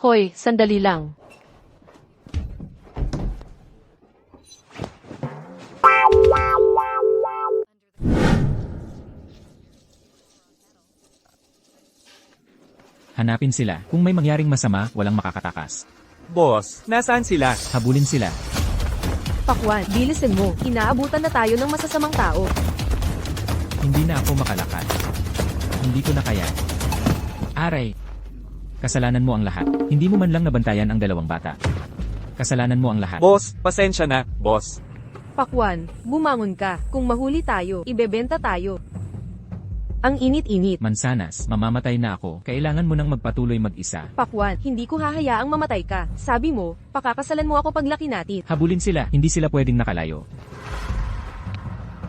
Hoy, sandali lang. Hanapin sila. Kung may mangyaring masama, walang makakatakas. Boss, nasaan sila? Habulin sila. Pakwan, bilisin mo. Inaabutan na tayo ng masasamang tao. Hindi na ako makalakad. Hindi ko na kaya. Aray! Kasalanan mo ang lahat. Hindi mo man lang nabantayan ang dalawang bata. Kasalanan mo ang lahat. Boss, pasensya na, boss. Pakwan, bumangon ka. Kung mahuli tayo, ibebenta tayo. Ang init-init. Mansanas, mamamatay na ako. Kailangan mo nang magpatuloy mag-isa. Pakwan, hindi ko hahayaang mamatay ka. Sabi mo, pakakasalan mo ako paglaki natin. Habulin sila. Hindi sila pwedeng nakalayo.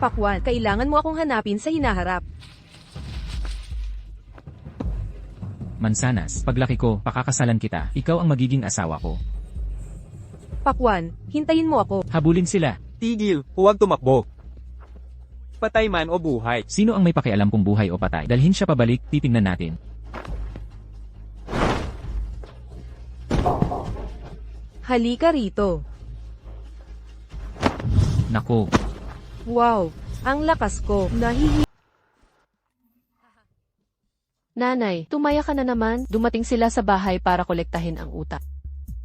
Pakwan, kailangan mo akong hanapin sa hinaharap. Mansanas, paglaki ko, pakakasalan kita. Ikaw ang magiging asawa ko. Pakwan, hintayin mo ako. Habulin sila. Tigil, huwag tumakbo. Patay man o buhay. Sino ang may pakialam kung buhay o patay? Dalhin siya pabalik, titingnan natin. Halika rito. Nako, Wow, ang lakas ko. Nanay, tumaya ka na naman. Dumating sila sa bahay para kolektahin ang utak.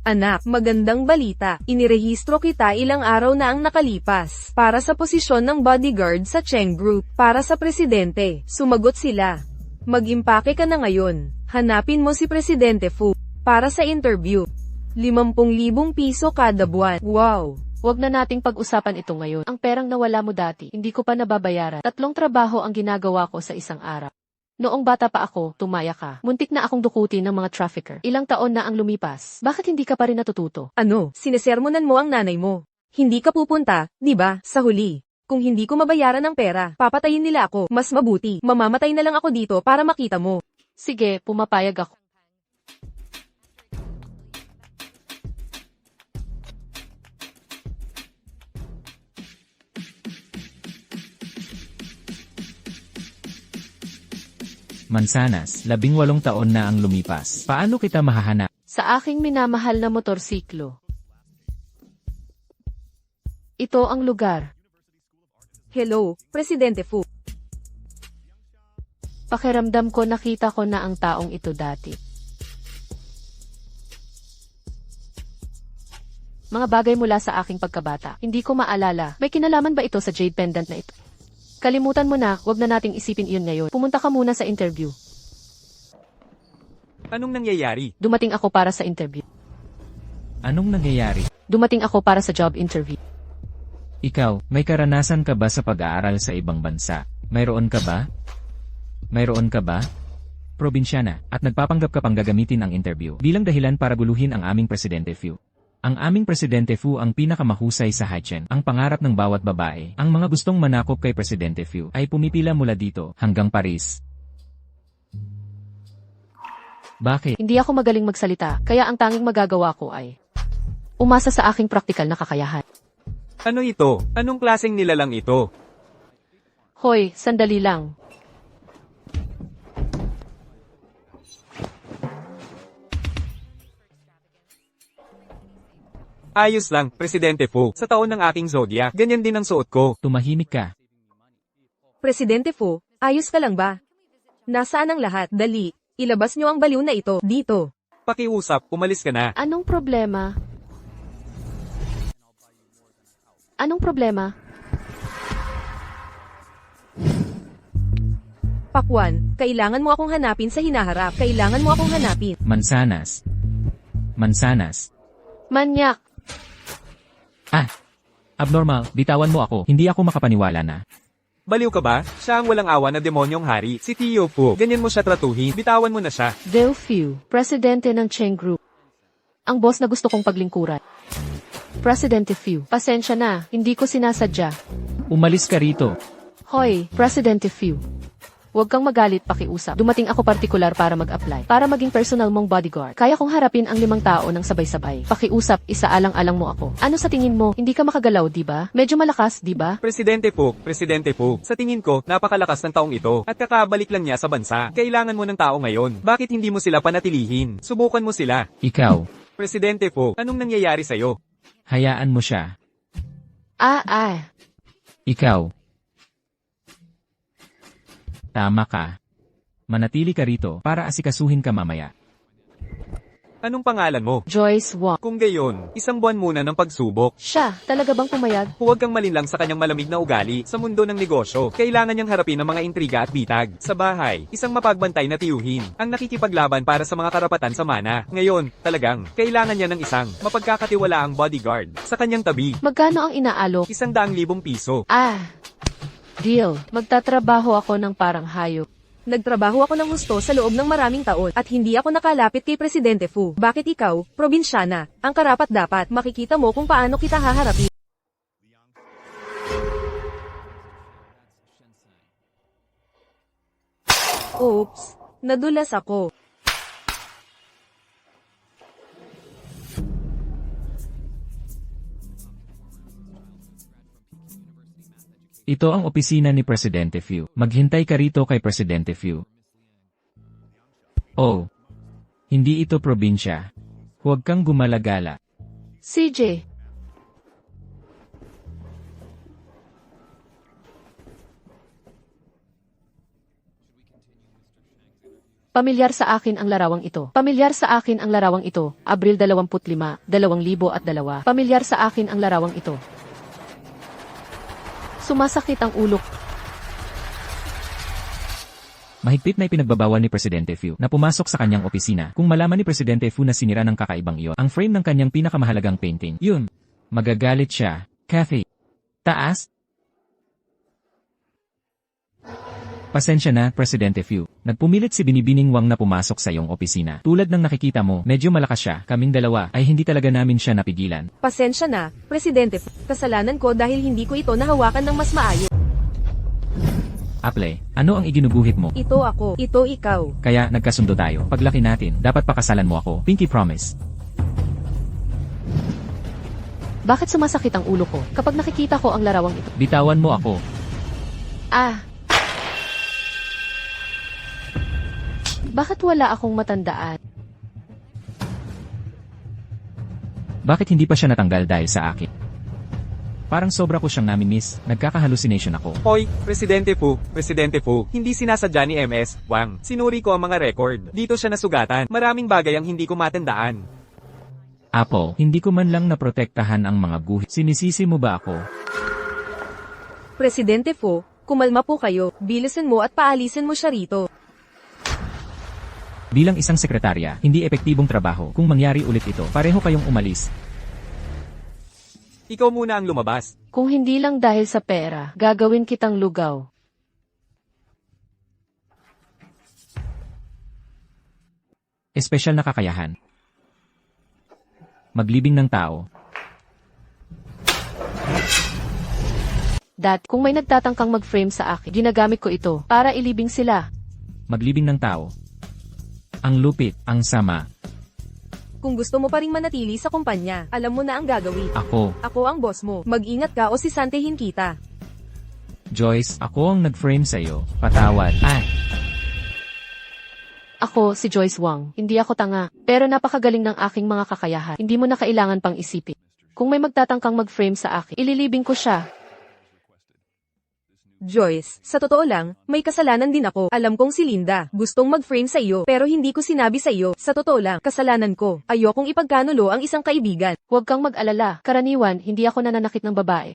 Anak, magandang balita. Inirehistro kita ilang araw na ang nakalipas para sa posisyon ng bodyguard sa Cheng Group para sa presidente. Sumagot sila. Mag-impake ka na ngayon. Hanapin mo si Presidente Fu para sa interview. 50,000 piso kada buwan. Wow! Huwag na nating pag-usapan ito ngayon. Ang perang nawala mo dati, hindi ko pa nababayaran. 3 trabaho ang ginagawa ko sa isang araw. Noong bata pa ako, tumaya ka. Muntik na akong dukutin ng mga trafficker. Ilang taon na ang lumipas. Bakit hindi ka pa rin natututo? Ano, sinesermonan mo ang nanay mo. Hindi ka pupunta, di ba, sa huli. Kung hindi ko mabayaran ng pera, papatayin nila ako. Mas mabuti, mamamatay na lang ako dito para makita mo. Sige, pumapayag ako. Mansanas, 18 taon na ang lumipas. Paano kita mahahanap? Sa aking minamahal na motorsiklo. Ito ang lugar. Hello, Presidente Fu. Pakiramdam ko nakita ko na ang taong ito dati. Mga bagay mula sa aking pagkabata. Hindi ko maalala. May kinalaman ba ito sa jade pendant na ito? Kalimutan mo na, wag na nating isipin iyon ngayon. Pumunta ka muna sa interview. Anong nangyayari? Dumating ako para sa interview. Anong nangyayari? Dumating ako para sa job interview. Ikaw, may karanasan ka ba sa pag-aaral sa ibang bansa? Mayroon ka ba? Mayroon ka ba? Probinsyana, at nagpapanggap ka pang gagamitin ang interview bilang dahilan para guluhin ang aming Presidente Fu. Ang aming Presidente Fu ang pinakamahusay sa Haichen. Ang pangarap ng bawat babae, ang mga gustong manakop kay Presidente Fu, ay pumipila mula dito hanggang Paris. Bakit? Hindi ako magaling magsalita, kaya ang tanging magagawa ko ay umasa sa aking praktikal na kakayahan. Ano ito? Anong klaseng nilalang ito? Hoy, sandali lang. Ayos lang, Presidente Fu. Sa taon ng aking zodiac, ganyan din ang suot ko. Tumahimik ka. Presidente Fu, ayos ka lang ba? Nasaan ang lahat? Dali, ilabas nyo ang baliw na ito, dito. Pakiusap, umalis ka na. Anong problema? Anong problema? Pakwan, kailangan mo akong hanapin sa hinaharap. Kailangan mo akong hanapin. Mansanas. Mansanas. Manyak! Abnormal, bitawan mo ako. Hindi ako makapaniwala na. Baliw ka ba? Siya ang walang awa na demonyong hari, si Tio Fu. Ganyan mo siya tratuhin, bitawan mo na siya. Deo Fu, presidente ng Cheng Group. Ang boss na gusto kong paglingkuran. Presidente Fu, pasensya na, hindi ko sinasadya. Umalis ka rito. Hoy, Presidente Fu. Huwag kang magalit, pakiusap. Dumating ako partikular para mag-apply. Para maging personal mong bodyguard. Kaya kong harapin ang 5 tao ng sabay-sabay. Pakiusap, isaalang-alang mo ako. Ano sa tingin mo? Hindi ka makagalaw, di ba? Medyo malakas, di ba? Presidente po. Sa tingin ko, napakalakas ng taong ito at kakabalik lang niya sa bansa. Kailangan mo ng tao ngayon. Bakit hindi mo sila panatilihin? Subukan mo sila. Ikaw, Presidente po, anong nangyayari sa'yo? hayaan mo siya. Ikaw. Tama ka. Manatili ka rito para asikasuhin ka mamaya. Anong pangalan mo? Joyce Wong. Kung gayon, 1 buwan muna ng pagsubok. Siya, talaga bang pumayag? Huwag kang malinlang sa kanyang malamig na ugali sa mundo ng negosyo. Kailangan niyang harapin ang mga intriga at bitag. Sa bahay, isang mapagbantay na tiyuhin ang nakikipaglaban para sa mga karapatan sa mana. Ngayon, talagang, kailangan niya ng isang mapagkakatiwalaang bodyguard sa kanyang tabi. Magkano ang inaalok? 100,000 piso. Deal. Magtatrabaho ako ng parang hayop. Nagtrabaho ako ng husto sa loob ng maraming taon at hindi ako nakalapit kay Presidente Fu. Bakit ikaw, probinsyana, ang karapat-dapat? Makikita mo kung paano kita haharapin. Oops, nadulas ako. Ito ang opisina ni Presidente Fu. Maghintay ka rito kay Presidente Fu. Oh. Hindi ito probinsya. Huwag kang gumalagala. CJ. Pamilyar sa akin ang larawang ito. Pamilyar sa akin ang larawang ito. Abril 25, 2002. Pamilyar sa akin ang larawang ito. Sumasakit ang ulo. Mahigpit na ipinagbabawal ni Presidente Fu na pumasok sa kanyang opisina. Kung malaman ni Presidente Fu na sinira ng kakaibang iyon ang frame ng kanyang pinakamahalagang painting, yun, magagalit siya. Kathy. Taas? Pasensya na, Presidente Fu. Nagpumilit si Binibining Wang na pumasok sa iyong opisina. Tulad ng nakikita mo, medyo malakas siya. Kaming dalawa ay hindi talaga namin siya napigilan. Pasensya na, Presidente Fu. Kasalanan ko dahil hindi ko ito nahawakan ng mas maayos. Aple, ano ang iginuguhit mo? Ito ako, ito ikaw. Kaya nagkasundo tayo. Paglaki natin, dapat pakasalan mo ako. Pinky promise. Bakit sumasakit ang ulo ko kapag nakikita ko ang larawang ito? Bitawan mo ako. Bakit wala akong matandaan? Bakit hindi pa siya natanggal dahil sa akin? Parang sobra ko siyang nami-miss. Nagkaka-hallucination ako. Hoy, Presidente po, hindi sinasadya ni MS Wang. Sinuri ko ang mga record. Dito siya nasugatan. Maraming bagay ang hindi ko matandaan. Apple, hindi ko man lang naprotektahan ang mga guhit. Sinisisi mo ba ako? Presidente Fu, kumalma po kayo. Bilisan mo at paalisin mo siya rito. Bilang isang sekretarya, hindi epektibong trabaho. Kung mangyari ulit ito, pareho kayong umalis. Ikaw muna ang lumabas. Kung hindi lang dahil sa pera, gagawin kitang lugaw. Espesyal na kakayahan. Maglibing ng tao. Kung may nagtatangkang mag-frame sa akin, ginagamit ko ito para ilibing sila. Maglibing ng tao. Ang lupit, ang sama. Kung gusto mo pa ring manatili sa kumpanya, alam mo na ang gagawin. Ako ang boss mo. Mag-ingat ka o sisantehin kita. Joyce, ako ang nag-frame sa'yo. Patawad. Ako, si Joyce Wang. Hindi ako tanga, pero napakagaling ng aking mga kakayahan. Hindi mo na kailangan pang isipin. Kung may magtatangkang mag-frame sa akin, ililibing ko siya. Joyce, sa totoo lang, may kasalanan din ako. Alam kong si Linda, gustong mag-frame sa iyo, pero hindi ko sinabi sa iyo. Sa totoo lang, kasalanan ko. Ayokong ipagkanulo ang isang kaibigan. Huwag kang mag-alala. Karaniwan, hindi ako nananakit ng babae.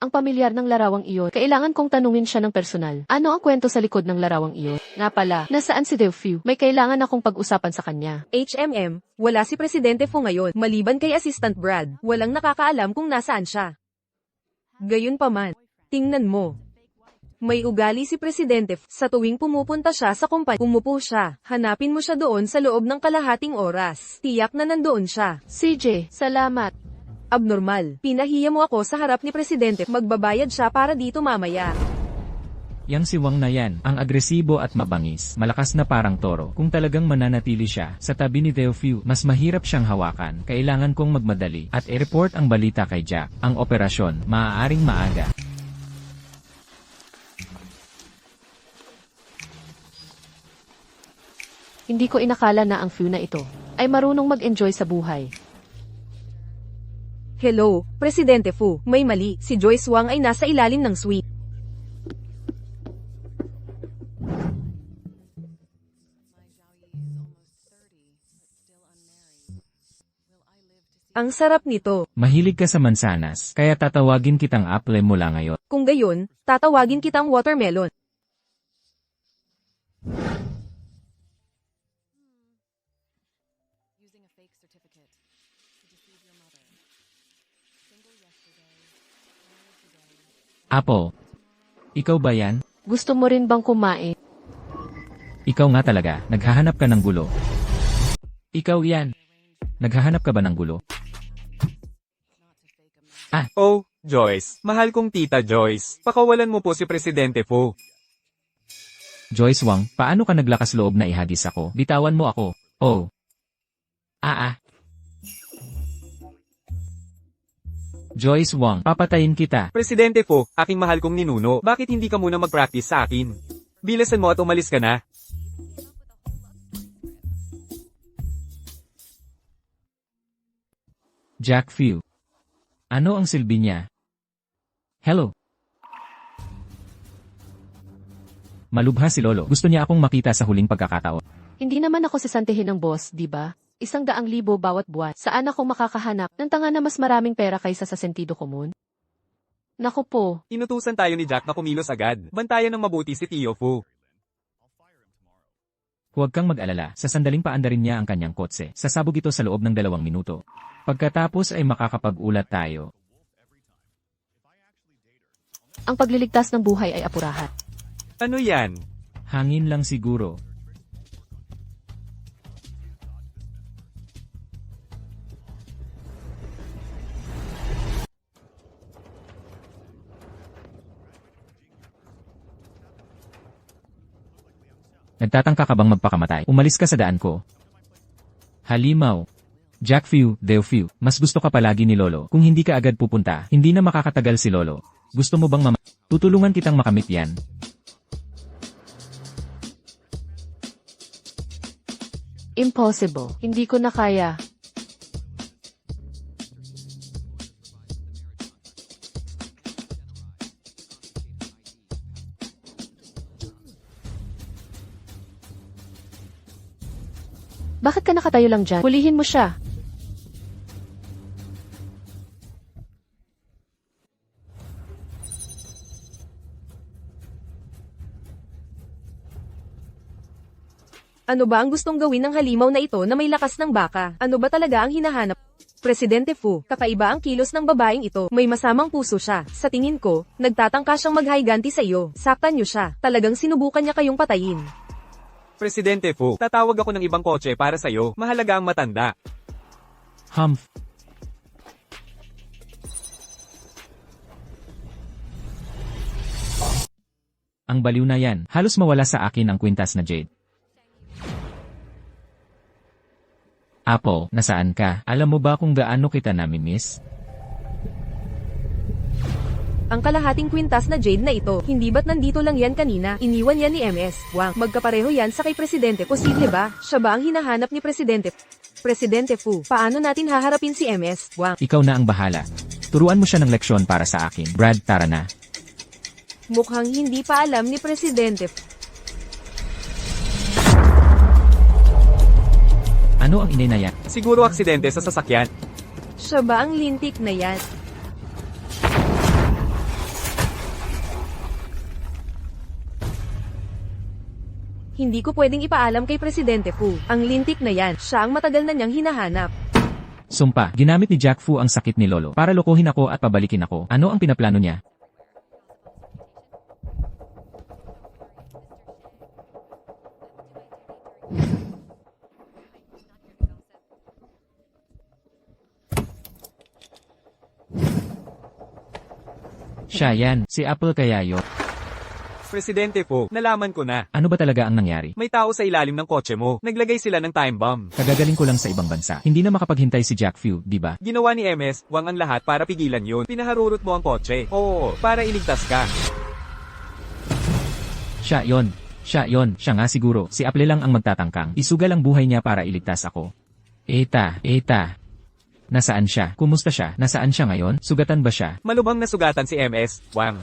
Ang pamilyar ng larawang iyon, kailangan kong tanungin siya ng personal. Ano ang kwento sa likod ng larawang iyon? Nga pala, nasaan si Deofu? May kailangan akong pag-usapan sa kanya. HMM, wala si Presidente Fu ngayon, maliban kay Assistant Brad. Walang nakakaalam kung nasaan siya. Gayunpaman, tingnan mo. May ugali si Presidente Fu. Sa tuwing pumupunta siya sa kumpanya, umupo siya. Hanapin mo siya doon sa loob ng kalahating oras. Tiyak na nandoon siya. CJ, salamat. Abnormal. Pinahiya mo ako sa harap ni Presidente. Magbabayad siya para dito mamaya. Yang si Wang na yan, ang agresibo at mabangis, malakas na parang toro. Kung talagang mananatili siya sa tabi ni Theophile, mas mahirap siyang hawakan. Kailangan kong magmadali at i-report ang balita kay Jack. Ang operasyon, maaaring maaga. Hindi ko inakala na ang Fu na ito ay marunong mag-enjoy sa buhay. Hello, Presidente Fu. May mali. Si Joyce Wang ay nasa ilalim ng suite. Ang sarap nito. Mahilig ka sa mansanas, kaya tatawagin kitang apple mula ngayon. Kung gayon, tatawagin kitang watermelon. Apple. Ikaw ba yan? Gusto mo rin bang kumain? Ikaw nga talaga, naghahanap ka ng gulo. Ikaw yan. Naghahanap ka ba ng gulo? Oh, Joyce. Mahal kong tita Joyce. Pakawalan mo po si Presidente Fu. Joyce Wang, paano ka naglakas loob na ihagis ako? Bitawan mo ako. Oh. Joyce Wang, papatayin kita. Presidente Fu, aking mahal kong ninuno. Bakit hindi ka muna mag-practice sa akin? Bilisan mo at umalis ka na. Jack Fu. Ano ang silbi niya? Hello. Malubha si Lolo. Gusto niya akong makita sa huling pagkakataon. Hindi naman ako sisantihin ng boss, di ba? 100,000 bawat buwan. Saan ako makakahanap ng tanga na mas maraming pera kaysa sa sentido komun? Naku po, Inutusan tayo ni Jack na kumilos agad. Bantayan ng mabuti si Tio Fu. Huwag kang mag-alala. Sa sandaling paandarin niya ang kanyang kotse. Sasabog ito sa loob ng 2 minuto. Pagkatapos ay makakapag-ulat tayo. ang pagliligtas ng buhay ay apurahan. Ano yan? Hangin lang siguro. Nagtatangka ka bang magpakamatay? Umalis ka sa daan ko. Halimaw. Jack Few, Deo Few, mas gusto ka palagi ni Lolo. Kung hindi ka agad pupunta, hindi na makakatagal si Lolo. Gusto mo bang tutulungan kitang makamit yan? Impossible. Hindi ko na kaya. Bakit ka nakatayo lang dyan? Hulihin mo siya. Ano ba ang gustong gawin ng halimaw na ito na may lakas ng baka? Ano ba talaga ang hinahanap? Presidente Fu, kakaiba ang kilos ng babaeng ito. May masamang puso siya. Sa tingin ko, nagtatangka siyang maghiganti sa iyo. Saktan niyo siya. Talagang sinubukan niya kayong patayin. Presidente Fu, tatawag ako ng ibang kotse para sa'yo. Mahalaga ang matanda. Humph. Ang baliw na yan. Halos mawala sa akin ang kwintas na Jade. Apple, nasaan ka? Alam mo ba kung gaano kita namimiss? Ang kalahating kwintas na Jade na ito, hindi ba't nandito lang yan kanina? Iniwan yan ni MS. Wang, magkapareho yan sa kay Presidente. Posible ba? Siya ba ang hinahanap ni Presidente? Presidente Fu, paano natin haharapin si MS? Wang, Ikaw na ang bahala. Turuan mo siya ng leksyon para sa akin. Brad, tara na. mukhang hindi pa alam ni Presidente Fu. Ano ang inay na yan? Siguro aksidente sa sasakyan. Siya ba ang lintik na yan? Hindi ko pwedeng ipaalam kay Presidente Fu. Ang lintik na yan, siya ang matagal na niyang hinahanap. Sumpa, ginamit ni Jack Fu ang sakit ni Lolo para lokohin ako at pabalikin ako. Ano ang pinaplano niya? Siya yan, si Apple kaya yun. Presidente Fu, nalaman ko na. Ano ba talaga ang nangyari? May tao sa ilalim ng kotse mo. Naglagay sila ng time bomb. Kagagaling ko lang sa ibang bansa. Hindi na makapaghintay si Jack Fu, di ba? Ginawa ni MS, Wang ang lahat para pigilan yun. Pinaharurot mo ang kotse. Oo, para iligtas ka. Siya yon. Siya nga siguro. Si Apple lang ang magtatangkang. Isugal ang buhay niya para iligtas ako. Eta. Nasaan siya? Kumusta siya? Nasaan siya ngayon? Sugatan ba siya? Malubhang nasugatan si MS, Wang.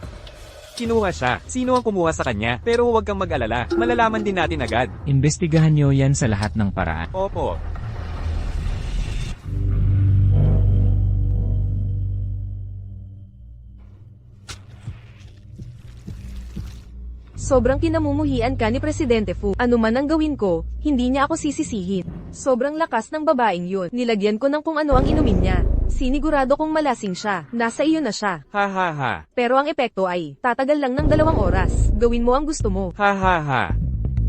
Kinuha siya. Sino ang kumuha sa kanya? Pero huwag kang mag-alala. Malalaman din natin agad. Imbestigahan niyo yan sa lahat ng paraan. Opo. Sobrang kinamumuhian ka ni Presidente Fu. Ano man ang gawin ko, hindi niya ako sisisihin. Sobrang lakas ng babaeng yun. Nilagyan ko ng kung ano ang inumin niya. Sinigurado kong malasing siya. Nasa iyo na siya. Ha ha ha. Pero ang epekto ay, tatagal lang ng 2 oras. Gawin mo ang gusto mo. Ha ha ha.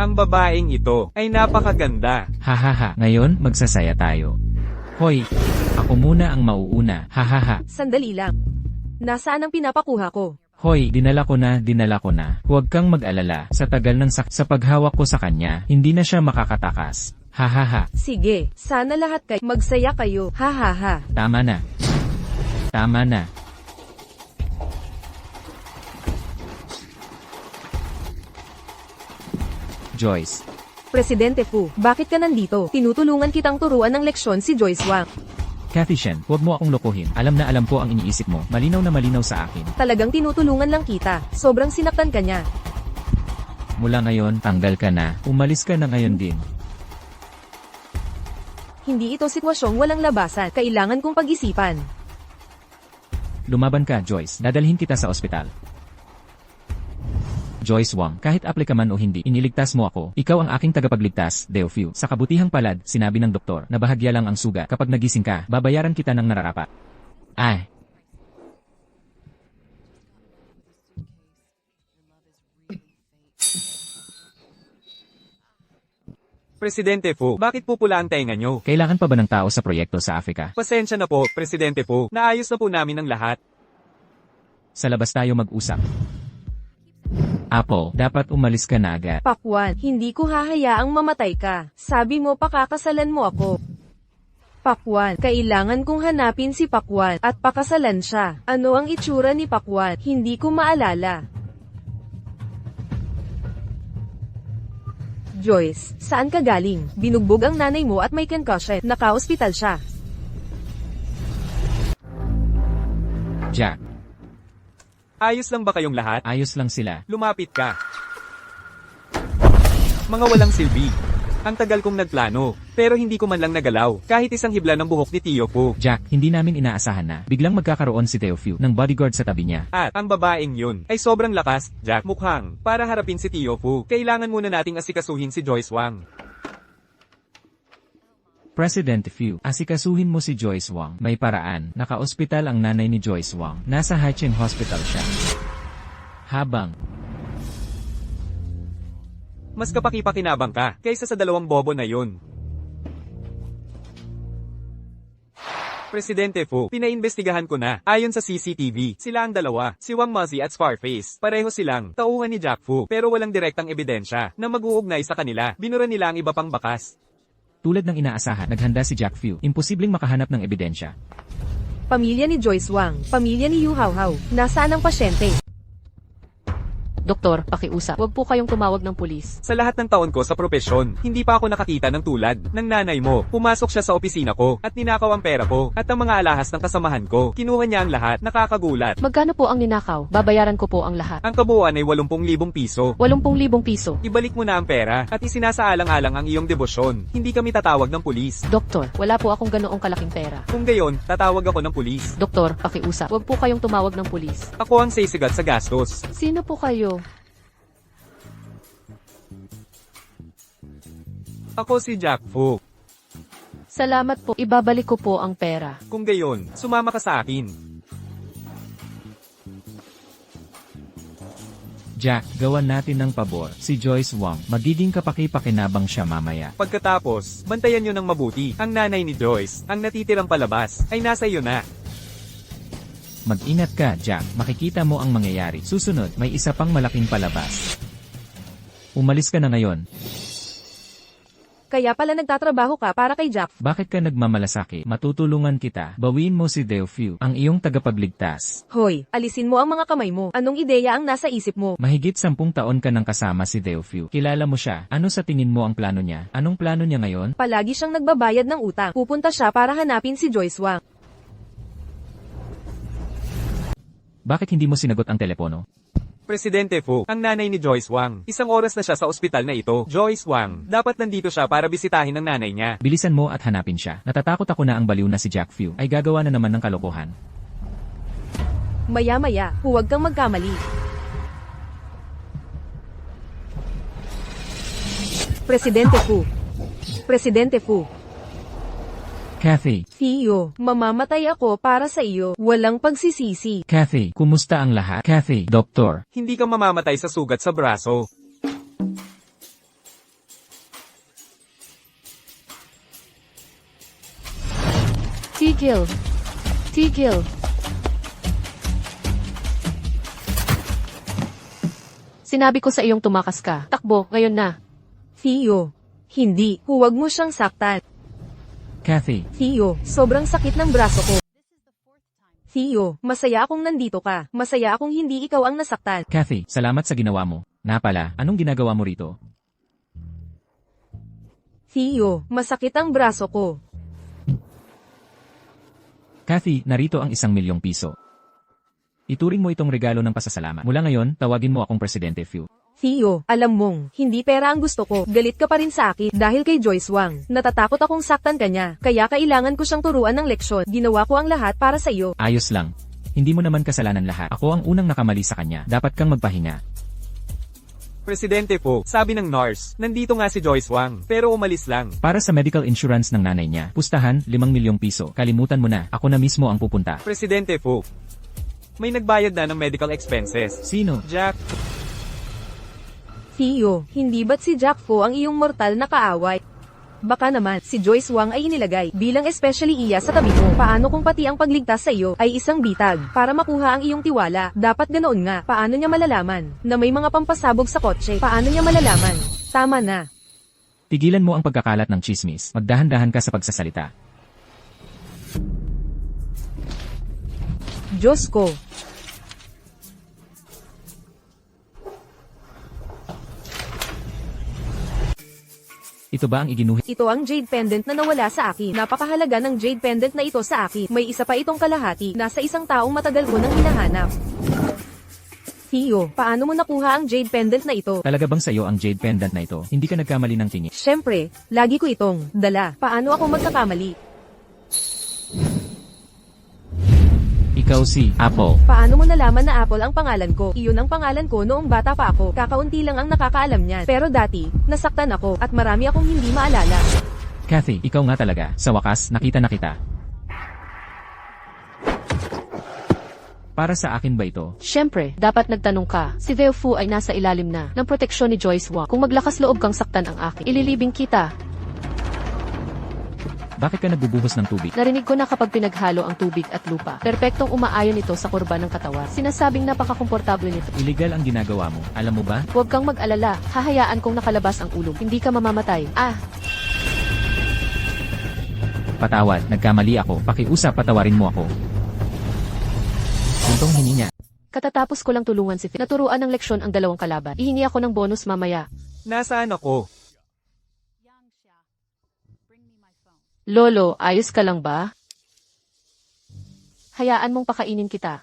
Ang babaeng ito ay napakaganda. Hahaha. Ngayon, magsasaya tayo. Hoy, ako muna ang mauuna. Hahaha. Sandali lang. Nasaan ang pinapakuha ko? Hoy, dinala ko na. Huwag kang mag-alala. Sa tagal ng sa paghawak ko sa kanya, hindi na siya makakatakas. Hahaha. Sige, sana lahat kayo magsaya kayo. Hahaha. Tama na. Joyce. Presidente Fu, bakit ka nandito? Tinutulungan kitang turuan ng leksyon si Joyce Wang. Cathy Shen, huwag mo akong lokohin. Alam na alam ko ang iniisip mo. Malinaw na malinaw sa akin. Talagang tinutulungan lang kita. Sobrang sinaktan ka niya. Mula ngayon, tanggal ka na. Umalis ka na ngayon din. Hindi ito sitwasyong walang labasan. Kailangan kong pag-isipan. Lumaban ka, Joyce. Dadalhin kita sa ospital. Joyce Wang, kahit apply ka man o hindi, iniligtas mo ako. Ikaw ang aking tagapagligtas, Deofiu. Sa kabutihang palad, sinabi ng doktor, na bahagya lang ang suga. Kapag nagising ka, babayaran kita ng nararapat. Ay. Presidente Fu, bakit pupula ang tenga nyo? Kailangan pa ba ng tao sa proyekto sa Afrika? Pasensya na po, Presidente Fu. Naayos na po namin ang lahat. Sa labas tayo mag-usap. Apple, dapat umalis ka na agad. Pakwan, hindi ko hahayaang mamatay ka. Sabi mo pakakasalan mo ako. Pakwan, kailangan kong hanapin si Pakwan at pakasalan siya. Ano ang itsura ni Pakwan? Hindi ko maalala. Joyce, saan ka galing? Binugbog ang nanay mo at may concussion. Naka-ospital siya. Jack, Ayos lang ba kayong lahat? ayos lang sila. Lumapit ka. Mga walang silbi. Ang tagal kong nagplano, pero hindi ko man lang nagalaw, kahit isang hibla ng buhok ni Tio Fu. Jack, hindi namin inaasahan na biglang magkakaroon si Teofiu ng bodyguard sa tabi niya. At ang babaeng yun ay sobrang lakas, Jack. Mukhang, para harapin si Tio Fu, kailangan muna nating asikasuhin si Joyce Wang. President Fu, asikasuhin mo si Joyce Wang. May paraan, naka-ospital ang nanay ni Joyce Wang. Nasa Haicheng Hospital siya. Habang Mas kapaki-pakinabang ka, kaysa sa 2 bobo na yun. Presidente Fu, pinaimbestigahan ko na. Ayon sa CCTV, sila ang dalawa, si Wang Mazi at Scarface. Pareho silang tauhan ni Jack Fu, pero walang direktang ebidensya na mag-uugnay sa kanila. Binura nila ang iba pang bakas. tulad ng inaasahan, naghanda si Jack Fu. Imposibleng makahanap ng ebidensya. Pamilya ni Joyce Wang, pamilya ni Yu Hao-Hao. Nasaan ang pasyente? Doktor, pakiusap. Huwag po kayong tumawag ng pulis. Sa lahat ng taon ko sa propesyon, hindi pa ako nakakita ng tulad ng nanay mo. Pumasok siya sa opisina ko at ninakaw ang pera ko at ang mga alahas ng kasamahan ko. Kinuha niya ang lahat, nakakagulat. Magkano po ang ninakaw? Babayaran ko po ang lahat. Ang kabuuan ay 80,000 piso. 80,000 piso. Ibalik mo na ang pera at isinasaalang-alang ang iyong debosyon. Hindi kami tatawag ng pulis. Doktor, wala po akong ganoong kalaking pera. Kung gayon, tatawag ako ng pulis. Doktor, pakiusap. Huwag po kayong tumawag ng pulis. Ako ang sisigat sa gastos. Sino po kayo? Ako si Jack Fu. Salamat po. Ibabalik ko po ang pera. Kung gayon, sumama ka sa akin. Jack, gawan natin ng pabor. Si Joyce Wang, magiging kapaki-pakinabang siya mamaya. Pagkatapos, bantayan nyo ng mabuti. Ang nanay ni Joyce, ang natitirang palabas, ay nasa iyo na. Mag-ingat ka, Jack. Makikita mo ang mangyayari. Susunod, may isa pang malaking palabas. Umalis ka na ngayon. Kaya pala nagtatrabaho ka para kay Jack. Bakit ka nagmamalasaki? Matutulungan kita. Bawin mo si Deofew, ang iyong tagapagligtas. Hoy, alisin mo ang mga kamay mo. Anong ideya ang nasa isip mo? Mahigit 10 taon ka nang kasama si Deofew. Kilala mo siya. Ano sa tingin mo ang plano niya? Anong plano niya ngayon? Palagi siyang nagbabayad ng utang. Pupunta siya para hanapin si Joyce Wang. Bakit hindi mo sinagot ang telepono? Presidente Fu, ang nanay ni Joyce Wang. Isang oras na siya sa ospital na ito. Joyce Wang, dapat nandito siya para bisitahin ang nanay niya. Bilisan mo at hanapin siya. Natatakot ako na ang baliw na si Jack Few ay gagawa na naman ng kalokohan. Maya-maya, huwag kang magkamali. Presidente Fu. Presidente Fu. Kathy, Theo, mamamatay ako para sa iyo. Walang pagsisisi. Kathy, kumusta ang lahat? Kathy, Doktor. Hindi ka mamamatay sa sugat sa braso. Tigil. Tigil. Sinabi ko sa iyong tumakas ka. Takbo, ngayon na. Theo, hindi. Huwag mo siyang saktan. Kathy, Theo, sobrang sakit ng braso ko. Theo, masaya akong nandito ka. Masaya akong hindi ikaw ang nasaktan. Kathy, salamat sa ginawa mo. Napala, anong ginagawa mo rito? Theo, masakit ang braso ko. Kathy, narito ang 1,000,000 piso. Ituring mo itong regalo ng pasasalamat. Mula ngayon, tawagin mo akong Presidente Few. Theo, alam mong, hindi pera ang gusto ko. Galit ka pa rin sa akin dahil kay Joyce Wang. Natatakot akong saktan ka niya, kaya kailangan ko siyang turuan ng leksyon. Ginawa ko ang lahat para sa iyo. Ayos lang. Hindi mo naman kasalanan lahat. Ako ang unang nakamali sa kanya. Dapat kang magpahinga. Presidente Fu, sabi ng nurse, nandito nga si Joyce Wang, pero umalis lang. Para sa medical insurance ng nanay niya, pustahan, 5,000,000 piso. Kalimutan mo na, ako na mismo ang pupunta. Presidente Fu, may nagbayad na ng medical expenses. Sino? Jack, Theo, hindi ba't si Jack Fu ang iyong mortal na kaaway? Baka naman, si Joyce Wang ay inilagay bilang especially iya sa tabi mo. Paano kung pati ang pagligtas sa iyo ay isang bitag? Para makuha ang iyong tiwala, dapat ganoon nga. Paano niya malalaman na may mga pampasabog sa kotse? Paano niya malalaman? Tama na. Tigilan mo ang pagkakalat ng chismis. Magdahan-dahan ka sa pagsasalita. Diyos ko. Ito ba ang iginuhit? Ito ang jade pendant na nawala sa akin. Napakahalaga ng jade pendant na ito sa akin. May isa pa itong kalahati. Nasa isang taong matagal ko nang hinahanap. Theo, paano mo nakuha ang jade pendant na ito? Talaga bang sa iyo ang jade pendant na ito? Hindi ka nagkamali ng tingin. Siyempre, lagi ko itong dala. Paano ako magkakamali? Ikaw si Apple. Paano mo nalaman na Apple ang pangalan ko? Iyon ang pangalan ko noong bata pa ako. Kakaunti lang ang nakakaalam niyan. Pero dati, nasaktan ako at marami akong hindi maalala. Kathy, ikaw nga talaga. Sa wakas, nakita na kita. Para sa akin ba ito? Siyempre, dapat nagtanong ka. Si Theo Fu ay nasa ilalim na ng proteksyon ni Joyce Wang. Kung maglakas loob kang saktan ang akin, ililibing kita. Bakit ka nagbubuhos ng tubig? Narinig ko na kapag pinaghalo ang tubig at lupa, perpektong umaayon ito sa kurba ng katawan. Sinasabing napakakomportable nito. Illegal ang ginagawa mo. Alam mo ba? Huwag kang mag-alala, hahayaan kong nakalabas ang ulo. Hindi ka mamamatay. Patawad, nagkamali ako. Pakiusap, patawarin mo ako. Buntong hingi niya. Katatapos ko lang tulungan si Phil. Naturuan ng leksyon ang dalawang kalaban. Ihingi ako ng bonus mamaya. nasaan ako? Lolo, ayos ka lang ba? Hayaan mong pakainin kita.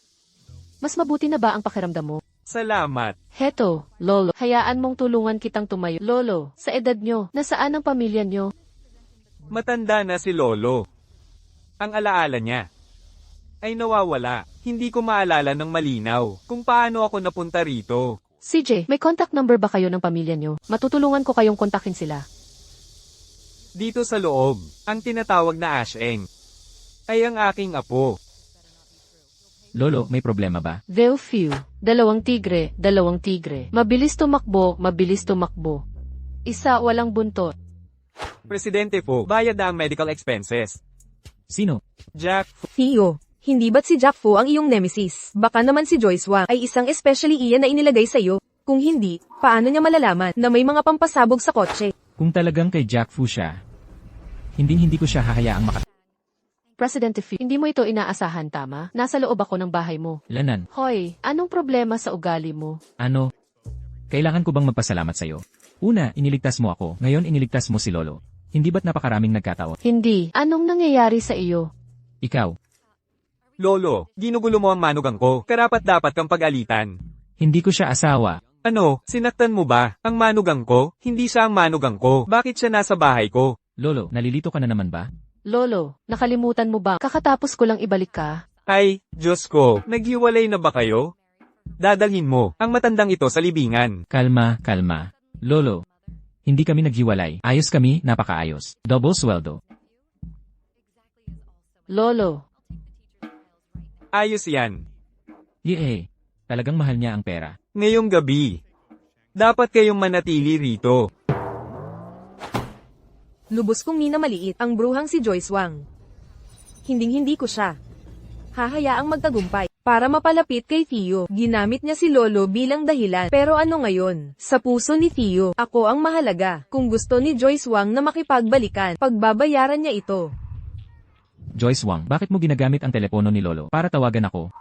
Mas mabuti na ba ang pakiramdam mo? Salamat. Heto, Lolo, hayaan mong tulungan kitang tumayo. Lolo, sa edad nyo, nasaan ang pamilya nyo? Matanda na si Lolo. Ang alaala niya ay nawawala. Hindi ko maalala ng malinaw kung paano ako napunta rito. CJ, may contact number ba kayo ng pamilya nyo? Matutulungan ko kayong kontakin sila. Dito sa loob, ang tinatawag na Asheng ay ang aking apo. Lolo, may problema ba? Theo Fu, dalawang tigre. Mabilis tumakbo. Isa walang buntot. Presidente Fu, bayad na ang medical expenses. Sino? Jack, Theo, Hindi ba't si Jack Fu ang iyong nemesis? Baka naman si Joyce Wang ay isang especially iyan na inilagay sa'yo. Kung hindi, paano niya malalaman na may mga pampasabog sa kotse? Kung talagang kay Jack Fu siya, hindi ko siya hahayaang Presidente Fu, hindi mo ito inaasahan, tama? Nasa loob ako ng bahay mo. makalanan. Hoy, anong problema sa ugali mo? Ano? Kailangan ko bang magpasalamat sa'yo? Una, iniligtas mo ako. Ngayon iniligtas mo si Lolo. Hindi ba't napakaraming nagkataon? Hindi. Anong nangyayari sa iyo? Ikaw, Lolo, ginugulo mo ang manugang ko. Karapat dapat kang pag-alitan. hindi ko siya asawa. Ano, sinaktan mo ba? Ang manugang ko? Hindi siya ang manugang ko. Bakit siya nasa bahay ko? Lolo, nalilito ka na naman ba? Lolo, nakalimutan mo ba? Kakatapos ko lang ibalik ka. Ay, Diyos ko, naghiwalay na ba kayo? Dadalhin mo ang matandang ito sa libingan. Kalma, kalma. Lolo, hindi kami naghiwalay. Ayos kami, napakaayos. Double sweldo. Lolo, Ayos yan. Yee, talagang mahal niya ang pera. Ngayong gabi. Dapat kayong manatili rito. Lubos kong minamaliit ang bruhang si Joyce Wang. Hinding-hindi ko siya hahayaang magtagumpay. Para mapalapit kay Theo, ginamit niya si Lolo bilang dahilan. Pero ano ngayon? Sa puso ni Theo, ako ang mahalaga. Kung gusto ni Joyce Wang na makipagbalikan, pagbabayaran niya ito. Joyce Wang, bakit mo ginagamit ang telepono ni Lolo para tawagan ako?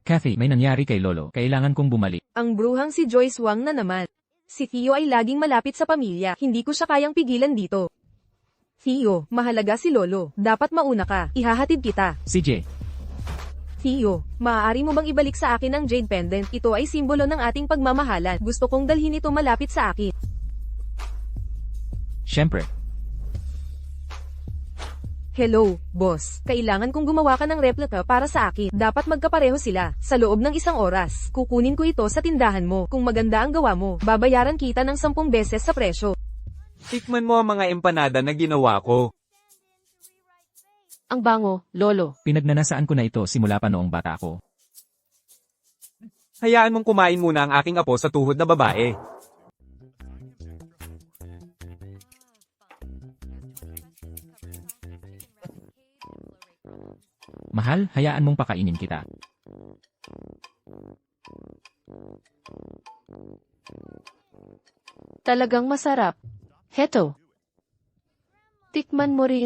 Kathy, may nangyari kay Lolo. Kailangan kong bumalik. Ang bruhang si Joyce Wang na naman. Si Theo ay laging malapit sa pamilya. Hindi ko siya kayang pigilan dito. Theo, mahalaga si Lolo. Dapat mauna ka. Ihahatid kita. CJ, Theo, maaari mo bang ibalik sa akin ang jade pendant? Ito ay simbolo ng ating pagmamahalan. Gusto kong dalhin ito malapit sa akin. syempre. Hello, boss. Kailangan kong gumawa ka ng replica para sa akin. Dapat magkapareho sila. Sa loob ng 1 oras, kukunin ko ito sa tindahan mo. Kung maganda ang gawa mo, babayaran kita ng 10 beses sa presyo. Tikman mo ang mga empanada na ginawa ko. ang bango, Lolo. Pinagnanasaan ko na ito simula pa noong bata ako. Hayaan mong kumain muna ang aking apo sa tuhod na babae. Mahal, hayaan mong pakainin kita. Talagang masarap. Heto. Tikman mo rin.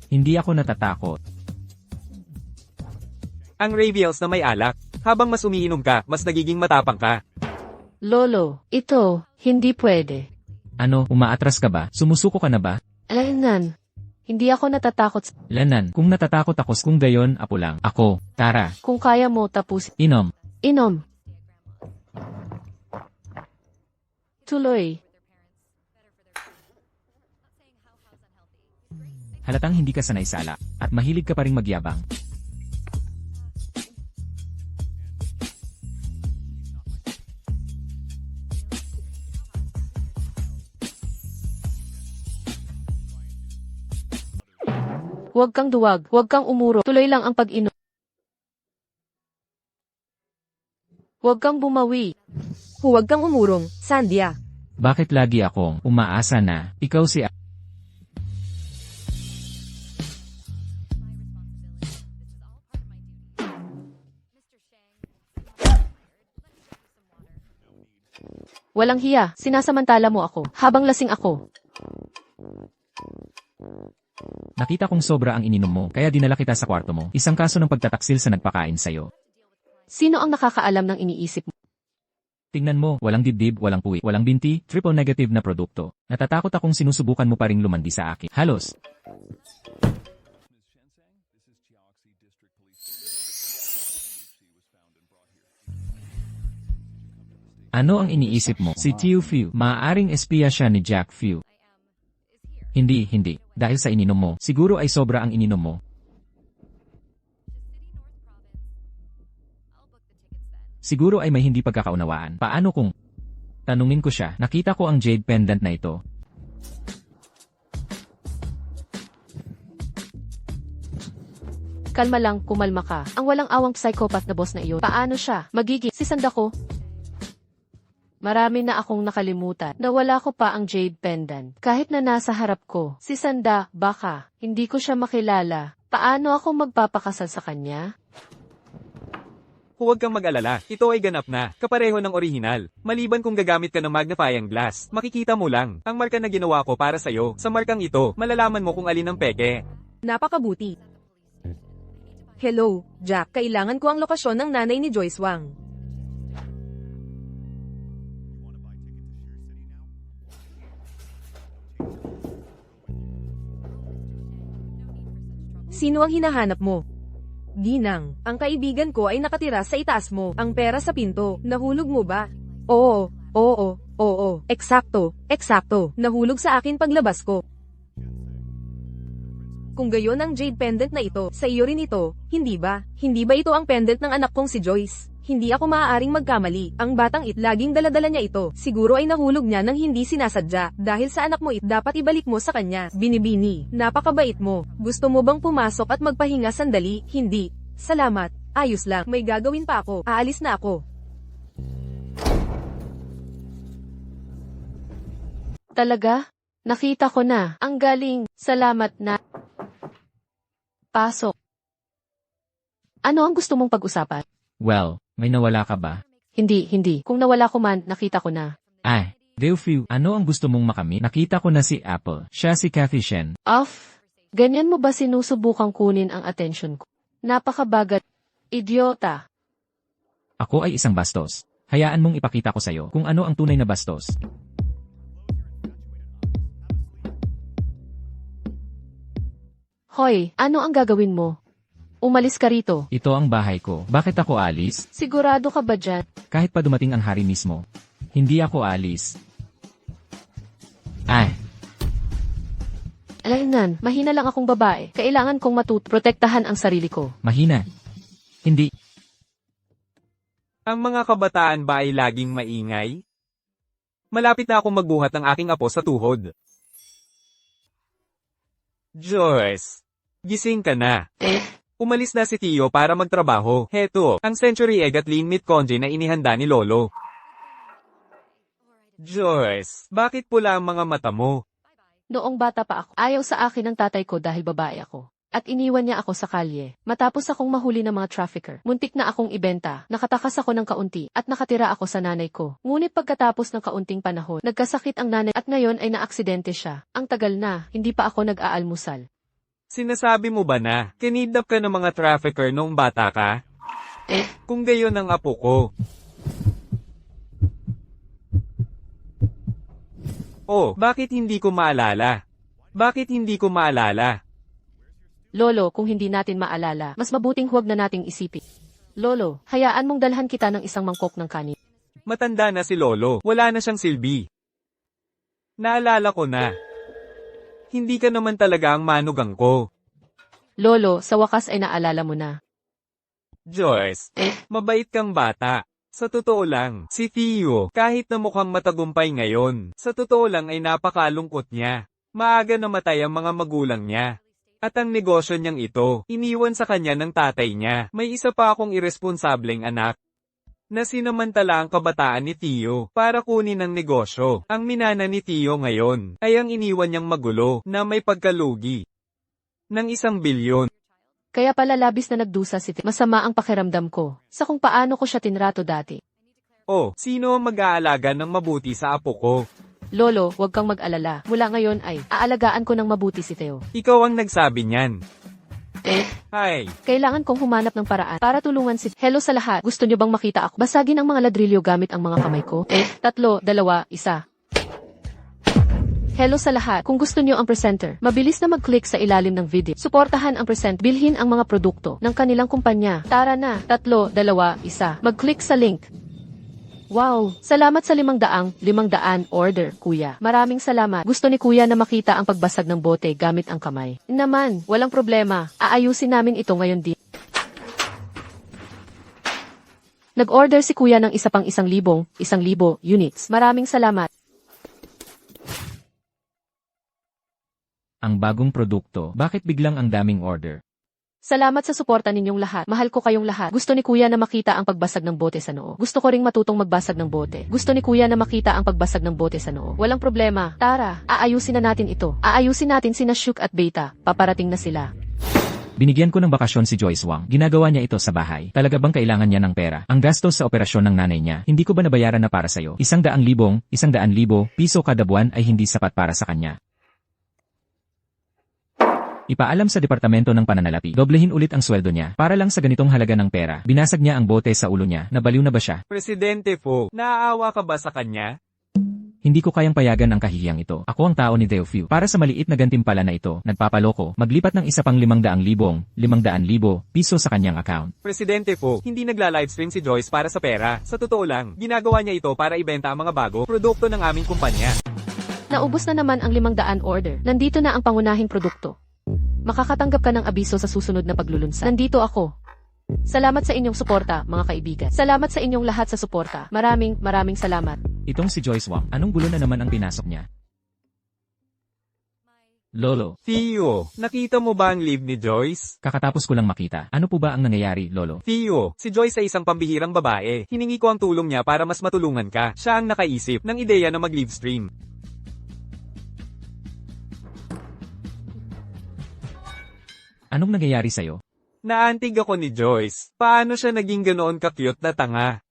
Hindi ako natatakot. Ang Raviels na may alak. Habang mas umiinom ka, mas nagiging matapang ka. Lolo, ito, hindi pwede. Ano, umaatras ka ba? Sumusuko ka na ba? Alanan. Hindi ako natatakot. Lanan, kung natatakot ako kung gayon, apo lang. Ako, tara, Kung kaya mo tapos, inom. inom. Tuloy. Halatang hindi ka sanay sa alak, at mahilig ka pa ring magyabang. Huwag kang duwag, huwag kang umuro. Tuloy lang ang pag-inom. Huwag kang bumawi. Huwag kang umurong, Sandhya. Bakit lagi akong umaasa na ikaw si Walang hiya, sinasamantala mo ako, habang lasing ako. Nakita kong sobra ang ininom mo, kaya dinala kita sa kwarto mo. Isang kaso ng pagtataksil sa nagpakain sa'yo. Sino ang nakakaalam ng iniisip mo? Tingnan mo, walang dibdib, walang puwi, walang binti, triple negative na produkto. Natatakot akong sinusubukan mo pa ring lumandi sa akin. Halos. Ano ang iniisip mo? Si Theo Fu, maaaring espiya siya ni Jack Fu. Hindi. Dahil sa ininom mo, siguro ay sobra ang ininom mo. Siguro ay may hindi pagkakaunawaan. Paano kung tanungin ko siya, nakita ko ang jade pendant na ito. Kalma lang, kumalma ka. Ang walang awang psychopath na boss na iyon. Paano siya? Magiging si Sanda ko? Marami na akong nakalimutan. Nawala ko pa ang jade pendant. Kahit na nasa harap ko. Si Sanda, baka. Hindi ko siya makilala. Paano ako magpapakasal sa kanya? Huwag kang mag-alala, ito ay ganap na, kapareho ng orihinal. Maliban kung gagamit ka ng magnifying glass, makikita mo lang, ang marka na ginawa ko para sa'yo. Sa markang ito, malalaman mo kung alin ang peke. Napakabuti. Hello, Jack. Kailangan ko ang lokasyon ng nanay ni Joyce Wang. Sino ang hinahanap mo? Ginang, ang kaibigan ko ay nakatira sa itaas mo. Ang pera sa pinto, nahulog mo ba? Oo. Eksakto. Nahulog sa akin paglabas ko. Kung gayon ang jade pendant na ito, sa iyo rin ito, hindi ba? Hindi ba ito ang pendant ng anak kong si Joyce? Hindi ako maaaring magkamali. Ang batang laging daladala niya ito. Siguro ay nahulog niya nang hindi sinasadya. Dahil sa anak mo dapat ibalik mo sa kanya. Binibini, napakabait mo. Gusto mo bang pumasok at magpahinga sandali? Hindi. Salamat. Ayos lang. May gagawin pa ako. Aalis na ako. Talaga? Nakita ko na. Ang galing. Salamat na. Pasok. Ano ang gusto mong pag-usapan? Well, may nawala ka ba? Hindi. Kung nawala ko man, nakita ko na. Ay, Deofew, ano ang gusto mong makamit? Nakita ko na si Apple. Siya si Cathy Shen. Off. Ganyan mo ba sinusubukang kunin ang atensyon ko? Napakabagat. Idiota. Ako ay isang bastos. Hayaan mong ipakita ko sa'yo kung ano ang tunay na bastos. Hoy, ano ang gagawin mo? Umalis ka rito. Ito ang bahay ko. Bakit ako alis? Sigurado ka ba dyan? Kahit pa dumating ang hari mismo. Hindi ako alis. Ay, Alaynan, mahina lang akong babae. Kailangan kong protektahan ang sarili ko. mahina. Hindi. Ang mga kabataan ba ay laging maingay? Malapit na akong magbuhat ng aking apo sa tuhod. Joyce, gising ka na. Umalis na si Tio para magtrabaho. Heto, ang century egg at lean meat congee na inihanda ni Lolo. Joyce, bakit pula ang mga mata mo? Noong bata pa ako, ayaw sa akin ng tatay ko dahil babae ako. At iniwan niya ako sa kalye. Matapos akong mahuli ng mga trafficker, muntik na akong ibenta, nakatakas ako ng kaunti, at nakatira ako sa nanay ko. Ngunit pagkatapos ng kaunting panahon, nagkasakit ang nanay at ngayon ay naaksidente siya. Ang tagal na, hindi pa ako nag-aalmusal. Sinasabi mo ba na, kinidnap ka ng mga trafficker noong bata ka? Kung gayon ang apo ko. Oh, bakit hindi ko maalala? Bakit hindi ko maalala? Lolo, kung hindi natin maalala, mas mabuting huwag na nating isipin. Lolo, hayaan mong dalhan kita ng isang mangkok ng kanin. Matanda na si Lolo, wala na siyang silbi. Naalala ko na. Hindi ka naman talaga ang manugang ko. Lolo, sa wakas ay naalala mo na. Joyce, mabait kang bata. Sa totoo lang, si Theo, kahit na mukhang matagumpay ngayon, sa totoo lang ay napakalungkot niya. Maaga namatay ang mga magulang niya. At ang negosyo niyang ito, iniwan sa kanya ng tatay niya. May isa pa akong irresponsableng anak. Na sinamantala ang kabataan ni Theo para kunin ang negosyo. Ang minana ni Theo ngayon ay ang iniwan niyang magulo na may pagkalugi ng 1 bilyon. Kaya pala labis na nagdusa si Theo. Masama ang pakiramdam ko sa kung paano ko siya tinrato dati. Oh, sino ang mag-aalaga ng mabuti sa apo ko? Lolo, huwag kang mag-alala. Mula ngayon ay aalagaan ko ng mabuti si Theo. Ikaw ang nagsabi niyan. Hi. Kailangan kong humanap ng paraan para tulungan si... Hello sa lahat. Gusto niyo bang makita ako? Basagin ang mga ladrilyo gamit ang mga kamay ko? 3, 2, 1. Hello sa lahat. Kung gusto niyo ang presenter, mabilis na mag-click sa ilalim ng video. Suportahan ang present. Bilhin ang mga produkto ng kanilang kumpanya. Tara na. 3, 2, 1. Mag-click sa link. Wow! Salamat sa 500 order, kuya. Maraming salamat. Gusto ni kuya na makita ang pagbasag ng bote gamit ang kamay. Naman, walang problema. Aayusin namin ito ngayon din. Nag-order si kuya ng isa pang 1,000 units. Maraming salamat. Ang bagong produkto, bakit biglang ang daming order? Salamat sa suporta ninyong lahat. Mahal ko kayong lahat. Gusto ni Kuya na makita ang pagbasag ng bote sa noo. Gusto ko ring matutong magbasag ng bote. Gusto ni Kuya na makita ang pagbasag ng bote sa noo. Walang problema. Tara, aayusin na natin ito. Aayusin natin sina Shook at Beta. Paparating na sila. Binigyan ko ng bakasyon si Joyce Wang. Ginagawa niya ito sa bahay. Talaga bang kailangan niya ng pera? Ang gastos sa operasyon ng nanay niya, hindi ko ba nabayaran na para sa'yo? 100,000 piso kada buwan ay hindi sapat para sa kanya. Ipaalam sa Departamento ng Pananalapi. Doblehin ulit ang sweldo niya. Para lang sa ganitong halaga ng pera. Binasag niya ang bote sa ulo niya. Nabaliw na ba siya? Presidente Fu, naaawa ka ba sa kanya? Hindi ko kayang payagan ang kahihiyang ito. Ako ang tao ni Theophil. Para sa maliit na gantimpala na ito, nagpapaloko, maglipat ng isa pang 500,000 piso sa kanyang account. Presidente Fu, hindi nagla-livestream si Joyce para sa pera. Sa totoo lang, ginagawa niya ito para ibenta ang mga bago produkto ng aming kumpanya. Naubos na naman ang 500 order. Nandito na ang pangunahing produkto. Makakatanggap ka ng abiso sa susunod na paglulunsad. Nandito ako. Salamat sa inyong suporta, mga kaibigan. Salamat sa inyong lahat sa suporta. Maraming salamat. Itong si Joyce Wang, anong gulo na naman ang pinasok niya? Lolo, Theo, nakita mo ba ang live ni Joyce? kakatapos ko lang makita. Ano po ba ang nangyayari, Lolo? Theo, si Joyce ay isang pambihirang babae. Hiningi ko ang tulong niya para mas matulungan ka. Siya ang nakaisip ng ideya na mag-live stream. Anong nangyayari sa'yo? Naantig ako ni Joyce. Paano siya naging ganoon ka-cute na tanga?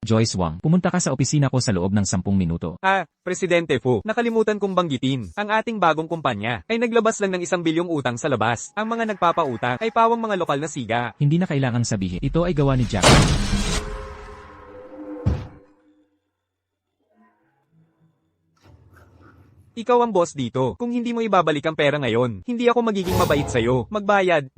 Joyce Wang, pumunta ka sa opisina ko sa loob ng 10 minuto. Presidente Fu, nakalimutan kong banggitin. Ang ating bagong kumpanya ay naglabas lang ng 1 bilyong utang sa labas. Ang mga nagpapautang ay pawang mga lokal na siga. Hindi na kailangang sabihin. Ito ay gawa ni Jack. Ikaw ang boss dito. Kung hindi mo ibabalik ang pera ngayon, hindi ako magiging mabait sa'yo. Magbayad.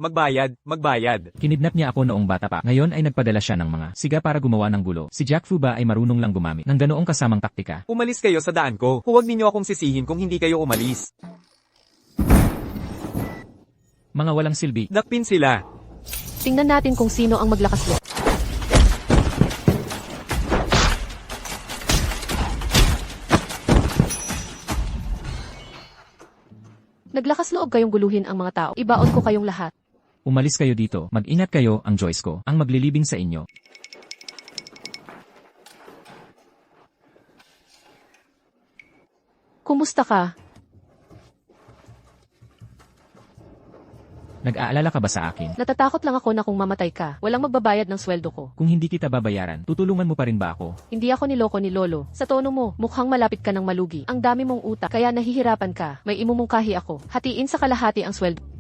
Kinidnap niya ako noong bata pa. Ngayon ay nagpadala siya ng mga siga para gumawa ng gulo. Si Jack Fu ba ay marunong lang gumamit ng ganoong kasamang taktika? Umalis kayo sa daan ko. Huwag ninyo akong sisihin kung hindi kayo umalis. Mga walang silbi. Dakpin sila. Tingnan natin kung sino ang maglakas loob. Naglakas loob kayong guluhin ang mga tao. Ibaon ko kayong lahat. Umalis kayo dito. Mag-ingat kayo, ang Joyce ko, ang maglilibing sa inyo. Kumusta ka? Nag-aalala ka ba sa akin? Natatakot lang ako na kung mamatay ka, walang magbabayad ng sweldo ko. Kung hindi kita babayaran, tutulungan mo pa rin ba ako? Hindi ako niloko ni Lolo. Sa tono mo, mukhang malapit ka ng malugi. Ang dami mong utak, kaya nahihirapan ka. May imumungkahi ako. Hatiin sa kalahati ang sweldo.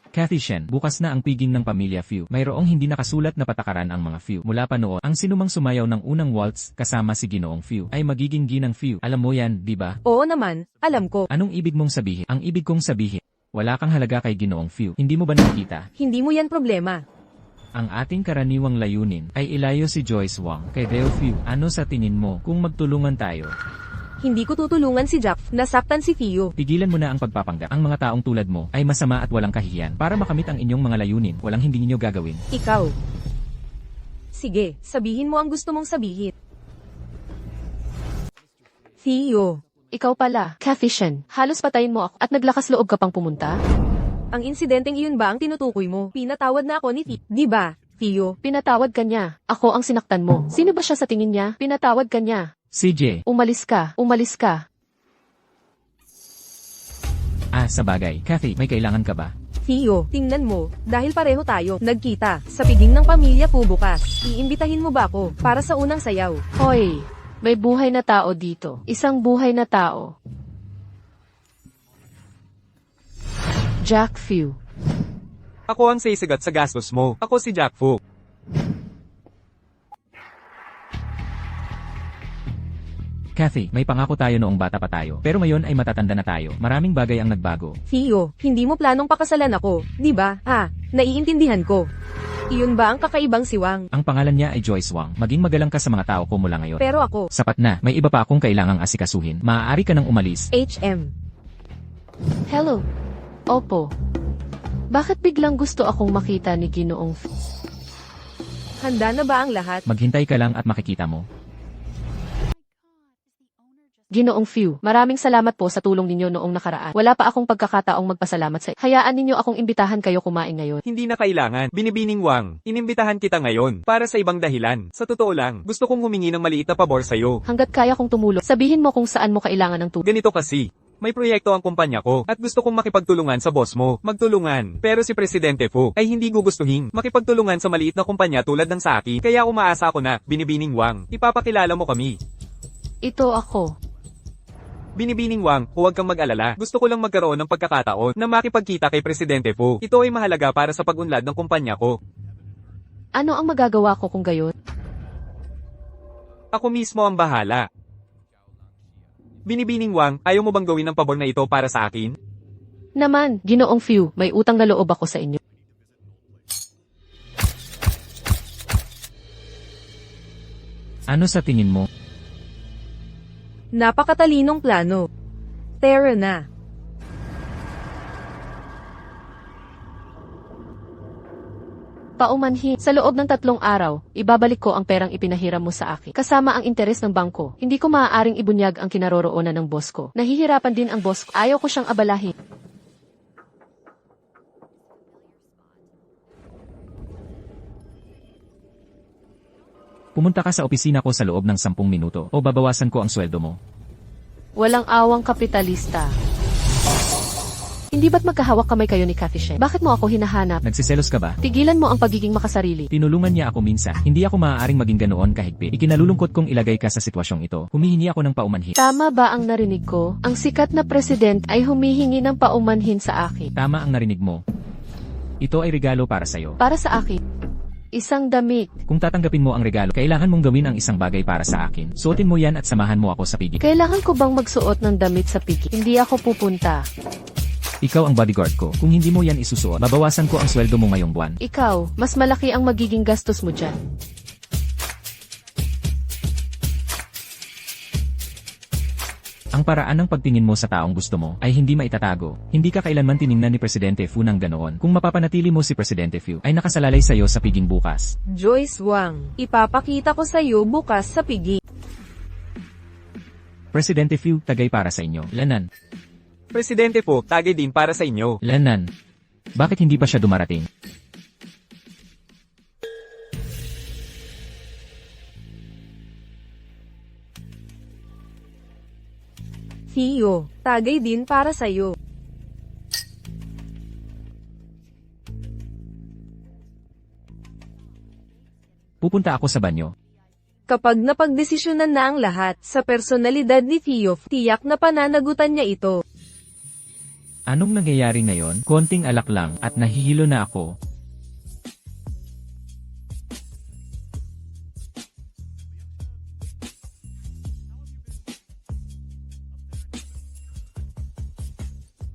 Cathy Shen, bukas na ang piging ng pamilya Fu. Mayroong hindi nakasulat na patakaran ang mga Fu. Mula pa noon, ang sinumang sumayaw ng unang waltz kasama si Ginoong Fu ay magiging ginang Fu. Alam mo yan, di ba? Oo naman, alam ko. Anong ibig mong sabihin? Ang ibig kong sabihin, wala kang halaga kay Ginoong Fu. Hindi mo ba nakikita? Hindi mo yan problema. Ang ating karaniwang layunin ay ilayo si Joyce Wang kay Deo Fu. Ano sa tingin mo kung magtulungan tayo? Hindi ko tutulungan si Jack. Nasaktan si Theo. Pigilan mo na ang pagpapanggap. Ang mga taong tulad mo ay masama at walang kahihiyan. Para makamit ang inyong mga layunin, walang hindi ninyo gagawin. Ikaw. Sige, sabihin mo ang gusto mong sabihin. Theo. Ikaw pala, Cathy Shen. Halos patayin mo ako at naglakas loob ka pang pumunta? Ang insidenteng iyon ba ang tinutukoy mo? Pinatawad na ako ni Theo. Di ba, Theo? Pinatawad ka niya. Ako ang sinaktan mo. Sino ba siya sa tingin niya? Pinatawad ka niya. CJ. Umalis ka. Umalis ka. Sa bagay. Cathy, may kailangan ka ba? Theo, tingnan mo, dahil pareho tayo, nagkita, sa piging ng pamilya po bukas. Iimbitahin mo ba ako, para sa unang sayaw? Hoy, may buhay na tao dito. Isang buhay na tao. Jack Fu. Ako ang sisigat sa gastos mo. Ako si Jack Fu. Cathy, may pangako tayo noong bata pa tayo. Pero ngayon ay matatanda na tayo. Maraming bagay ang nagbago. Theo, hindi mo planong pakasalan ako, di ba? Naiintindihan ko. Iyon ba ang kakaibang siwang? Ang pangalan niya ay Joyce Wang. Maging magalang ka sa mga tao ko mula ngayon. Pero ako, Sapat na, may iba pa akong kailangang asikasuhin. Maaari ka nang umalis. HM. Hello. Opo. Bakit biglang gusto akong makita ni Ginoong Fu? Handa na ba ang lahat? Maghintay ka lang at makikita mo. Ginoong Few, maraming salamat po sa tulong ninyo noong nakaraan. Wala pa akong pagkakataong magpasalamat sa Hayaan ninyo akong imbitahan kayo kumain ngayon. Hindi na kailangan. Binibining Wang, inimbitahan kita ngayon para sa ibang dahilan. Sa totoo lang, gusto kong humingi ng maliit na pabor sa'yo. Hanggat kaya kong tumulong, sabihin mo kung saan mo kailangan ng tulong. Ganito kasi. May proyekto ang kumpanya ko at gusto kong makipagtulungan sa boss mo. Magtulungan. Pero si Presidente Fu ay hindi gugustuhin makipagtulungan sa maliit na kumpanya tulad ng sa akin. Kaya umaasa ako na, Binibining Wang, ipapakilala mo kami. Ito ako. Binibining Wang, huwag kang mag-alala. Gusto ko lang magkaroon ng pagkakataon na makipagkita kay Presidente Fu. Ito ay mahalaga para sa pag-unlad ng kumpanya ko. Ano ang magagawa ko kung gayon? Ako mismo ang bahala. Binibining Wang, ayaw mo bang gawin ang pabor na ito para sa akin? Naman, Ginoong Few, may utang na loob ako sa inyo. Ano sa tingin mo? Napakatalinong plano. Tara na. Paumanhin, sa loob ng 3 araw, ibabalik ko ang perang ipinahiram mo sa akin. Kasama ang interes ng bangko, hindi ko maaaring ibunyag ang kinaroroonan ng boss ko. Nahihirapan din ang boss ko, ayaw ko siyang abalahin. Pumunta ka sa opisina ko sa loob ng 10 minuto o babawasan ko ang sweldo mo. Walang awang kapitalista. Hindi ba't magkahawak kamay kayo ni Cathy Shen? Bakit mo ako hinahanap? Nagsiselos ka ba? Tigilan mo ang pagiging makasarili. Tinulungan niya ako minsan. Hindi ako maaaring maging ganoon kahigpit. Ikinalulungkot kong ilagay ka sa sitwasyong ito. Humihingi ako ng paumanhin. Tama ba ang narinig ko? Ang sikat na president ay humihingi ng paumanhin sa akin. Tama ang narinig mo. Ito ay regalo para sa'yo. Para sa akin. Isang damit. Kung tatanggapin mo ang regalo, kailangan mong gawin ang isang bagay para sa akin. Suotin mo yan at samahan mo ako sa pigi. Kailangan ko bang magsuot ng damit sa piki? Hindi ako pupunta. Ikaw ang bodyguard ko. Kung hindi mo yan isusuot, babawasan ko ang sweldo mo ngayong buwan. Ikaw, mas malaki ang magiging gastos mo dyan. Ang paraan ng pagtingin mo sa taong gusto mo ay hindi maitatago. Hindi ka kailanman tiningnan ni Presidente Fu ng ganoon. Kung mapapanatili mo si Presidente Fu, ay nakasalalay sa'yo sa piging bukas. Joyce Wang, ipapakita ko sa iyo bukas sa pigi. Presidente Fu, tagay para sa inyo. Lanan. Presidente Fu, tagay din para sa inyo. Lanan. Bakit hindi pa siya dumarating? Theo, tagay din para sa iyo. Pupunta ako sa banyo. Kapag napagdesisyonan na ang lahat, sa personalidad ni Theo, tiyak na pananagutan niya ito. Anong nangyayari ngayon? Konting alak lang at nahihilo na ako.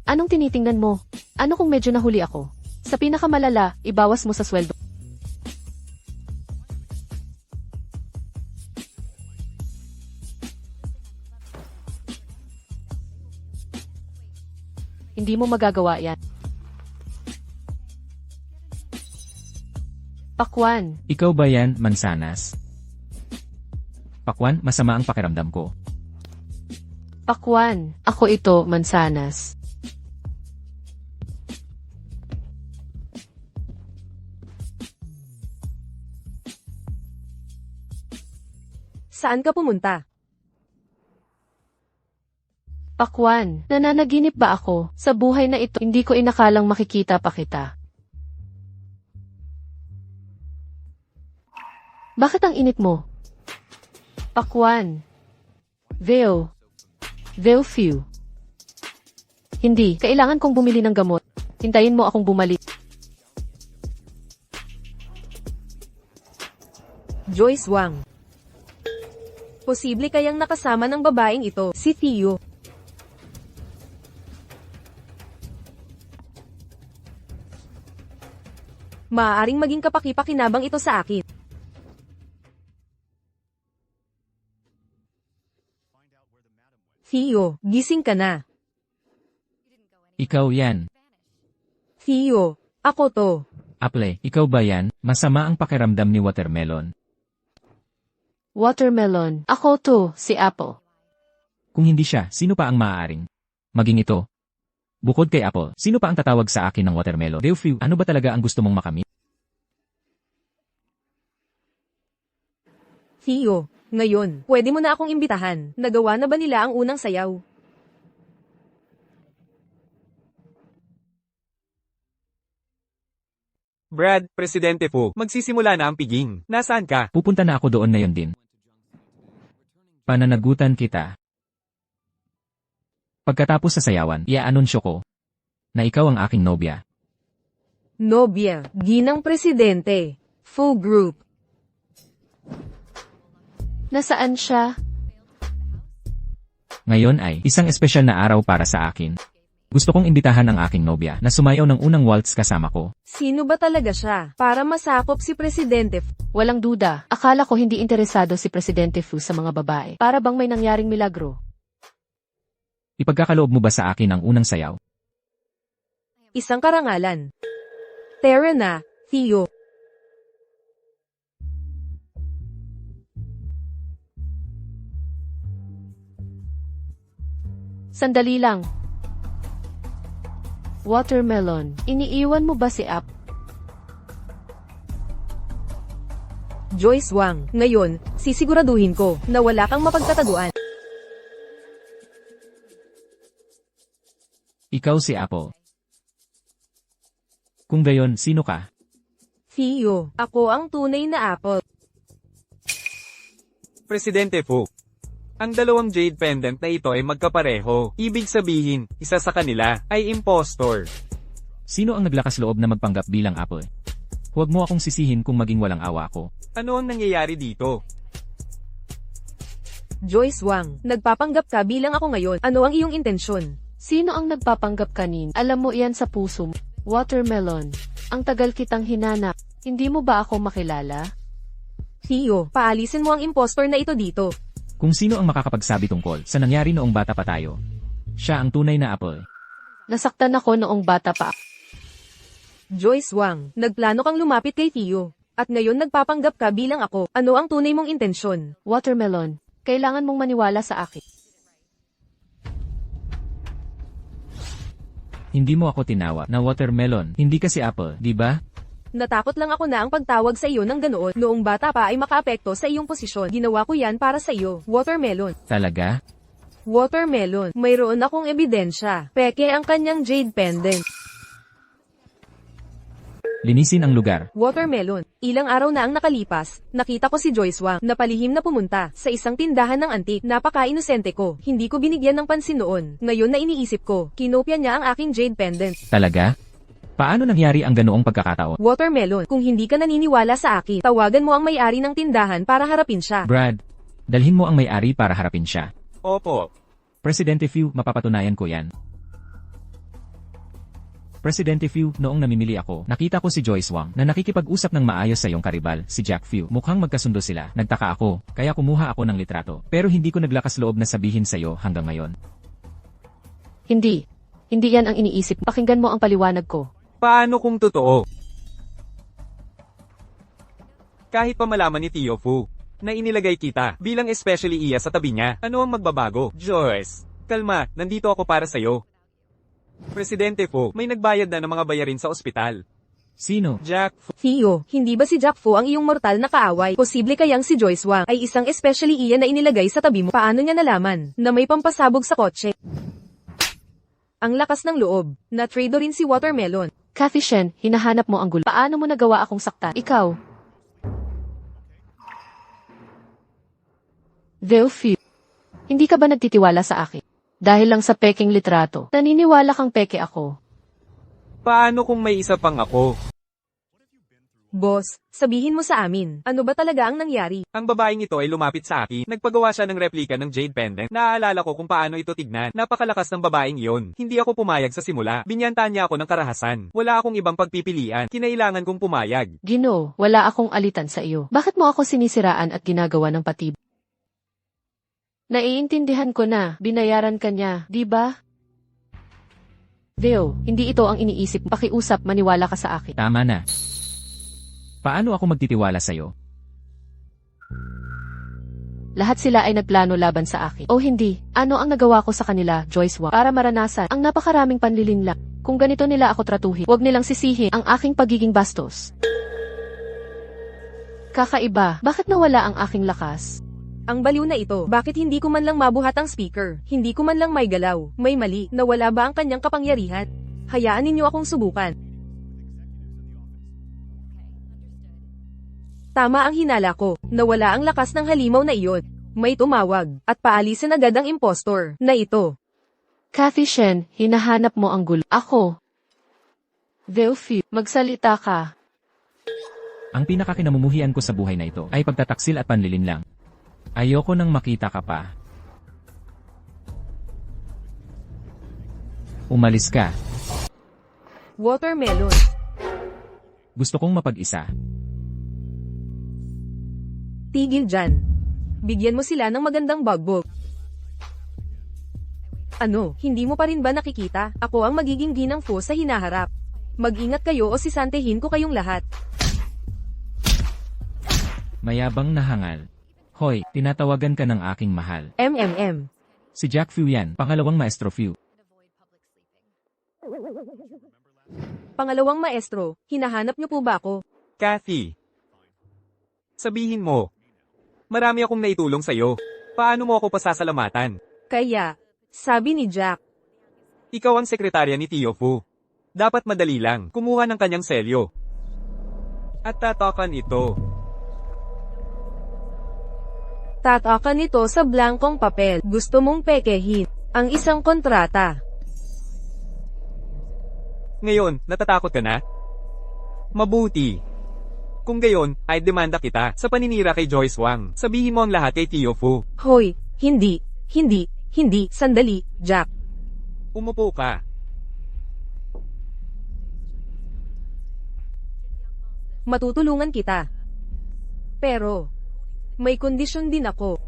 Anong tinitingnan mo? Ano kung medyo nahuli ako? Sa pinakamalala, ibawas mo sa sweldo. Hindi mo magagawa yan. Pakwan. Ikaw ba yan, Mansanas? Pakwan, masama ang pakiramdam ko. Pakwan. Ako ito, Mansanas. Saan ka pumunta? Pakwan, nananaginip ba ako? Sa buhay na ito, hindi ko inakalang makikita pa kita. Bakit ang init mo? Pakwan. Veo. Few. Hindi, kailangan kong bumili ng gamot. Hintayin mo akong bumalik. Joyce Wang. Posible kayang nakasama ng babaeng ito, si Theo. Maaaring maging kapaki-pakinabang ito sa akin. Theo, gising ka na. Ikaw yan. Theo, ako to. Apple, ikaw ba yan? Masama ang pakiramdam ni Watermelon. Watermelon. Ako to, si Apple. Kung hindi siya, sino pa ang maaaring maging ito? Bukod kay Apple, sino pa ang tatawag sa akin ng watermelon? Deofew, ano ba talaga ang gusto mong makamit? Theo, ngayon, pwede mo na akong imbitahan. Nagawa na ba nila ang unang sayaw? Brad, Presidente Fu, magsisimula na ang piging. Nasaan ka? Pupunta na ako doon ngayon din. Pananagutan kita. Pagkatapos sa sayawan, iaanunsyo ko na ikaw ang aking nobya. Nobya, ginang presidente. Full group. Nasaan siya? Ngayon ay isang espesyal na araw para sa akin. Gusto kong imbitahan ang aking nobya na sumayaw ng unang waltz kasama ko. Sino ba talaga siya? Para masakop si Presidente. Walang duda. Akala ko hindi interesado si Presidente Fu sa mga babae. Para bang may nangyaring milagro? Ipagkakaloob mo ba sa akin ang unang sayaw? Isang karangalan. Tara na, Theo. Sandali lang. Watermelon, iniiwan mo ba si App? Joyce Wang, ngayon, sisiguraduhin ko na wala kang mapagtataguan. Ikaw si Apple. Kung gayon, sino ka? Theo, ako ang tunay na Apple. Presidente Fu. Ang dalawang jade pendant na ito ay magkapareho. Ibig sabihin, isa sa kanila ay impostor. Sino ang naglakas loob na magpanggap bilang Apple? Huwag mo akong sisihin kung maging walang awa ako. Ano ang nangyayari dito? Joyce Wang, nagpapanggap ka bilang ako ngayon. Ano ang iyong intensyon? Sino ang nagpapanggap kanin? Alam mo iyan sa puso mo. Watermelon, ang tagal kitang hinanap. Hindi mo ba ako makilala? Theo, paalisin mo ang impostor na ito dito. Kung sino ang makakapagsabi tungkol sa nangyari noong bata pa tayo. Siya ang tunay na Apple. Nasaktan ako noong bata pa. Joyce Wang, nagplano kang lumapit kay Theo. At ngayon nagpapanggap ka bilang ako. Ano ang tunay mong intensyon? Watermelon, kailangan mong maniwala sa akin. Hindi mo ako tinawag na watermelon, hindi kasi Apple, di ba? Natakot lang ako na ang pagtawag sa iyo ng ganoon. Noong bata pa ay makaapekto sa iyong posisyon. Ginawa ko yan para sa iyo. Watermelon. Talaga? Watermelon. Mayroon akong ebidensya. Peke ang kanyang jade pendant. Linisin ang lugar. Watermelon. Ilang araw na ang nakalipas, nakita ko si Joyce Wang na palihim na pumunta sa isang tindahan ng antik. Napaka-inosente ko. Hindi ko binigyan ng pansin noon. Ngayon na iniisip ko, kinopya niya ang aking jade pendant. Talaga? Paano nangyari ang ganoong pagkakataon? Watermelon. Kung hindi ka naniniwala sa akin, tawagan mo ang may-ari ng tindahan para harapin siya. Brad, dalhin mo ang may-ari para harapin siya. Opo. Presidente Fu, mapapatunayan ko yan. Presidente Fu, noong namimili ako, nakita ko si Joyce Wang na nakikipag-usap ng maayos sa iyong karibal, si Jack Fu. Mukhang magkasundo sila. Nagtaka ako, kaya kumuha ako ng litrato. Pero hindi ko naglakas loob na sabihin sa iyo hanggang ngayon. Hindi. Hindi yan ang iniisip. Pakinggan mo ang paliwanag ko. Paano kung totoo? Kahit pa malaman ni Theo Fu na inilagay kita bilang especially iya sa tabi niya, ano ang magbabago? Joyce, kalma, nandito ako para sa'yo. Presidente Fu, may nagbayad na ng mga bayarin sa ospital. Sino? Jack Fu. Theo, hindi ba si Jack Fu ang iyong mortal na kaaway? Posible kayang si Joyce Wang ay isang especially iya na inilagay sa tabi mo? Paano niya nalaman na may pampasabog sa kotse? Ang lakas ng loob. Na-trade rin si Watermelon. Cathy Shen, hinahanap mo ang gulo. Paano mo nagawa akong saktan? Ikaw. Deofew, hindi ka ba nagtitiwala sa akin? Dahil lang sa peking litrato, naniniwala kang peke ako. Paano kung may isa pang ako? Boss, sabihin mo sa amin, ano ba talaga ang nangyari? Ang babaeng ito ay lumapit sa akin. Nagpagawa siya ng replika ng jade pendant. Naaalala ko kung paano ito tignan. Napakalakas ng babaeng iyon. Hindi ako pumayag sa simula. Binyanta niya ako ng karahasan. Wala akong ibang pagpipilian. Kinailangan kong pumayag. Gino, wala akong alitan sa iyo. Bakit mo ako sinisiraan at ginagawa ng patib? Naiintindihan ko na, binayaran ka niya, di ba? Theo, hindi ito ang iniisip. Pakiusap, maniwala ka sa akin. Tama na. Paano ako magtitiwala sa'yo? Lahat sila ay nagplano laban sa akin. O hindi, ano ang nagawa ko sa kanila, Joyce Wang, para maranasan ang napakaraming panlilinlang. Kung ganito nila ako tratuhin, huwag nilang sisihin ang aking pagiging bastos. Kakaiba, bakit nawala ang aking lakas? Ang baliw na ito, bakit hindi ko man lang mabuhat ang speaker? Hindi ko man lang may galaw, may mali, nawala ba ang kanyang kapangyarihan? Hayaan ninyo akong subukan. Tama ang hinala ko, nawala ang lakas ng halimaw na iyon. May tumawag, at paalisin agad ang impostor, na ito. Cathy Shen, hinahanap mo ang gulo. Ako. Delphi, magsalita ka. Ang pinakakinamumuhian ko sa buhay na ito ay pagtataksil at panlilinlang. Ayoko nang makita ka pa. Umalis ka. Watermelon. Gusto kong mapag-isa. Tigil dyan. Bigyan mo sila ng magandang bugbog. Ano, hindi mo pa rin ba nakikita? Ako ang magiging ginang fo sa hinaharap. Mag-ingat kayo o sisantehin ko kayong lahat. Mayabang na hangal. Hoy, tinatawagan ka ng aking mahal. MMM. Si Jack Fu yan, pangalawang maestro Fu. Pangalawang maestro, hinahanap niyo po ba ako? Cathy. Sabihin mo. Marami akong naitulong sa'yo. Paano mo ako pasasalamatan? Kaya, sabi ni Jack, Ikaw ang sekretarya ni Tio Fu. Dapat madali lang, kumuha ng kanyang selyo. At tatakan ito. tatakan ito sa blankong papel. Gusto mong pekehin ang isang kontrata. Ngayon, natatakot ka na? Mabuti. Kung gayon, ay demanda kita sa paninira kay Joyce Wang. Sabihin mo ang lahat kay Tio Fu. Hoy, hindi, sandali, Jack. Umupo ka. Matutulungan kita. Pero, may kondisyon din ako.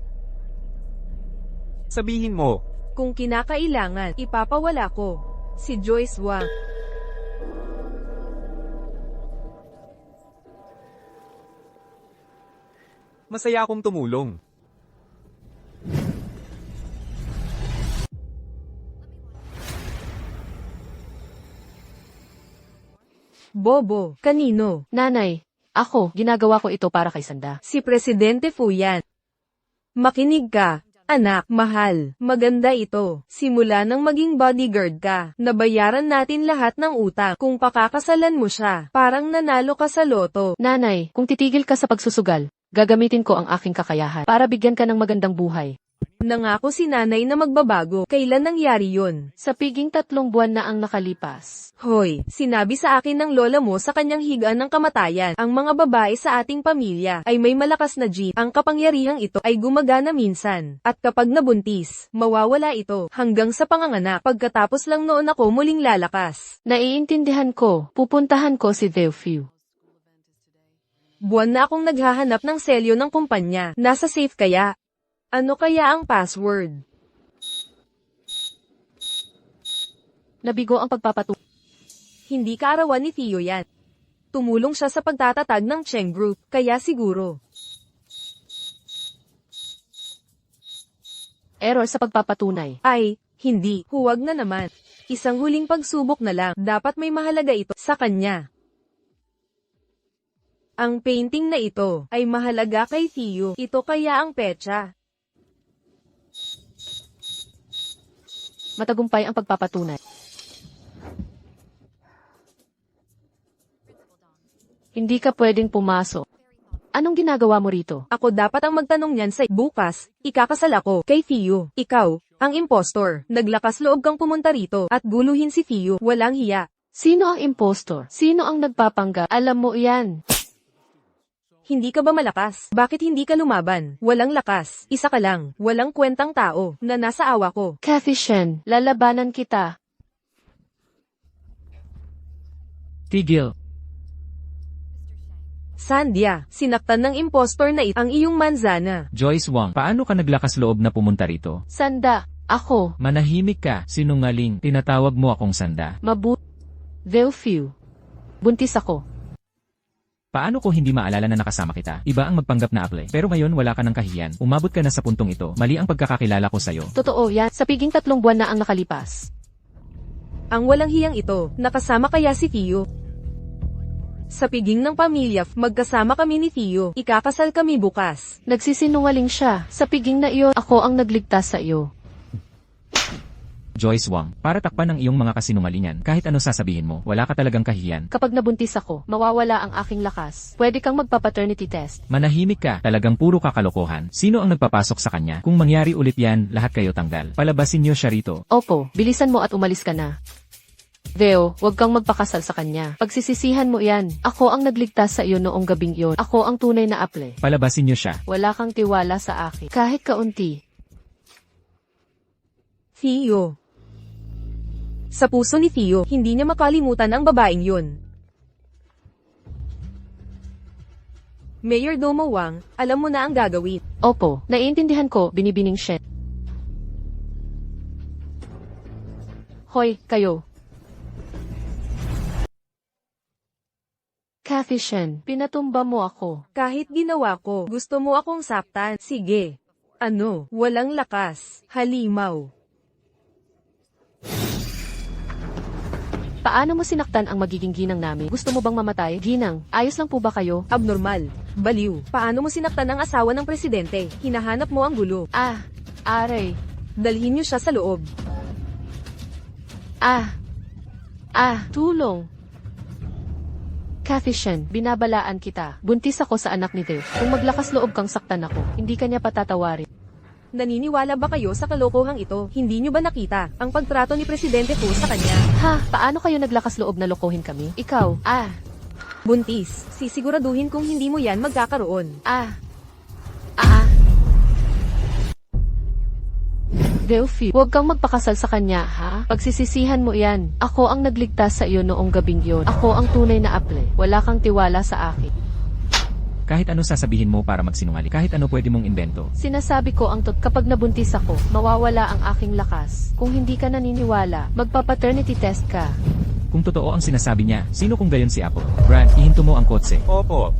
Sabihin mo. Kung kinakailangan, ipapawala ko si Joyce Wang. Masaya akong tumulong. Bobo, kanino? Nanay, ako, ginagawa ko ito para kay Sanda. Si Presidente Fu yan. Makinig ka, anak, mahal, maganda ito. Simula nang maging bodyguard ka, nabayaran natin lahat ng utang. Kung pakakasalan mo siya, parang nanalo ka sa loto. Nanay, kung titigil ka sa pagsusugal, gagamitin ko ang aking kakayahan para bigyan ka ng magandang buhay. Nangako si nanay na magbabago. Kailan nangyari yun? Sa piging 3 buwan na ang nakalipas. Hoy, sinabi sa akin ng lola mo sa kanyang higaan ng kamatayan, ang mga babae sa ating pamilya ay may malakas na gene. Ang kapangyarihang ito ay gumagana minsan. At kapag nabuntis, mawawala ito hanggang sa panganganak. Pagkatapos lang noon ako muling lalakas. Naiintindihan ko, pupuntahan ko si Delphi. Buwan na akong naghahanap ng selyo ng kumpanya. Nasa safe kaya? Ano kaya ang password? Nabigo ang pagpapatunay. Hindi kaarawan ni Theo yan. Tumulong siya sa pagtatatag ng Cheng Group, kaya siguro. Error sa pagpapatunay. Ay, hindi. Huwag na naman. Isang huling pagsubok na lang. Dapat may mahalaga ito sa kanya. Ang painting na ito ay mahalaga kay Theo. Ito kaya ang petsa. Matagumpay ang pagpapatunay. Hindi ka pwedeng pumasok. Anong ginagawa mo rito? Ako dapat ang magtanong niyan sa bukas. Ikakasal ako kay Theo. Ikaw, ang impostor. Naglakas loob kang pumunta rito at guluhin si Theo. Walang hiya. Sino ang impostor? Sino ang nagpapangga? Alam mo yan. Hindi ka ba malakas? Bakit hindi ka lumaban? Walang lakas. Isa ka lang. Walang kwentang tao na nasa awa ko. Cathy Shen, lalabanan kita. Tigil. Sandhya, sinaktan ng impostor na ito ang iyong manzana. Joyce Wang, paano ka naglakas loob na pumunta rito? Sanda, ako. Manahimik ka, sinungaling. Tinatawag mo akong Sanda. Delphi. Buntis ako. Paano ko hindi maalala na nakasama kita? Iba ang magpanggap na apply. Pero ngayon wala ka ng kahiyan. Umabot ka na sa puntong ito. Mali ang pagkakakilala ko sa'yo. Totoo yan, sa piging 3 buwan na ang nakalipas. Ang walang hiyang ito, nakasama kaya si Theo? Sa piging ng pamilya, magkasama kami ni Theo. Ikakasal kami bukas. Nagsisinungaling siya. Sa piging na iyon, ako ang nagligtas sa iyo. Joyce Wang, para takpan ang iyong mga kasinungalingan, kahit ano sasabihin mo, wala ka talagang kahiyan. Kapag nabuntis ako, mawawala ang aking lakas. Pwede kang magpa-paternity test. Manahimik ka, talagang puro kakalokohan. Sino ang nagpapasok sa kanya? Kung mangyari ulit yan, lahat kayo tanggal. Palabasin niyo siya rito. Opo, bilisan mo at umalis ka na. Theo, huwag kang magpakasal sa kanya. Pagsisisihan mo yan. Ako ang nagligtas sa iyo noong gabing iyon. Ako ang tunay na apple. Palabasin niyo siya. Wala kang tiwala sa akin. Kahit kaunti. Theo. Sa puso ni Theo, hindi niya makalimutan ang babaeng yun. Mayor Domo Wang, alam mo na ang gagawin. Opo, naiintindihan ko, binibining Shen. Hoy, kayo. Kathy Shen, pinatumba mo ako. Kahit ginawa ko, gusto mo akong saktan. Sige. Ano, walang lakas. Halimaw. Paano mo sinaktan ang magiging ginang namin? Gusto mo bang mamatay? Ginang, ayos lang po ba kayo? Abnormal. Baliw. Paano mo sinaktan ang asawa ng presidente? Hinahanap mo ang gulo. Aray. Dalhin niyo siya sa loob. Tulong. Kathy Shen, binabalaan kita. Buntis ako sa anak ni Theo. Kung maglakas loob kang saktan ako, hindi kanya patatawarin. Naniniwala ba kayo sa kalokohang ito? Hindi niyo ba nakita ang pagtrato ni Presidente po sa kanya? Paano kayo naglakas loob na lokohin kami? Ikaw, Buntis, sisiguraduhin kung hindi mo yan magkakaroon. Delphi, huwag kang magpakasal sa kanya, ha? Pagsisisihan mo yan. Ako ang nagligtas sa iyo noong gabing yon. Ako ang tunay na apple. Wala kang tiwala sa akin. Kahit ano sasabihin mo para magsinungaling, kahit ano pwede mong invento. Sinasabi ko ang kapag nabuntis ako, mawawala ang aking lakas. Kung hindi ka naniniwala, magpa-paternity test ka. Kung totoo ang sinasabi niya, sino kung gayon si Apple? Brad, ihinto mo ang kotse. Opo.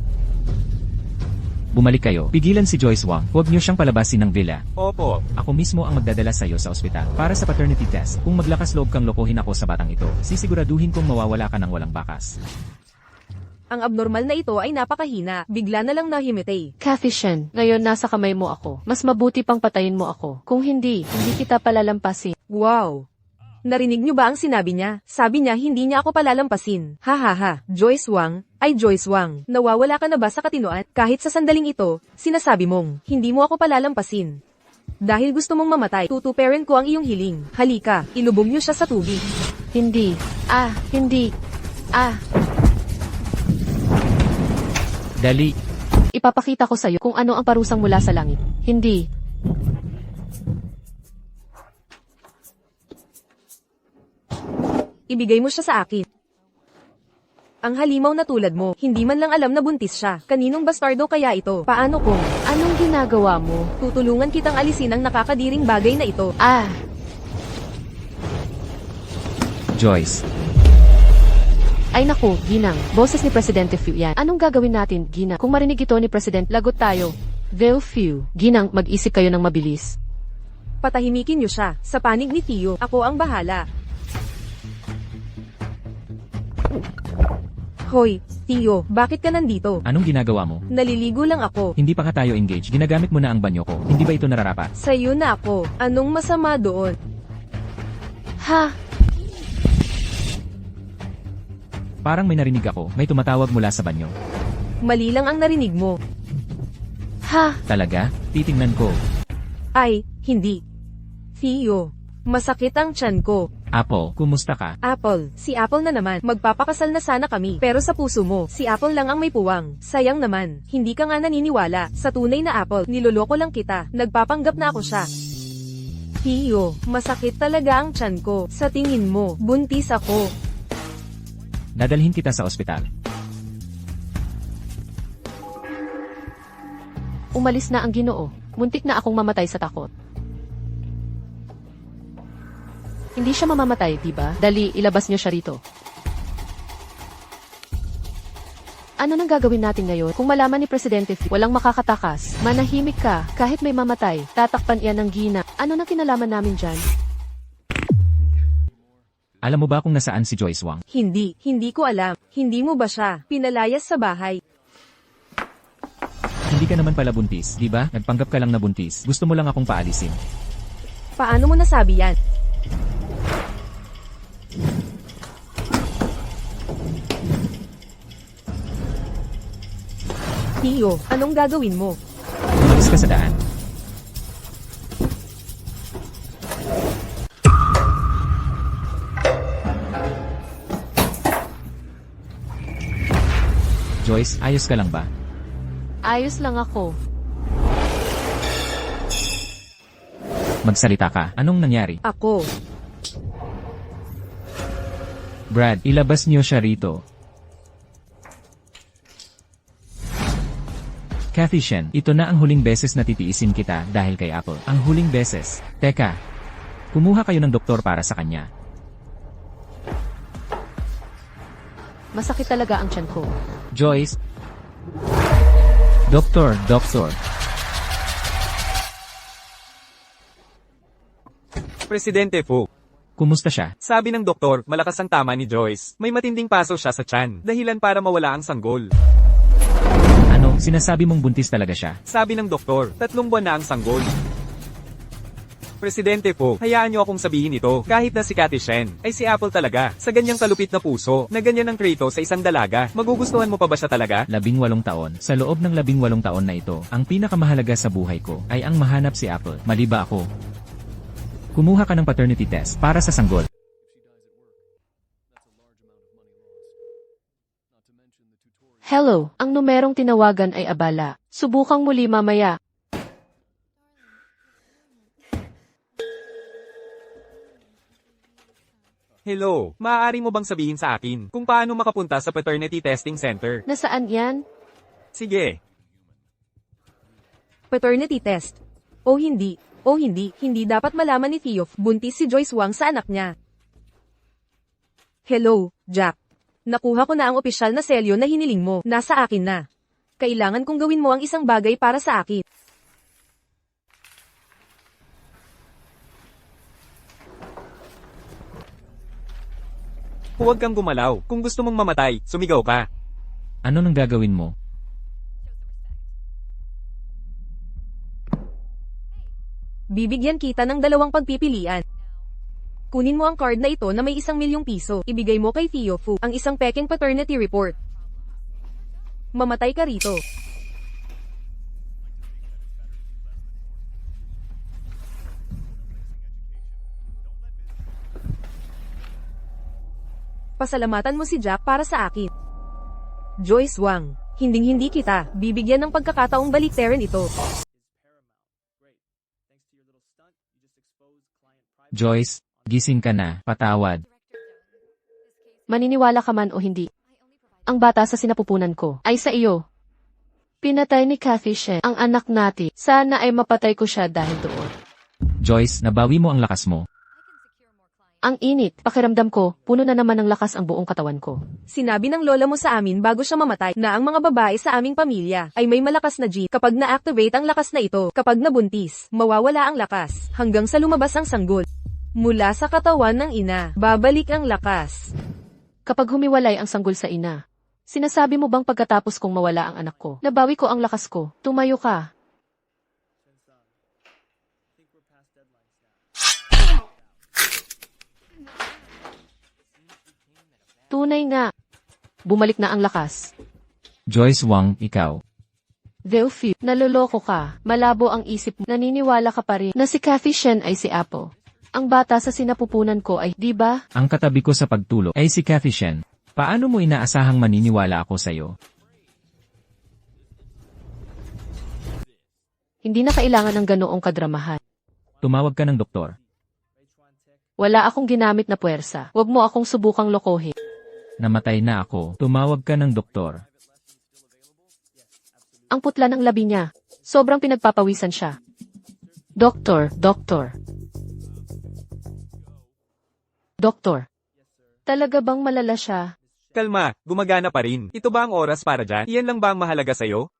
Bumalik kayo. Pigilan si Joyce Wang. Huwag niyo siyang palabasin ng villa. Opo. Ako mismo ang magdadala sa iyo sa ospital para sa paternity test. Kung maglakas loob kang lokohin ako sa batang ito, sisiguraduhin kong mawawala ka ng walang bakas. Ang abnormal na ito ay napakahina. Bigla na lang nahimitay. Kathy Shen, ngayon nasa kamay mo ako. Mas mabuti pang patayin mo ako. Kung hindi kita palalampasin. Wow! Narinig niyo ba ang sinabi niya? Sabi niya hindi niya ako palalampasin. Hahaha. Joyce Wang, ay Joyce Wang. Nawawala ka na ba sa katinoan? Kahit sa sandaling ito, sinasabi mong, hindi mo ako palalampasin. Dahil gusto mong mamatay, tutuperin ko ang iyong hiling. Halika, ilubog niyo siya sa tubig. Hindi. Dali. Ipapakita ko sa iyo kung ano ang parusang mula sa langit. Hindi. Ibigay mo siya sa akin. Ang halimaw na tulad mo, hindi man lang alam na buntis siya. Kaninong bastardo kaya ito? Paano kung Anong ginagawa mo? tutulungan kitang alisin ang nakakadiring bagay na ito? Joyce. Ay naku, Ginang. Boses ni Presidente Fiu yan. Anong gagawin natin, Ginang? Kung marinig ito ni President, lagot tayo. Theo Fiu. Ginang, mag-isip kayo ng mabilis. Patahimikin niyo siya. Sa panig ni Theo, ako ang bahala. Hoy, Theo, bakit ka nandito? Anong ginagawa mo? Naliligo lang ako. Hindi pa ka tayo engaged. Ginagamit mo na ang banyo ko. Hindi ba ito nararapat? Sa'yo na ako. Anong masama doon? Parang may narinig ako. May tumatawag mula sa banyo. Mali lang ang narinig mo. Talaga? Titingnan ko. Ay, hindi. Theo, masakit ang tiyan ko. Apple, kumusta ka? Apple, si Apple na naman. Magpapakasal na sana kami. Pero sa puso mo, si Apple lang ang may puwang. Sayang naman, hindi ka nga naniniwala. Sa tunay na Apple, niloloko lang kita. Nagpapanggap na ako siya. Theo, masakit talaga ang tiyan ko. Sa tingin mo, buntis ako. Dadalhin kita sa ospital. Umalis na ang Ginoo. Muntik na akong mamatay sa takot. Hindi siya mamamatay, di ba? Dali, ilabas niyo siya rito. Ano nang gagawin natin ngayon? Kung malaman ni Presidente Fi, walang makakatakas. Manahimik ka, kahit may mamatay, tatakpan iyan ng gina. Ano na kinalaman namin dyan? Alam mo ba kung nasaan si Joyce Wang? Hindi ko alam. Hindi mo ba siya pinalayas sa bahay? Hindi ka naman pala buntis, di ba? Nagpanggap ka lang na buntis. Gusto mo lang akong paalisin. Paano mo nasabi yan? Tio, anong gagawin mo? Umalis ka sa daan. Joyce, ayos ka lang ba? Ayos lang ako. Magsalita ka. Anong nangyari? Ako. Brad, ilabas niyo siya rito. Cathy Shen, ito na ang huling beses na titiisin kita dahil kay Apple. Ang huling beses. Teka. Kumuha kayo ng doktor para sa kanya. Masakit talaga ang tiyan ko. Joyce. Doktor. Presidente Fu. Kumusta siya? Sabi ng doktor, malakas ang tama ni Joyce. May matinding paso siya sa tiyan, dahilan para mawala ang sanggol. Ano, sinasabi mong buntis talaga siya? Sabi ng doktor, 3 buwan na ang sanggol. Presidente Fu, hayaan niyo akong sabihin ito, kahit na si Cathy Shen, ay si Apple talaga. Sa ganyang kalupit na puso, na ganyan ang traito sa isang dalaga, magugustuhan mo pa ba siya talaga? 18 taon. Sa loob ng 18 taon na ito, ang pinakamahalaga sa buhay ko ay ang mahanap si Apple. Mali ba ako? Kumuha ka ng paternity test para sa sanggol. Hello, ang numerong tinawagan ay abala. Subukang muli mamaya. Hello, maaari mo bang sabihin sa akin kung paano makapunta sa paternity testing center? Nasaan yan? Sige. Paternity test. Hindi dapat malaman ni Theo, buntis si Joyce Wang sa anak niya. Hello, Jack. Nakuha ko na ang opisyal na selyo na hiniling mo, nasa akin na. Kailangan kong gawin mo ang isang bagay para sa akin. Huwag kang gumalaw. Kung gusto mong mamatay, sumigaw ka. Ano nang gagawin mo? Bibigyan kita ng 2 pagpipilian. Kunin mo ang card na ito na may 1,000,000 piso. Ibigay mo kay Theo Fu ang isang peking paternity report. Mamatay ka rito. Pasalamatan mo si Jack para sa akin. Joyce Wang, hinding-hindi kita bibigyan ng pagkakataong baliktarin ito. Joyce, gising ka na. Patawad. Maniniwala ka man o hindi. Ang bata sa sinapupunan ko ay sa iyo. Pinatay ni Cathy Shen ang anak natin. Sana ay mapatay ko siya dahil doon. Joyce, nabawi mo ang lakas mo. Ang init, pakiramdam ko, puno na naman ng lakas ang buong katawan ko. Sinabi ng lola mo sa amin bago siya mamatay na ang mga babae sa aming pamilya ay may malakas na G kapag na-activate ang lakas na ito. Kapag nabuntis, mawawala ang lakas hanggang sa lumabas ang sanggol. Mula sa katawan ng ina, babalik ang lakas. Kapag humiwalay ang sanggol sa ina, sinasabi mo bang pagkatapos kong mawala ang anak ko, nabawi ko ang lakas ko, tumayo ka. Tunay nga. Bumalik na ang lakas. Joyce Wang, ikaw. Theophil, naloloko ka. Malabo ang isip mo. Naniniwala ka pa rin na si Cathy Shen ay si Apple. Ang bata sa sinapupunan ko ay, di ba? Ang katabi ko sa pagtulog ay si Cathy Shen. Paano mo inaasahang maniniwala ako sa'yo? Hindi na kailangan ng ganoong kadramahan. Tumawag ka ng doktor. Wala akong ginamit na puwersa. Huwag mo akong subukang lokohin. Namatay na ako. Tumawag ka ng doktor. Ang putla ng labi niya. Sobrang pinagpapawisan siya. Doktor. Talaga bang malala siya? Kalma, gumagana pa rin. Ito ba ang oras para dyan? Iyan lang ba ang mahalaga sa'yo?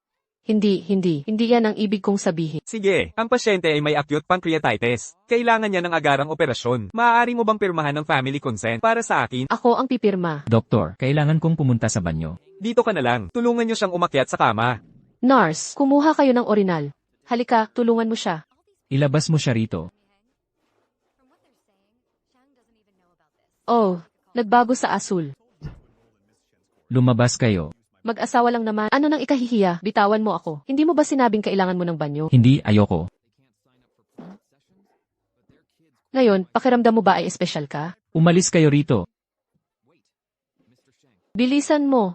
Hindi yan ang ibig kong sabihin. Sige, ang pasyente ay may acute pancreatitis. Kailangan niya ng agarang operasyon. Maaari mo bang pirmahan ng family consent para sa akin? Ako ang pipirma. Doktor, kailangan kong pumunta sa banyo. Dito ka na lang. Tulungan niyo siyang umakyat sa kama. Nurse, kumuha kayo ng orinal. Halika, tulungan mo siya. Ilabas mo siya rito. Oh, nagbago sa asul. Lumabas kayo. Mag-asawa lang naman. Ano nang ikahihiya? Bitawan mo ako. Hindi mo ba sinabing kailangan mo ng banyo? Hindi, ayoko. Ngayon, pakiramdam mo ba ay espesyal ka? Umalis kayo rito. Bilisan mo.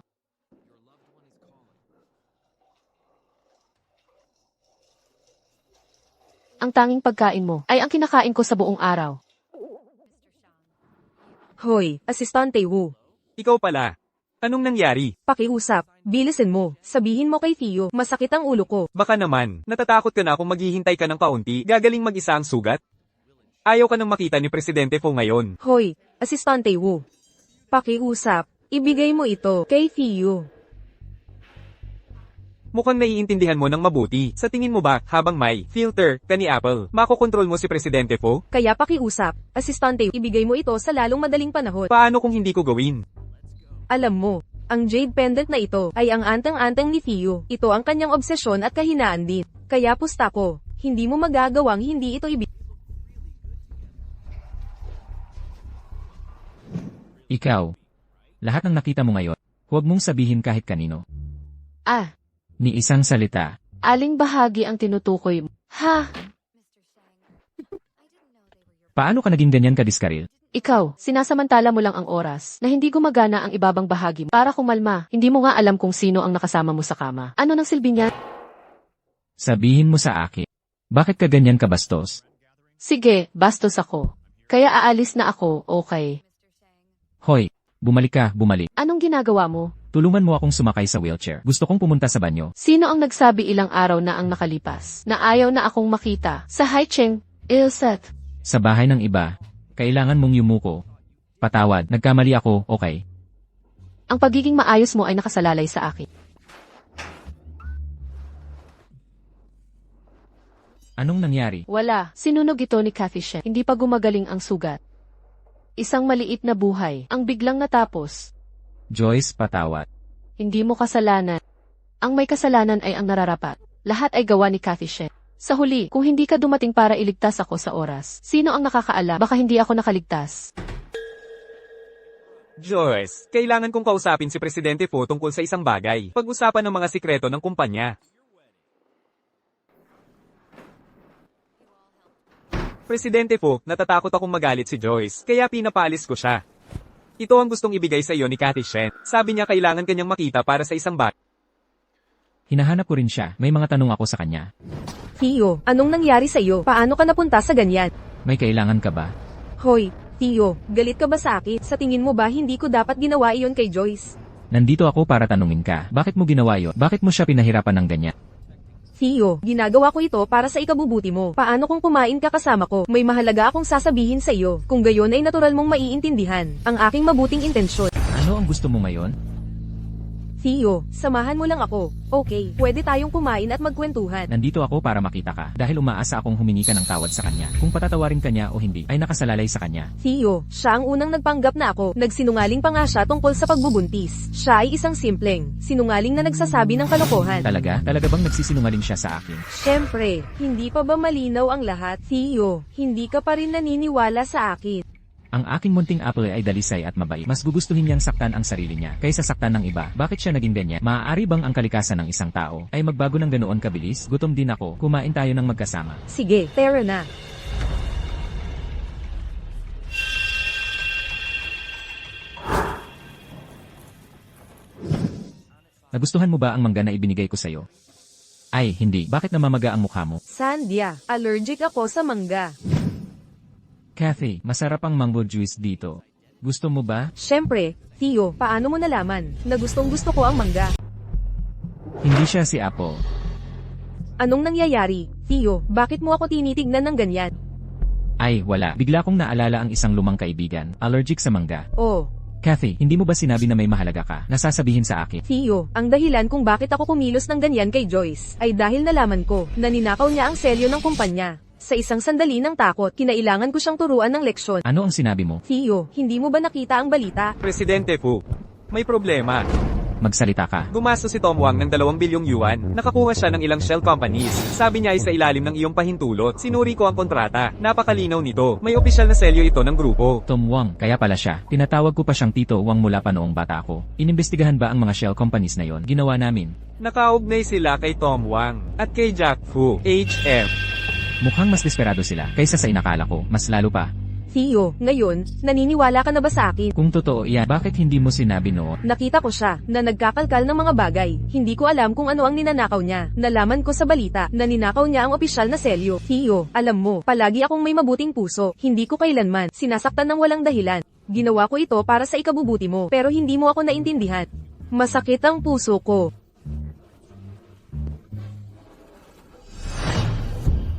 Ang tanging pagkain mo ay ang kinakain ko sa buong araw. Hoy, Asistante Wu. Ikaw pala. Anong nangyari? Pakiusap, bilisin mo. Sabihin mo kay Theo, masakit ang ulo ko. Baka naman, natatakot ka na kung maghihintay ka ng kaunti, gagaling mag-isa ang sugat? Ayaw ka nang makita ni Presidente Fo ngayon. Hoy, Asistante Wu. Pakiusap, ibigay mo ito kay Theo. Mukhang naiintindihan mo ng mabuti. Sa tingin mo ba, habang may filter ka ni Apple, makokontrol mo si Presidente Fo? Kaya pakiusap, Asistante, ibigay mo ito sa lalong madaling panahon. Paano kung hindi ko gawin? Alam mo, ang jade pendant na ito ay ang antang-antang ni Theo. Ito ang kanyang obsesyon at kahinaan din. Kaya pusta ko, hindi mo magagawang hindi ito ibigay. Ikaw. Lahat ng nakita mo ngayon, huwag mong sabihin kahit kanino. Ah, Ni isang salita. aling bahagi ang tinutukoy mo? Ha? Paano ka naging ganyan kadiskaril? Ikaw, sinasamantala mo lang ang oras na hindi gumagana ang ibabang bahagi mo. Para kumalma, hindi mo nga alam kung sino ang nakasama mo sa kama. Ano nang silbi niya? Sabihin mo sa akin. Bakit ka ganyan kabastos? Sige, bastos ako. Kaya aalis na ako, okay. Hoy, bumalik ka, bumalik. Anong ginagawa mo? Tulungan mo akong sumakay sa wheelchair. Gusto kong pumunta sa banyo. Sino ang nagsabi ilang araw na ang nakalipas na ayaw na akong makita sa Haicheng, Ilset? Sa bahay ng iba, kailangan mong yumuko. Patawad, nagkamali ako, okay? Ang pagiging maayos mo ay nakasalalay sa akin. Anong nangyari? Wala, sinunog ito ni Cathy Shen. Hindi pa gumagaling ang sugat. Isang maliit na buhay, ang biglang natapos. Joyce, patawad. Hindi mo kasalanan. Ang may kasalanan ay ang nararapat. Lahat ay gawa ni Cathy Shen. Sa huli, kung hindi ka dumating para iligtas ako sa oras, sino ang nakakaalam? Baka hindi ako nakaligtas. Joyce, kailangan kong kausapin si Presidente Fo tungkol sa isang bagay. Pag-usapan ng mga sikreto ng kumpanya. Presidente Fo, natatakot akong magalit si Joyce, kaya pinapaalis ko siya. Ito ang gustong ibigay sa iyo ni Cathy Shen. Sabi niya kailangan kanyang makita para sa isang bagay. Hinahanap ko rin siya. May mga tanong ako sa kanya. Theo, anong nangyari sa iyo? Paano ka napunta sa ganyan? May kailangan ka ba? Hoy, Theo, galit ka ba sa akin? Sa tingin mo ba hindi ko dapat ginawa iyon kay Joyce? Nandito ako para tanungin ka. Bakit mo ginawa yon? Bakit mo siya pinahirapan ng ganyan? Theo, ginagawa ko ito para sa ikabubuti mo. Paano kung kumain ka kasama ko? May mahalaga akong sasabihin sa iyo. Kung gayon ay natural mong maiintindihan ang aking mabuting intensyon. Ano ang gusto mo ngayon? Theo, samahan mo lang ako. Okay, pwede tayong kumain at magkwentuhan. Nandito ako para makita ka dahil umaasa akong humingi ka ng tawad sa kanya. Kung patatawarin ka niya o hindi, ay nakasalalay sa kanya. Theo, siya ang unang nagpanggap na ako. Nagsinungaling pa nga siya tungkol sa pagbubuntis. Siya ay isang simpleng, sinungaling na nagsasabi ng kalokohan. Talaga? Talaga bang nagsisinungaling siya sa akin? Siyempre, hindi pa ba malinaw ang lahat? Theo, hindi ka pa rin naniniwala sa akin. Ang aking munting apple ay dalisay at mabait. Mas gugustuhin niyang saktan ang sarili niya kaysa saktan ng iba. Bakit siya naging ganyan? Maaari bang ang kalikasan ng isang tao ay magbago ng ganoon kabilis? Gutom din ako. Kumain tayo ng magkasama. Sige, tara na. Nagustuhan mo ba ang mangga na ibinigay ko sa'yo? Ay, hindi. Bakit namamaga ang mukha mo? Sandya, allergic ako sa mangga. Cathy, masarap ang mango juice dito. Gusto mo ba? Siyempre, Theo, paano mo nalaman na gustong gusto ko ang mangga? Hindi siya si Apple. Anong nangyayari? Theo, bakit mo ako tinitignan ng ganyan? Ay, wala. Bigla kong naalala ang isang lumang kaibigan. Allergic sa mangga. Oh, Kathy, hindi mo ba sinabi na may mahalaga ka? Nasasabihin sa akin. Theo, ang dahilan kung bakit ako kumilos ng ganyan kay Joyce, ay dahil nalaman ko na ninakaw niya ang selyo ng kumpanya. Sa isang sandali ng takot, kinailangan ko siyang turuan ng leksyon. Ano ang sinabi mo? Theo, hindi mo ba nakita ang balita? Presidente Fu, may problema. Magsalita ka. Gumastos si Tom Wang ng 2 bilyong yuan. Nakakuha siya ng ilang shell companies. Sabi niya ay sa ilalim ng iyong pahintulot. Sinuri ko ang kontrata. Napakalinaw nito. May opisyal na selyo ito ng grupo. Tom Wang, kaya pala siya. Tinatawag ko pa siyang Tito Wang mula pa noong bata ako. Inimbestigahan ba ang mga shell companies na yon? Ginawa namin. Nakaugnay sila kay Tom Wang at kay Jack Fu, HM. Mukhang mas desperado sila kaysa sa inakala ko. Mas lalo pa. Theo, ngayon, naniniwala ka na ba sa akin? Kung totoo iyan, bakit hindi mo sinabi noon? Nakita ko siya, na nagkakalkal ng mga bagay. Hindi ko alam kung ano ang ninanakaw niya. Nalaman ko sa balita, na ninakaw niya ang opisyal na selyo. Theo, alam mo, palagi akong may mabuting puso. Hindi ko kailanman sinasaktan ng walang dahilan. Ginawa ko ito para sa ikabubuti mo, pero hindi mo ako naintindihan. Masakit ang puso ko.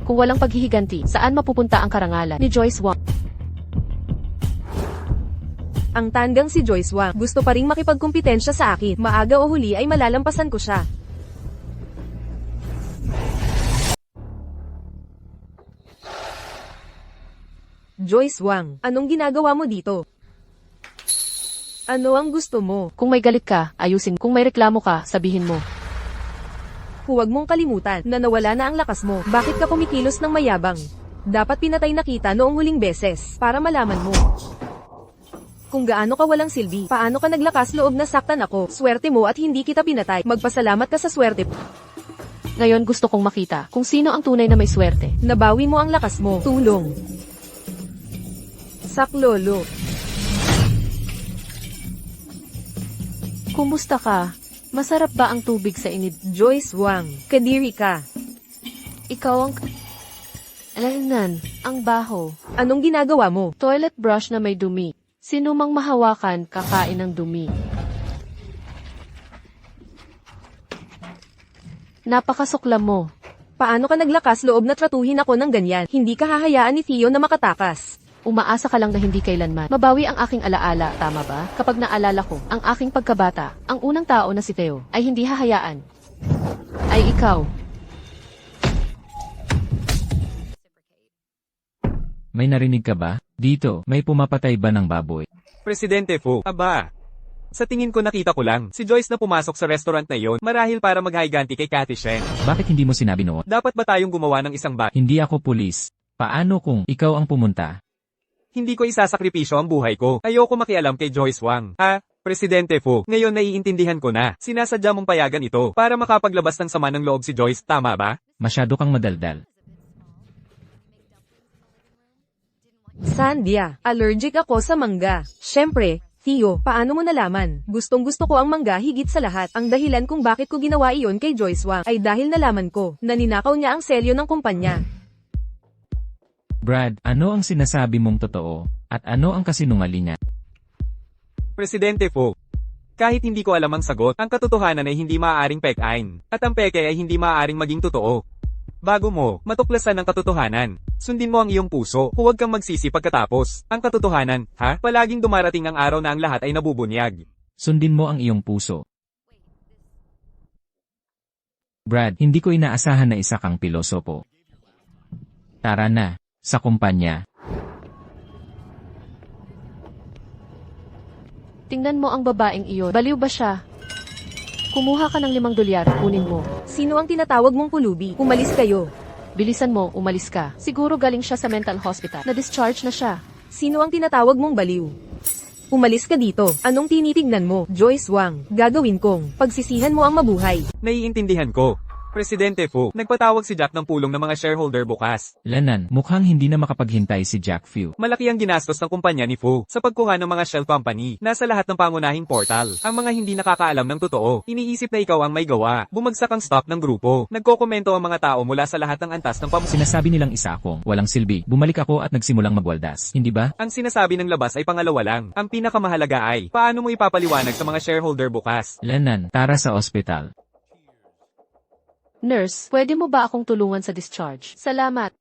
Kung walang paghihiganti, saan mapupunta ang karangalan ni Joyce Wang? Ang tandang si Joyce Wang, gusto pa ring makipagkumpetensya sa akin. Maaga o huli ay malalampasan ko siya. Joyce Wang, anong ginagawa mo dito? Ano ang gusto mo? Kung may galit ka, ayusin. Kung may reklamo ka, sabihin mo. Huwag mong kalimutan na nawala na ang lakas mo. Bakit ka kumikilos ng mayabang? Dapat pinatay na kita noong huling beses para malaman mo kung gaano ka walang silbi. Paano ka naglakas loob na saktan ako? Swerte mo at hindi kita pinatay. Magpasalamat ka sa swerte. Ngayon gusto kong makita kung sino ang tunay na may swerte. Nabawi mo ang lakas mo. Tulong. Saklolo. Kumusta ka? Masarap ba ang tubig sa init? Joyce Wang, kadiri ka. Ikaw ang... Alanan, ang baho. Anong ginagawa mo? Toilet brush na may dumi. Sino mang mahawakan, kakain ng dumi. Napakasuklam mo. Paano ka naglakas loob na tratuhin ako ng ganyan? Hindi ka hahayaan ni Theo na makatakas. Umaasa ka lang na hindi kailanman mabawi ang aking alaala, tama ba? Kapag naalala ko, ang aking pagkabata, ang unang tao na si Theo, ay hindi hahayaan. Ay ikaw. May narinig ka ba? Dito, may pumapatay ba ng baboy? Presidente Fu, aba. Sa tingin ko nakita ko lang, si Joyce na pumasok sa restaurant na yon, marahil para maghiganti kay Cathy Shen. Bakit hindi mo sinabi noon? Dapat ba tayong gumawa ng isang Hindi ako pulis. Paano kung ikaw ang pumunta? Hindi ko isasakripisyo ang buhay ko. Ayoko makialam kay Joyce Wang. Presidente Fu, ngayon naiintindihan ko na. Sinasadya mong payagan ito para makapaglabas ng sama ng loob si Joyce, tama ba? Masyado kang madaldal. Sandia, allergic ako sa mangga. Syempre, Theo, paano mo nalaman? Gustong-gusto ko ang mangga higit sa lahat. Ang dahilan kung bakit ko ginawa iyon kay Joyce Wang ay dahil nalaman ko na ninakaw niya ang selyo ng kumpanya. Brad, ano ang sinasabi mong totoo? At ano ang kasinungalingan? Presidente Fu, kahit hindi ko alam ang sagot, ang katotohanan ay hindi maaaring pekain. At ang peke ay hindi maaaring maging totoo. Bago mo matuklasan ang katotohanan, sundin mo ang iyong puso, huwag kang magsisi pagkatapos. Ang katotohanan, palaging dumarating ang araw na ang lahat ay nabubunyag. Sundin mo ang iyong puso. Brad, hindi ko inaasahan na isa kang pilosopo. Tara na, sa kumpanya. Tingnan mo ang babaeng iyon. Baliw ba siya? Kumuha ka ng $5, kunin mo. Sino ang tinatawag mong pulubi? Umalis kayo. Bilisan mo, umalis ka. Siguro galing siya sa mental hospital. Na-discharge na siya. Sino ang tinatawag mong baliw? Umalis ka dito. Anong tinitignan mo? Joyce Wang, gagawin kong pagsisihan mo ang mabuhay. Naiintindihan ko. Presidente Fu, nagpatawag si Jack ng pulong ng mga shareholder bukas. Lanan, mukhang hindi na makapaghintay si Jack Fu. Malaki ang ginastos ng kumpanya ni Fu sa pagkuha ng mga shell company. Nasa lahat ng pangunahing portal. Ang mga hindi nakakaalam ng totoo, iniisip na ikaw ang may gawa. Bumagsak ang stock ng grupo. Nagkokomento ang mga tao mula sa lahat ng antas ng Sinasabi nilang isa akong walang silbi. Bumalik ako at nagsimulang magwaldas. Hindi ba? Ang sinasabi ng labas ay pangalawa lang. Ang pinakamahalaga ay, paano mo ipapaliwanag sa mga shareholder bukas? Lanan, tara sa ospital. Nurse, pwede mo ba akong tulungan sa discharge? Salamat.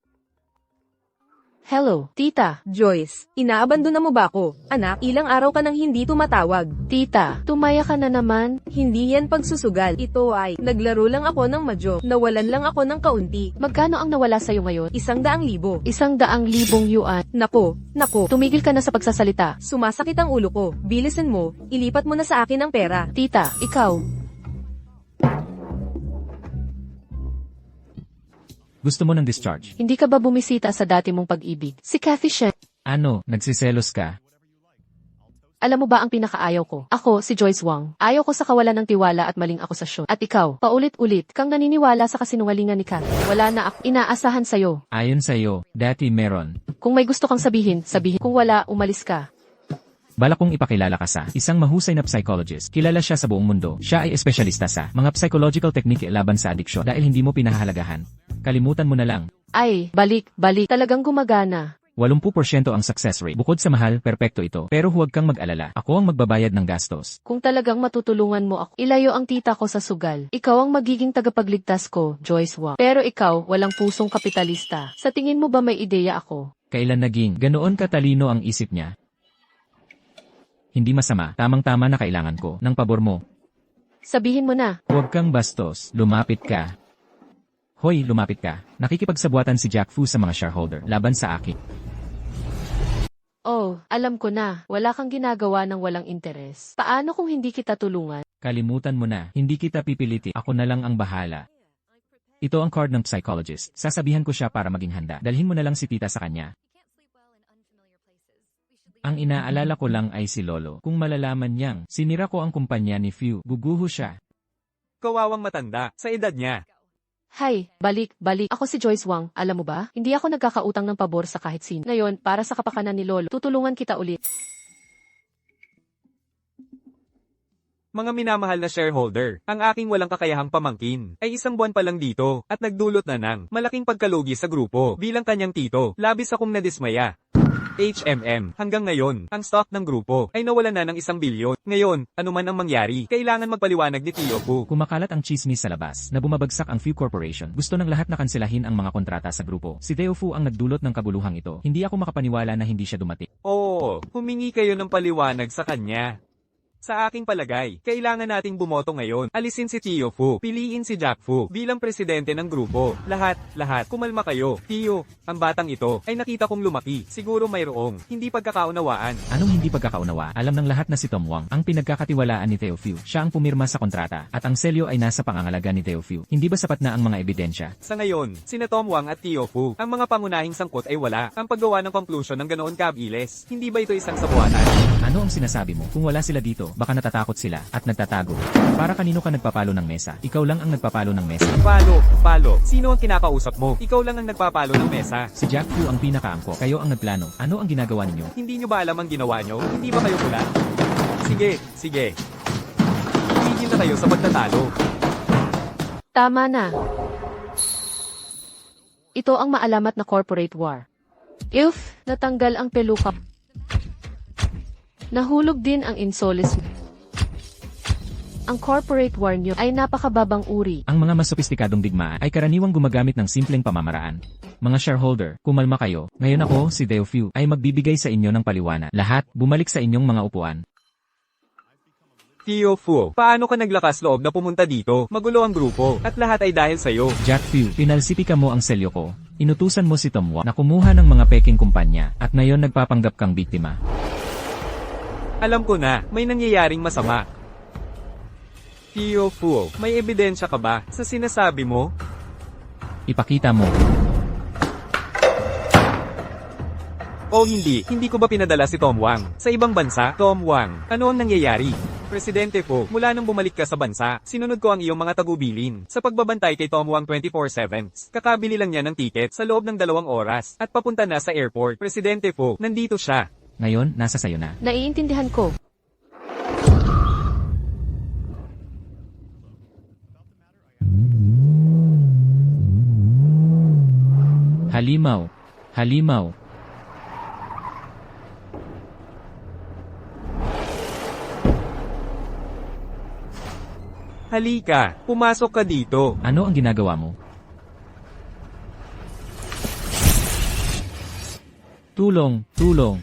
Hello, tita. Joyce, inaabandona mo ba ako? Anak, ilang araw ka nang hindi tumatawag. Tita, tumaya ka na naman. Hindi yan pagsusugal. Ito ay, naglaro lang ako ng mahjong. Nawalan lang ako ng kaunti. Magkano ang nawala sa'yo ngayon? 100,000. 100,000 yuan. Nako, Tumigil ka na sa pagsasalita. sumasakit ang ulo ko. Bilisan mo, ilipat mo na sa akin ang pera. Tita, ikaw. Gusto mo ng discharge? Hindi ka ba bumisita sa dati mong pag-ibig? Si Kathy Shen. Ano, nagsiselos ka? Alam mo ba ang pinakaayaw ko? Ako, si Joyce Wang. Ayaw ko sa kawalan ng tiwala at maling akusasyon. At ikaw, paulit-ulit kang naniniwala sa kasinungalingan ni Kathy. Wala na ako inaasahan sa'yo. Ayon sa'yo, dati meron. Kung may gusto kang sabihin, sabihin. Kung wala, umalis ka. Balak kong ipakilala ka sa isang mahusay na psychologist. Kilala siya sa buong mundo. Siya ay espesyalista sa mga psychological technique laban sa adiksyon dahil hindi mo pinahahalagahan. Kalimutan mo na lang. Ay, balik. Talagang gumagana. 80% ang success rate. Bukod sa mahal, perpekto ito. Pero huwag kang mag-alala. Ako ang magbabayad ng gastos. Kung talagang matutulungan mo ako, ilayo ang tita ko sa sugal. Ikaw ang magiging tagapagligtas ko, Joyce Wang. Pero ikaw, walang pusong kapitalista. Sa tingin mo ba may ideya ako? Kailan naging ganoon katalino ang isip niya? Hindi masama, tamang-tama na kailangan ko ng pabor mo. Sabihin mo na. Huwag kang bastos, lumapit ka. Hoy, lumapit ka. Nakikipagsabuatan si Jack Fu sa mga shareholder laban sa akin. Oh, alam ko na. Wala kang ginagawa ng walang interes. Paano kung hindi kita tulungan? Kalimutan mo na, hindi kita pipiliti, ako na lang ang bahala. Ito ang card ng psychologist. Sasabihan ko siya para maging handa. Dalhin mo na lang si tita sa kanya. Ang inaalala ko lang ay si Lolo. Kung malalaman niyang, sinira ko ang kumpanya ni Few, guguho siya. Kawawang matanda, sa edad niya. Hay, balik. Ako si Joyce Wang. Alam mo ba? Hindi ako nagkakautang ng pabor sa kahit sino. Ngayon, para sa kapakanan ni Lolo, tutulungan kita ulit. Mga minamahal na shareholder, ang aking walang kakayahang pamangkin ay 1 buwan pa lang dito at nagdulot na ng malaking pagkalugi sa grupo bilang kanyang tito. Labis akong nadismaya. Hanggang ngayon, ang stock ng grupo ay nawalan na ng 1 bilyon. Ngayon, anuman ang mangyari, kailangan magpaliwanag ni Tio Fu. Kumakalat ang chismis sa labas na bumabagsak ang Few Corporation. Gusto ng lahat na kanselahin ang mga kontrata sa grupo. Si Teo Fu ang nagdulot ng kabuluhang ito. Hindi ako makapaniwala na hindi siya dumating. Oo, humingi kayo ng paliwanag sa kanya. Sa aking palagay, kailangan nating bumoto ngayon. Alisin si Tio Fu, piliin si Jack Fu bilang presidente ng grupo. Lahat, kumalma kayo. Tio, ang batang ito ay nakita kong lumaki. Siguro mayroong hindi pagkakaunawaan. Anong hindi pagkakaunawa? Alam ng lahat na si Tom Wang ang pinagkakatiwalaan ni Teo Fu. Siya ang pumirma sa kontrata at ang selyo ay nasa pangangalaga ni Teo Fu. Hindi ba sapat na ang mga ebidensya? Sa ngayon, sina Tom Wang at Tio Fu, ang mga pangunahing sangkot ay wala. Ang paggawa ng conclusion ng ganoon kabiles. Hindi ba ito isang sabuatan? Ano ang sinasabi mo? Kung wala sila dito, baka natatakot sila at nagtatago. Para kanino ka nagpapalo ng mesa? Ikaw lang ang nagpapalo ng mesa. Palo. Sino ang kinakausap mo? Ikaw lang ang nagpapalo ng mesa. Si Jack Fu ang pinakaangko. Kayo ang nagplano. Ano ang ginagawa ninyo? Hindi nyo ba alam ang ginawa nyo? Hindi ba kayo pula? Sige. Tigil na kayo sa pagtatalo. Tama na. Ito ang maalamat na corporate war. If natanggal ang peluka, nahulog din ang insoles. Ang corporate war nyo ay napakababang uri. Ang mga mas sopistikadong digmaan ay karaniwang gumagamit ng simpleng pamamaraan. Mga shareholder, kumalma kayo. Ngayon ako, si Teo Fu, ay magbibigay sa inyo ng paliwanag. Lahat, bumalik sa inyong mga upuan. Tio Fu, paano ka naglakas loob na pumunta dito? Magulo ang grupo, at lahat ay dahil sa'yo. Jack Fu, pinalsipika mo ang selyo ko. Inutusan mo si Tom Wang na kumuha ng mga peking kumpanya, at ngayon nagpapanggap kang biktima. Alam ko na, may nangyayaring masama. Tio Fu, may ebidensya ka ba sa sinasabi mo? Ipakita mo. O hindi ko ba pinadala si Tom Wang sa ibang bansa? Tom Wang, ano ang nangyayari? Presidente Fu, mula nang bumalik ka sa bansa, sinunod ko ang iyong mga tagubilin sa pagbabantay kay Tom Wang 24/7. Kakabili lang niya ng tiket sa loob ng 2 oras at papunta na sa airport. Presidente Fu, nandito siya. Ngayon, nasa sayo na. Naiintindihan ko. Halimaw. Halika, pumasok ka dito. Ano ang ginagawa mo? Tulong, tulong,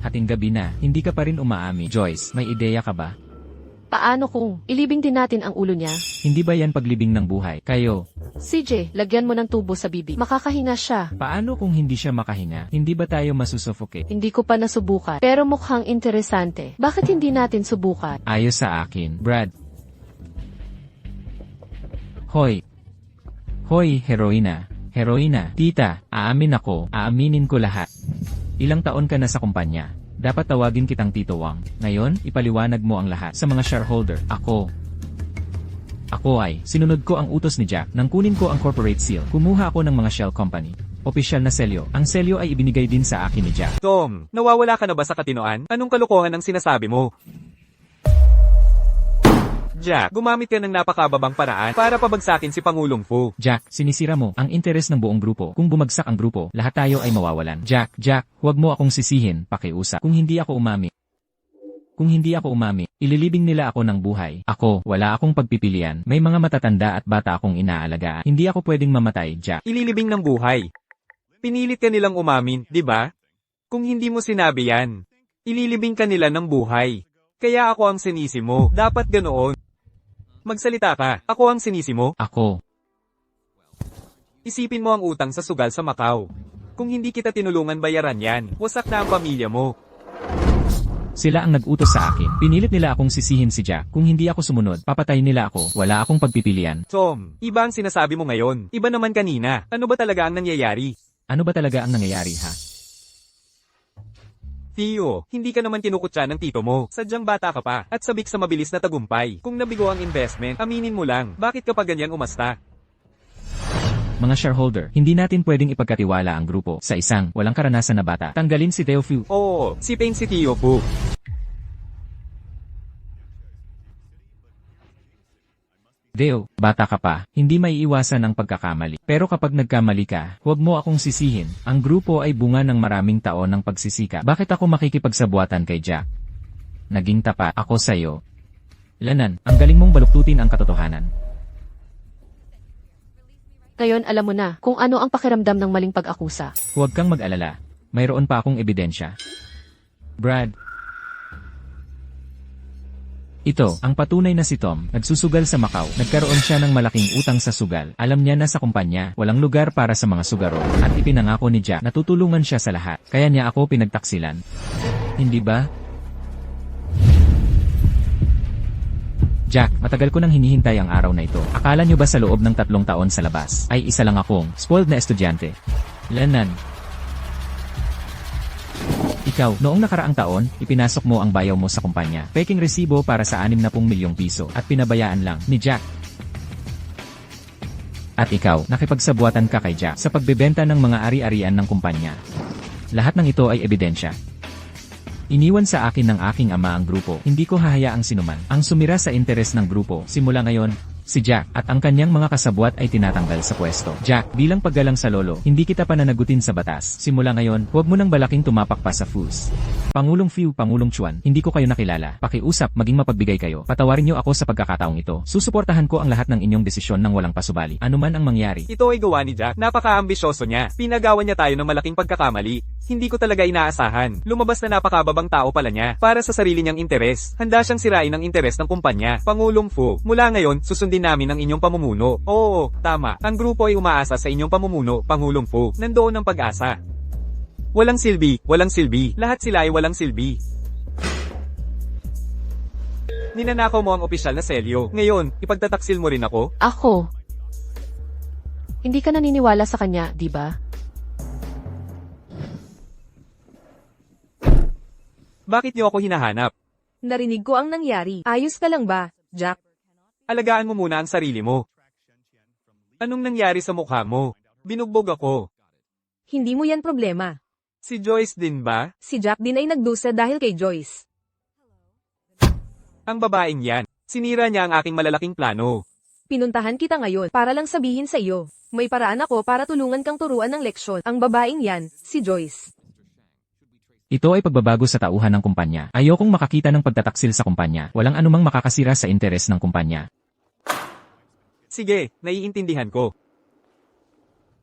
Hating gabi na, hindi ka pa rin umaami. Joyce, may ideya ka ba? Paano kung ilibing din natin ang ulo niya? Hindi ba yan paglibing ng buhay? Kayo, CJ, lagyan mo ng tubo sa bibig. Makakahinga siya. paano kung hindi siya makahinga? Hindi ba tayo masusuffocate? Hindi ko pa nasubukan. Pero mukhang interesante. Bakit hindi natin subukan? Ayos sa akin, Brad. Hoy. Hoy, heroina. Heroina, tita, aaminin ko lahat. Ilang taon ka na sa kumpanya. Dapat tawagin kitang Tito Wang. Ngayon, ipaliwanag mo ang lahat sa mga shareholder. Ako ay, sinunod ko ang utos ni Jack nang kunin ko ang corporate seal. Kumuha ako ng mga shell company. Opisyal na selyo. Ang selyo ay ibinigay din sa akin ni Jack. Tom, nawawala ka na ba sa katinoan? Anong kalokohan ang sinasabi mo? Jack, gumamit ka ng napakababang paraan para pabagsakin si Pangulong Fu. Jack, sinisira mo ang interes ng buong grupo. Kung bumagsak ang grupo, lahat tayo ay mawawalan. Jack, huwag mo akong sisihin, pakiusap. Kung hindi ako umami, ililibing nila ako ng buhay. Ako, wala akong pagpipilian. May mga matatanda at bata akong inaalagaan. Hindi ako pwedeng mamatay, Jack. Ililibing ng buhay. Pinilit ka nilang umamin, di ba? Kung hindi mo sinabi yan, ililibing ka nila ng buhay. Kaya ako ang sinisi mo. Dapat ganoon. Magsalita ka. Ako ang sinisi mo. Ako. Isipin mo ang utang sa sugal sa Macau. Kung hindi kita tinulungan bayaran yan, wasak na ang pamilya mo. Sila ang nag-utos sa akin. Pinilit nila akong sisihin si Jack. Kung hindi ako sumunod, papatayin nila ako. Wala akong pagpipilian. Tom, iba ang sinasabi mo ngayon. Iba naman kanina. Ano ba talaga ang nangyayari? Ano ba talaga ang nangyayari, ha? Theo, hindi ka naman kinukutsa ng tito mo. Sadyang bata ka pa, at sabik sa mabilis na tagumpay. Kung nabigo ang investment, aminin mo lang. Bakit ka pa ganyan umasta? Mga shareholder, hindi natin pwedeng ipagkatiwala ang grupo sa isang walang karanasan na bata. Tanggalin si Theo Fu. Oo, si Payne si Theo Fu. Theo, bata ka pa, hindi maiiwasan ang pagkakamali. Pero kapag nagkamali ka, huwag mo akong sisihin. Ang grupo ay bunga ng maraming taon ng pagsisikap. Bakit ako makikipagsabuatan kay Jack? Naging tapat ako sa'yo. Lanan, ang galing mong baluktutin ang katotohanan. Ngayon alam mo na kung ano ang pakiramdam ng maling pag-akusa. Huwag kang mag-alala. Mayroon pa akong ebidensya. Brad. Ito, ang patunay na si Tom, nagsusugal sa Macau. Nagkaroon siya ng malaking utang sa sugal. Alam niya na sa kumpanya, walang lugar para sa mga sugaro. At ipinangako ni Jack na tutulungan siya sa lahat. Kaya niya ako pinagtaksilan. Hindi ba? Jack, matagal ko nang hinihintay ang araw na ito. Akala niyo ba sa loob ng 3 taon sa labas, ay isa lang akong spoiled na estudyante? Lanan. Ikaw, noong nakaraang taon, ipinasok mo ang bayaw mo sa kumpanya. Peking resibo para sa 60 milyong piso at pinabayaan lang ni Jack. At ikaw, nakipagsabuatan ka kay Jack sa pagbebenta ng mga ari-arian ng kumpanya. Lahat ng ito ay ebidensya. Iniwan sa akin ng aking ama ang grupo. Hindi ko hahayaang sinuman ang sumira sa interes ng grupo. Simula ngayon, si Jack at ang kanyang mga kasabwat ay tinatanggal sa pwesto. Jack, bilang paggalang sa lolo, hindi kita pananagutin sa batas. Simula ngayon, huwag mo nang balaking tumapak pa sa FUS. Pangulong Fiu, Pangulong Chuan, hindi ko kayo nakilala. Pakiusap, maging mapagbigay kayo. Patawarin niyo ako sa pagkakataong ito. Susuportahan ko ang lahat ng inyong desisyon ng walang pasubali. Ano man ang mangyari. Ito ay gawa ni Jack. Napaka-ambisyoso niya. Pinagawa niya tayo ng malaking pagkakamali. Hindi ko talaga inaasahan. Lumabas na napakababang tao pala niya. Para sa sarili niyang interes. Handa siyang sirain ang interes ng kumpanya. Pangulong Fu, mula ngayon, susundin namin ang inyong pamumuno. Oo, tama. Ang grupo ay umaasa sa inyong pamumuno, Pangulong Fu. Nandoon ang pag-asa. Walang silbi, walang silbi. Lahat sila ay walang silbi. Ninanakaw mo ang opisyal na selyo. Ngayon, ipagtataksil mo rin ako? Ako. Hindi ka naniniwala sa kanya, di ba? Bakit niyo ako hinahanap? Narinig ko ang nangyari. Ayos ka lang ba, Jack? Alagaan mo muna ang sarili mo. Anong nangyari sa mukha mo? Binugbog ako. Hindi mo yan problema. Si Joyce din ba? Si Jack din ay nagdusa dahil kay Joyce. Ang babaeng yan. Sinira niya ang aking malalaking plano. Pinuntahan kita ngayon para lang sabihin sa iyo. May paraan ako para tulungan kang turuan ng leksyon. Ang babaeng yan, si Joyce. Ito ay pagbabago sa tauhan ng kumpanya. Ayokong makakita ng pagtataksil sa kumpanya. Walang anumang makakasira sa interes ng kumpanya. Sige, naiintindihan ko.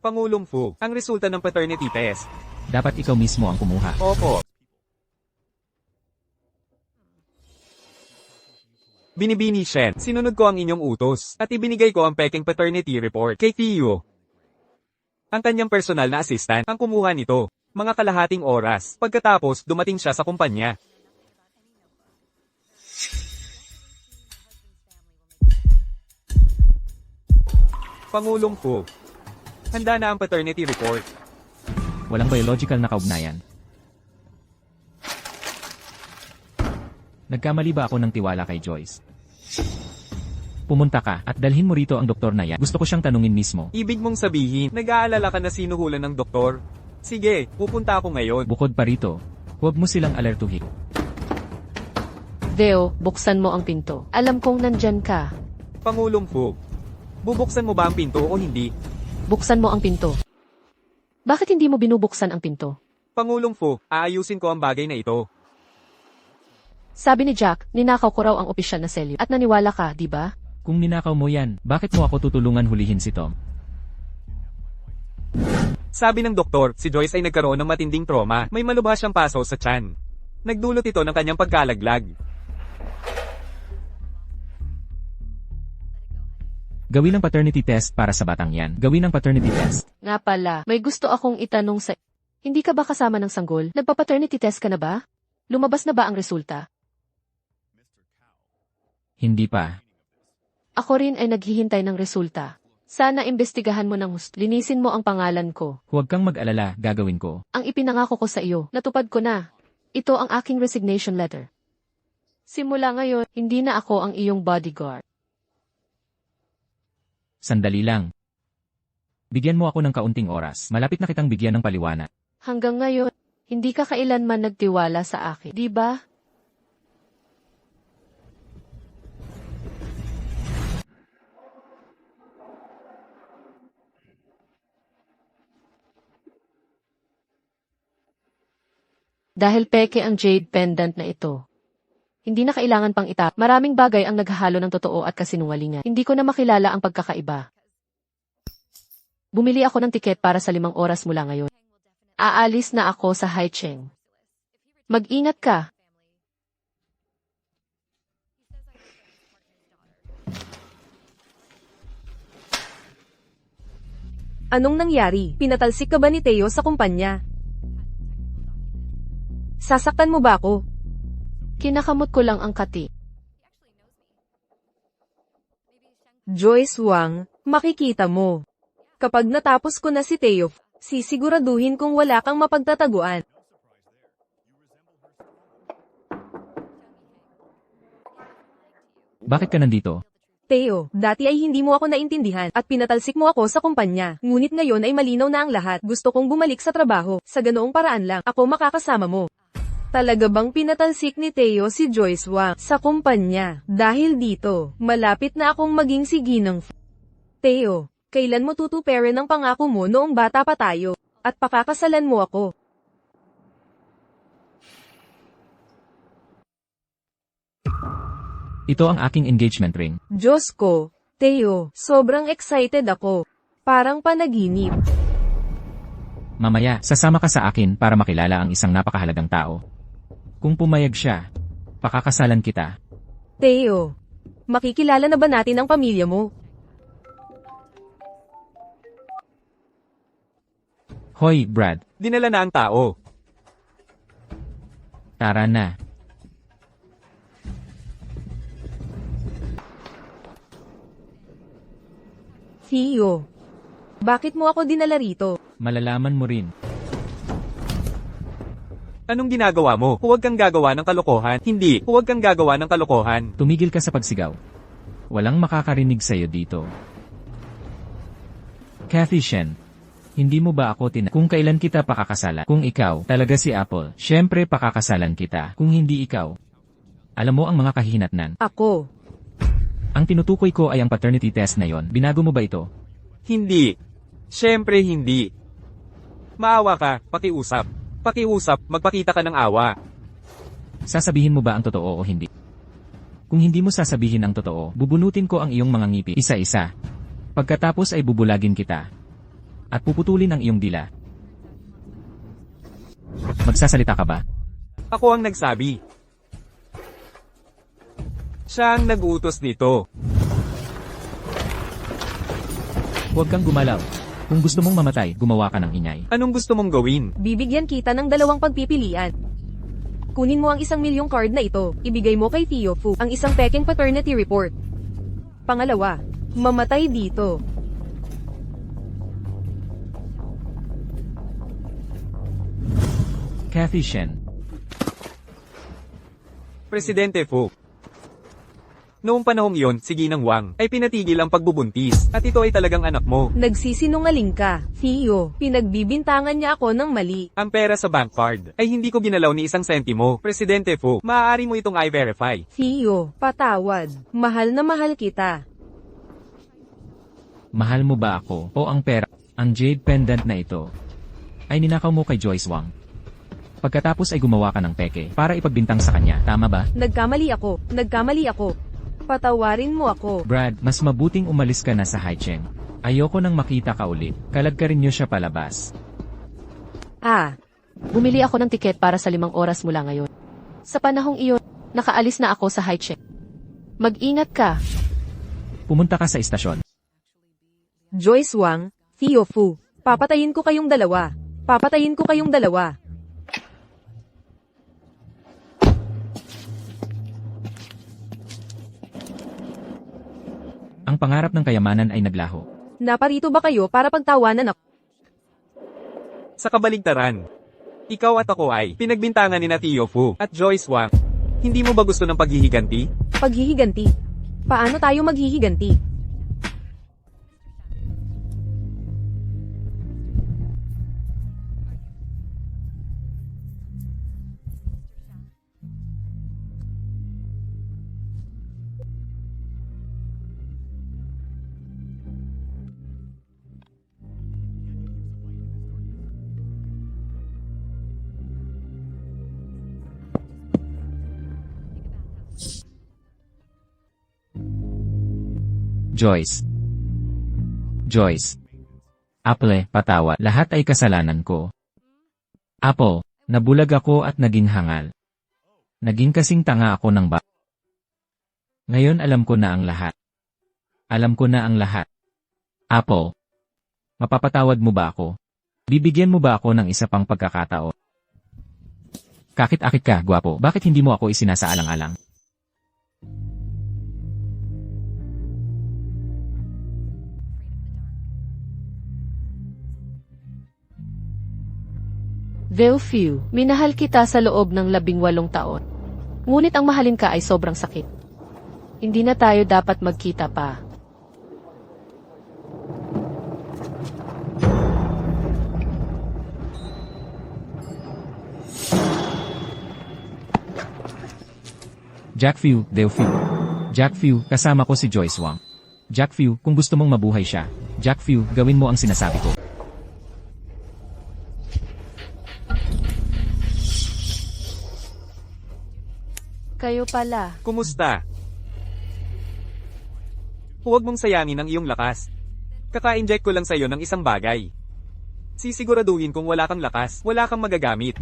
Pangulong Fu, ang resulta ng paternity test. Dapat ikaw mismo ang kumuha. Opo. Binibini Shen, sinunod ko ang inyong utos, at ibinigay ko ang peking paternity report kay Theo. Ang kanyang personal na assistant ang kumuha nito, mga kalahating oras. Pagkatapos, dumating siya sa kumpanya. Pangulong Fu. Handa na ang paternity report. Walang biological na kaugnayan. Nagkamali ba ako ng tiwala kay Joyce? Pumunta ka at dalhin mo rito ang doktor na yan. Gusto ko siyang tanungin mismo. Ibig mong sabihin, nag-aalala ka na sinuhulan ng doktor? Sige, pupunta ako ngayon. Bukod pa rito, huwag mo silang alertuhin. Theo, buksan mo ang pinto. Alam kong nandyan ka. Pangulong Fu. Bubuksan mo ba ang pinto o hindi? Buksan mo ang pinto. Bakit hindi mo binubuksan ang pinto? Pangulong Fu, aayusin ko ang bagay na ito. Sabi ni Jack, ninakaw ko raw ang opisyal na selyo. At naniwala ka, di ba? Kung ninakaw mo yan, bakit mo ako tutulungan hulihin si Tom? Sabi ng doktor, si Joyce ay nagkaroon ng matinding trauma. May malubha siyang paso sa tiyan. Nagdulot ito ng kanyang pagkalaglag. Gawin ang paternity test para sa batang yan. Gawin ang paternity test. Nga pala, may gusto akong itanong sa... Hindi ka ba kasama ng sanggol? Nagpa-paternity test ka na ba? Lumabas na ba ang resulta? Hindi pa. Ako rin ay naghihintay ng resulta. Sana imbestigahan mo ng gusto. Linisin mo ang pangalan ko. Huwag kang mag-alala, gagawin ko. Ang ipinangako ko sa iyo, natupad ko na. Ito ang aking resignation letter. Simula ngayon, hindi na ako ang iyong bodyguard. Sandali lang. Bigyan mo ako ng kaunting oras. Malapit na kitang bigyan ng paliwanag. Hanggang ngayon, hindi ka kailanman nagtiwala sa akin, di ba? Dahil peke ang jade pendant na ito. Hindi na kailangan pang itap. Maraming bagay ang naghahalo ng totoo at kasinungalingan. Hindi ko na makilala ang pagkakaiba. Bumili ako ng tiket para sa 5 oras mula ngayon. Aalis na ako sa Haicheng. Mag-ingat ka. Anong nangyari? Pinatalsik ka ba ni Theo sa kumpanya? Sasaktan mo ba ako? Kinakamot ko lang ang kati. Joyce Wang, makikita mo. Kapag natapos ko na si Theo, sisiguraduhin kong wala kang mapagtataguan. Bakit ka nandito? Theo, dati ay hindi mo ako naintindihan at pinatalsik mo ako sa kumpanya. Ngunit ngayon ay malinaw na ang lahat. Gusto kong bumalik sa trabaho. Sa ganoong paraan lang, ako makakasama mo. Talaga bang pinatalsik ni Theo si Joyce Wang sa kumpanya? Dahil dito, malapit na akong maging siginang Theo, kailan mo tutuperin ang pangako mo noong bata pa tayo? At pakakasalan mo ako. Ito ang aking engagement ring. Diyos ko, Theo, sobrang excited ako. Parang panaginip. Mamaya, sasama ka sa akin para makilala ang isang napakahalagang tao. Kung pumayag siya, pakakasalan kita. Theo, makikilala na ba natin ang pamilya mo? Hoy, Brad, Dinala na ang tao. tara na. Theo, bakit mo ako dinala rito? Malalaman mo rin. Anong ginagawa mo? Huwag kang gagawa ng kalokohan. Hindi, huwag kang gagawa ng kalokohan. Tumigil ka sa pagsigaw. Walang makakarinig sa'yo dito. Kathy Shen, hindi mo ba ako kung kailan kita pakakasalan? Kung ikaw, talaga si Apple, syempre pakakasalan kita. Kung hindi ikaw, alam mo ang mga kahihinatnan. Ako. Ang tinutukoy ko ay ang paternity test na yon. Binago mo ba ito? Hindi. Siyempre hindi. Maawa ka, pakiusap. Pakiusap, magpakita ka ng awa. Sasabihin mo ba ang totoo o hindi? Kung hindi mo sasabihin ang totoo, bubunutin ko ang iyong mga ngipin isa-isa. Pagkatapos ay bubulagin kita. At puputulin ang iyong dila. Magsasalita ka ba? Ako ang nagsabi. Siya ang nag-utos nito. Huwag kang gumalaw. Kung gusto mong mamatay, gumawa ka ng ingay. Anong gusto mong gawin? Bibigyan kita ng 2 pagpipilian. Kunin mo ang 1 milyong card na ito, ibigay mo kay Tio Fu ang isang peking paternity report. Pangalawa, mamatay dito. Cathy Shen. Presidente Fu. Noong panahong iyon, si Ginang Wang ay pinatigil ang pagbubuntis at ito ay talagang anak mo. Nagsisinungaling ka, Tio. Pinagbibintangan niya ako ng mali. Ang pera sa bank card ay hindi ko ginalaw ni 1 sentimo. Presidente Fu, maaari mo itong i-verify. Tio, patawad. Mahal na mahal kita. Mahal mo ba ako o ang pera? Ang jade pendant na ito ay ninakaw mo kay Joyce Wang. Pagkatapos ay gumawa ka ng peke para ipagbintang sa kanya, tama ba? Nagkamali ako. Patawarin mo ako. Brad, mas mabuting umalis ka na sa Haicheng. Ayoko nang makita ka ulit. Kalagkarin niyo siya palabas. Bumili ako ng tiket para sa 5 oras mula ngayon. Sa panahong iyon, nakaalis na ako sa Haicheng. Mag-ingat ka. Pumunta ka sa istasyon. Joyce Wang, Tio Fu. Papatayin ko kayong dalawa. Ang pangarap ng kayamanan ay naglaho. Naparito ba kayo para pagtawanan ako? Sa kabaligtaran, ikaw at ako ay pinagbintangan ni na Tio Fu at Joyce Wang. Hindi mo ba gusto ng paghihiganti? Paghihiganti. Paano tayo maghihiganti? Joyce. Apple, patawad. Lahat ay kasalanan ko. Apple, nabulag ako at naging hangal. Naging kasing tanga ako ng ba. Ngayon alam ko na ang lahat. Apple, mapapatawad mo ba ako? Bibigyan mo ba ako ng isa pang pagkakataon? Kakit-akit ka, gwapo. Bakit hindi mo ako isinasaalang-alang? Velfew, minahal kita sa loob ng 18 taon. Ngunit ang mahalin ka ay sobrang sakit. Hindi na tayo dapat magkita pa. Jackview, Jackview, kasama ko si Joyce Wang. Jackview, kung gusto mong mabuhay siya. Jackview, gawin mo ang sinasabi ko. Kayo pala. Kumusta? Huwag mong sayangin ang iyong lakas. Kaka-inject ko lang sa iyo ng isang bagay. Sisiguraduhin kung wala kang lakas, wala kang magagamit.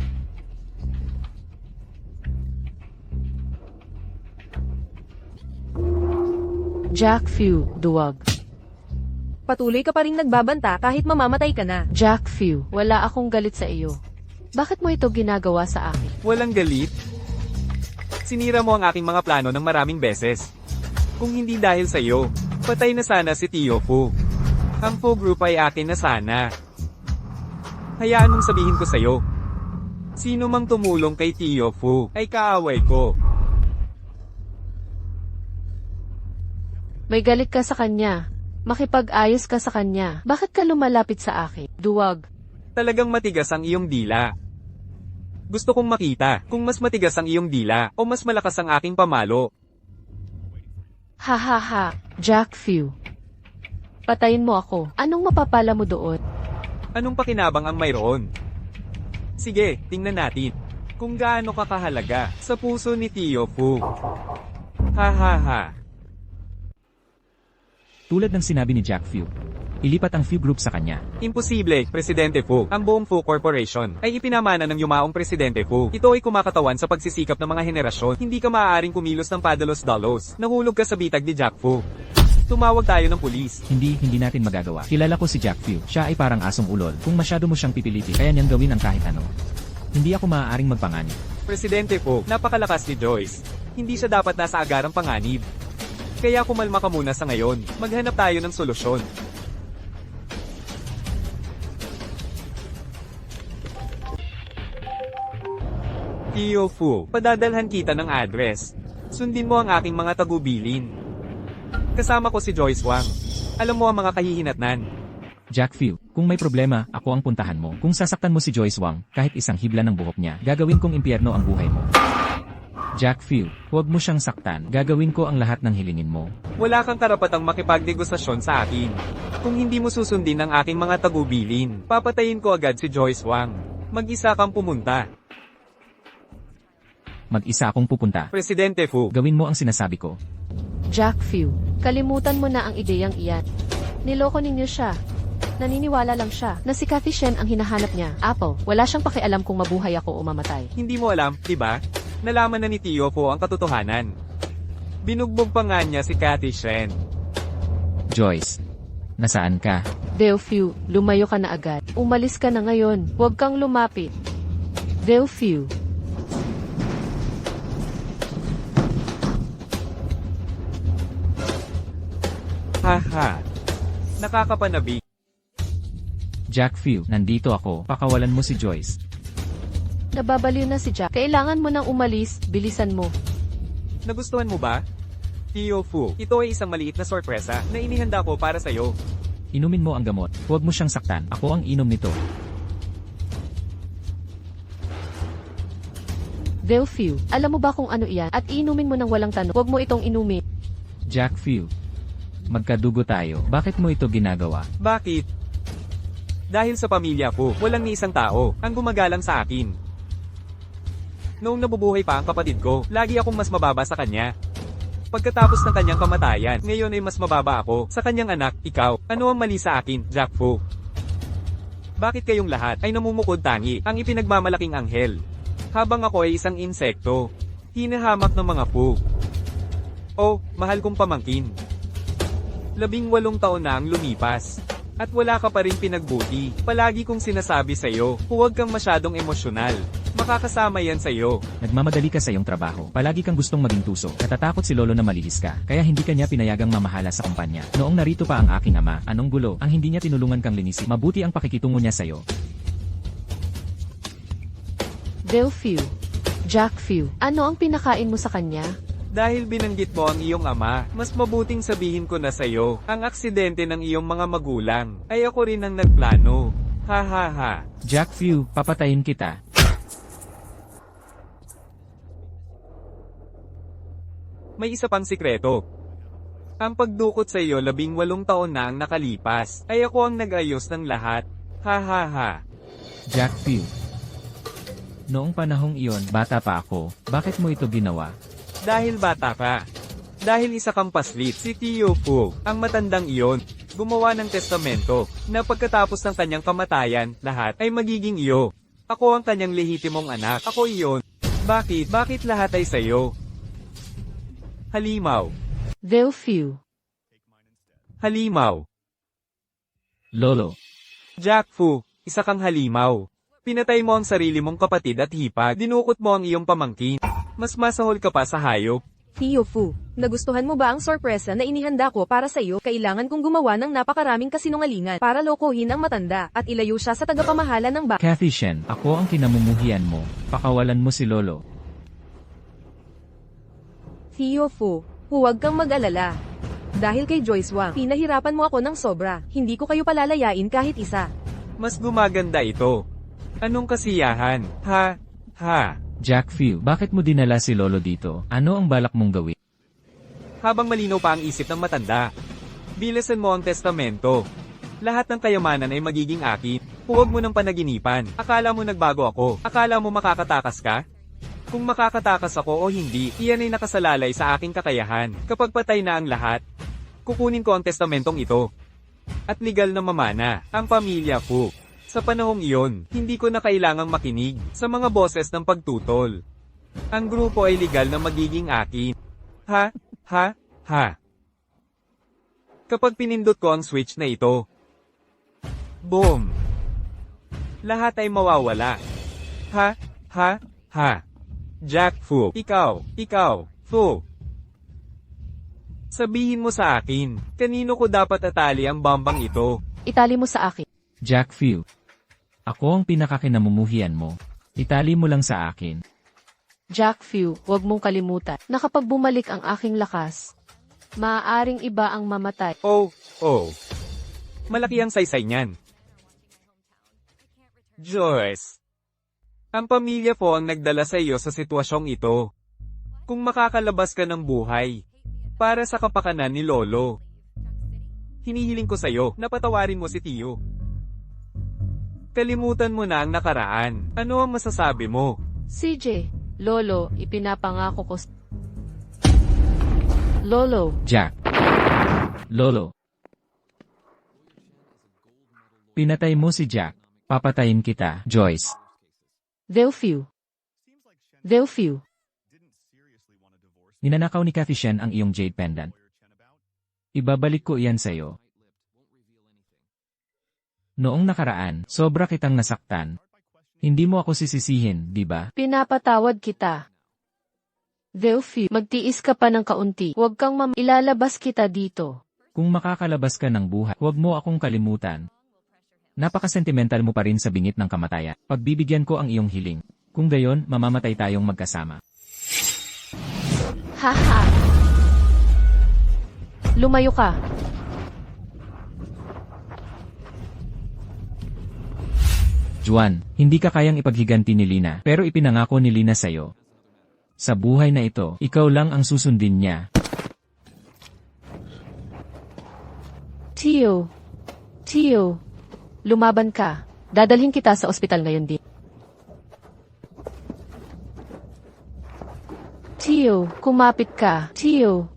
Jackview, duwag. Patuloy ka pa ring nagbabanta kahit mamamatay ka na. Jackview, wala akong galit sa iyo. Bakit mo ito ginagawa sa akin? Walang galit. Sinira mo ang aking mga plano ng maraming beses. Kung hindi dahil sa iyo, patay na sana si Tio Fu. Ang Fu Group ay akin na sana. Hayaan mong sabihin ko sa iyo. Sino mang tumulong kay Tio Fu ay kaaway ko. May galit ka sa kanya. Makipag-ayos ka sa kanya. Bakit ka lumalapit sa akin? Duwag. Talagang matigas ang iyong dila. Gusto kong makita kung mas matigas ang iyong dila o mas malakas ang aking pamalo. Ha, Jackview. Patayin mo ako. Anong mapapala mo doon? Anong pakinabang ang mayroon? Sige, tingnan natin kung gaano ka kahalaga sa puso ni Tio Fu. Ha. Tulad ng sinabi ni Jackview, Ilipat ang Fu Group sa kanya. Imposible, Presidente Fu. Ang buong Fu Corporation ay ipinamana ng yumaong Presidente Fu. Ito ay kumakatawan sa pagsisikap ng mga henerasyon. Hindi ka maaaring kumilos ng padalos-dalos. Nahulog ka sa bitag ni Jack Fu. Tumawag tayo ng pulis. Hindi natin magagawa. Kilala ko si Jack Fu. Siya ay parang asong ulol. Kung masyado mo siyang pipiliti, kaya niyang gawin ang kahit ano. Hindi ako maaaring magpanganib. Presidente Fu, napakalakas ni Joyce. Hindi siya dapat nasa agarang panganib. Kaya kumalma ka muna sa ngayon. Maghanap tayo ng solusyon. Tio Fu, padadalhan kita ng address. Sundin mo ang aking mga tagubilin. Kasama ko si Joyce Wang. Alam mo ang mga kahihinatnan. Jack Fu, kung may problema, ako ang puntahan mo. Kung sasaktan mo si Joyce Wang, kahit isang hibla ng buhok niya, gagawin kong impyerno ang buhay mo. Jack Fu, huwag mo siyang saktan. Gagawin ko ang lahat ng hilingin mo. Wala kang karapatang makipagnegosasyon sa akin. Kung hindi mo susundin ang aking mga tagubilin, papatayin ko agad si Joyce Wang. Mag-isa kang pumunta. Mag-isa akong pupunta. Presidente Fu, Gawin mo ang sinasabi ko. Jack Fu, kalimutan mo na ang ideyang iyan. Niloko ninyo siya. Naniniwala lang siya na si Cathy Shen ang hinahanap niya. Apple, wala siyang pakialam kung mabuhay ako o mamatay. hindi mo alam, di ba? Nalaman na ni Tio Fu ang katotohanan. Binugbog pa nga niya si Cathy Shen. Joyce, nasaan ka? Deo Fu, lumayo ka na agad. Umalis ka na ngayon. Huwag kang lumapit. Deo Fu. Haha. Nakakapanabik. Jack Fu, nandito ako. Pakawalan mo si Joyce. Nababaliw na si Jack. Kailangan mo nang umalis. Bilisan mo. Nagustuhan mo ba? Tio Fu, ito ay isang maliit na sorpresa na inihanda ko para sa'yo. Inumin mo ang gamot. Huwag mo siyang saktan. Ako ang inom nito. Deo Fu, alam mo ba kung ano iyan? At inumin mo ng walang tanong. Huwag mo itong inumin. Jack Fu, magkadugo tayo. Bakit mo ito ginagawa? Bakit? Dahil sa pamilya ko, walang ni isang tao ang gumagalang sa akin. Noong nabubuhay pa ang kapatid ko, lagi akong mas mababa sa kanya. Pagkatapos ng kanyang kamatayan, ngayon ay mas mababa ako sa kanyang anak, ikaw. Ano ang mali sa akin, Jack Fu? Bakit kayong lahat ay namumukod tangi ang ipinagmamalaking anghel? Habang ako ay isang insekto, hinahamak ng mga Fu. Oh, mahal kong pamangkin. 18 taon na ang lumipas. At wala ka pa rin pinagbuti. Palagi kong sinasabi sa'yo, huwag kang masyadong emosyonal. Makakasama yan sa'yo. Nagmamadali ka sa iyong trabaho. Palagi kang gustong maging tuso. Natatakot si Lolo na malihis ka. Kaya hindi ka niya pinayagang mamahala sa kumpanya. Noong narito pa ang aking ama, anong gulo, ang hindi niya tinulungan kang linisin. Mabuti ang pakikitungo niya sa'yo. Deo Fu. Jack Fu, ano ang pinakain mo sa kanya? Dahil binanggit mo ang iyong ama, mas mabuting sabihin ko na sa'yo, ang aksidente ng iyong mga magulang, ay ako rin ang nagplano. Ha ha ha. Jack Fu, papatayin kita. May isa pang sikreto. Ang pagdukot sa iyo 18 taon na ang nakalipas, ay ako ang nag-ayos ng lahat. Ha ha ha. Jack Fu. Noong panahong iyon, bata pa ako. Bakit mo ito ginawa? Dahil bata ka. Dahil isa kang paslit, si Tio Fu, ang matandang iyon, gumawa ng testamento, na pagkatapos ng kanyang kamatayan, lahat ay magiging iyo. Ako ang kanyang lehitimong anak, ako iyon. Bakit? Bakit lahat ay sa'yo? Halimaw. Deo Fu. Halimaw. Lolo. Jack Fu, isa kang halimaw. Pinatay mo ang sarili mong kapatid at hipag, dinukot mo ang iyong pamangkin. Mas masahol ka pa sa hayop. Tio Fu, nagustuhan mo ba ang sorpresa na inihanda ko para sa iyo? Kailangan kong gumawa ng napakaraming kasinungalingan para lokohin ang matanda at ilayo siya sa tagapamahala ng bahay. Cathy Shen, ako ang kinamumuhian mo. Pakawalan mo si Lolo. Tio Fu, huwag kang mag-alala. Dahil kay Joyce Wang, pinahirapan mo ako ng sobra. Hindi ko kayo palalayain kahit isa. Mas gumaganda ito. Anong kasiyahan? Ha? Ha? Jack Fu, bakit mo dinala si Lolo dito? Ano ang balak mong gawin? Habang malinaw pa ang isip ng matanda, bilasan mo ang testamento. Lahat ng kayamanan ay magiging akin. Huwag mo ng panaginipan. Akala mo nagbago ako. Akala mo makakatakas ka? Kung makakatakas ako o hindi, iyan ay nakasalalay sa aking kakayahan. Kapag patay na ang lahat, kukunin ko ang testamentong ito. at legal na mamana, ang pamilya Fu. Sa panahong iyon, hindi ko na kailangang makinig sa mga boses ng pagtutol. Ang grupo ay legal na magiging akin. Ha? Ha? Ha? Kapag pinindot ko ang switch na ito, boom! Lahat ay mawawala. Ha? Ha? Ha? Jack Fu. Ikaw, Fu. Sabihin mo sa akin, kanino ko dapat atali ang bambang ito? Itali mo sa akin. Jack Fu. Ako ang pinakakinamumuhian mo. Itali mo lang sa akin. Jack Fu, huwag mong kalimutan na kapag bumalik ang aking lakas, maaaring iba ang mamatay. Oh. Malaki ang saysay niyan. Joyce. Ang pamilya po ang nagdala sa iyo sa sitwasyong ito. Kung makakalabas ka ng buhay, para sa kapakanan ni Lolo, hinihiling ko sa iyo na patawarin mo si Tio. Kalimutan mo na ang nakaraan. Ano ang masasabi mo? CJ, Lolo, ipinapangako ko Lolo, Jack. Lolo. Pinatay mo si Jack. Papatayin kita, Joyce. Delphiu. Ninanakaw ni Cathy Shen ang iyong jade pendant. Ibabalik ko iyan sa'yo. Noong nakaraan, sobra kitang nasaktan. Hindi mo ako sisisihin, di ba? Pinapatawad kita. Delphiu, magtiis ka pa ng kaunti. Huwag kang ilalabas kita dito. Kung makakalabas ka ng buhay, huwag mo akong kalimutan. Napaka-sentimental mo pa rin sa bingit ng kamatayan. Pagbibigyan ko ang iyong hiling. Kung gayon, mamamatay tayong magkasama. Haha. Lumayo ka. Juan, hindi ka kayang ipaghiganti ni Lina, pero ipinangako ni Lina sa'yo. Sa buhay na ito, ikaw lang ang susundin niya. Tio, lumaban ka. Dadalhin kita sa ospital ngayon din. Tio, kumapit ka. Tio.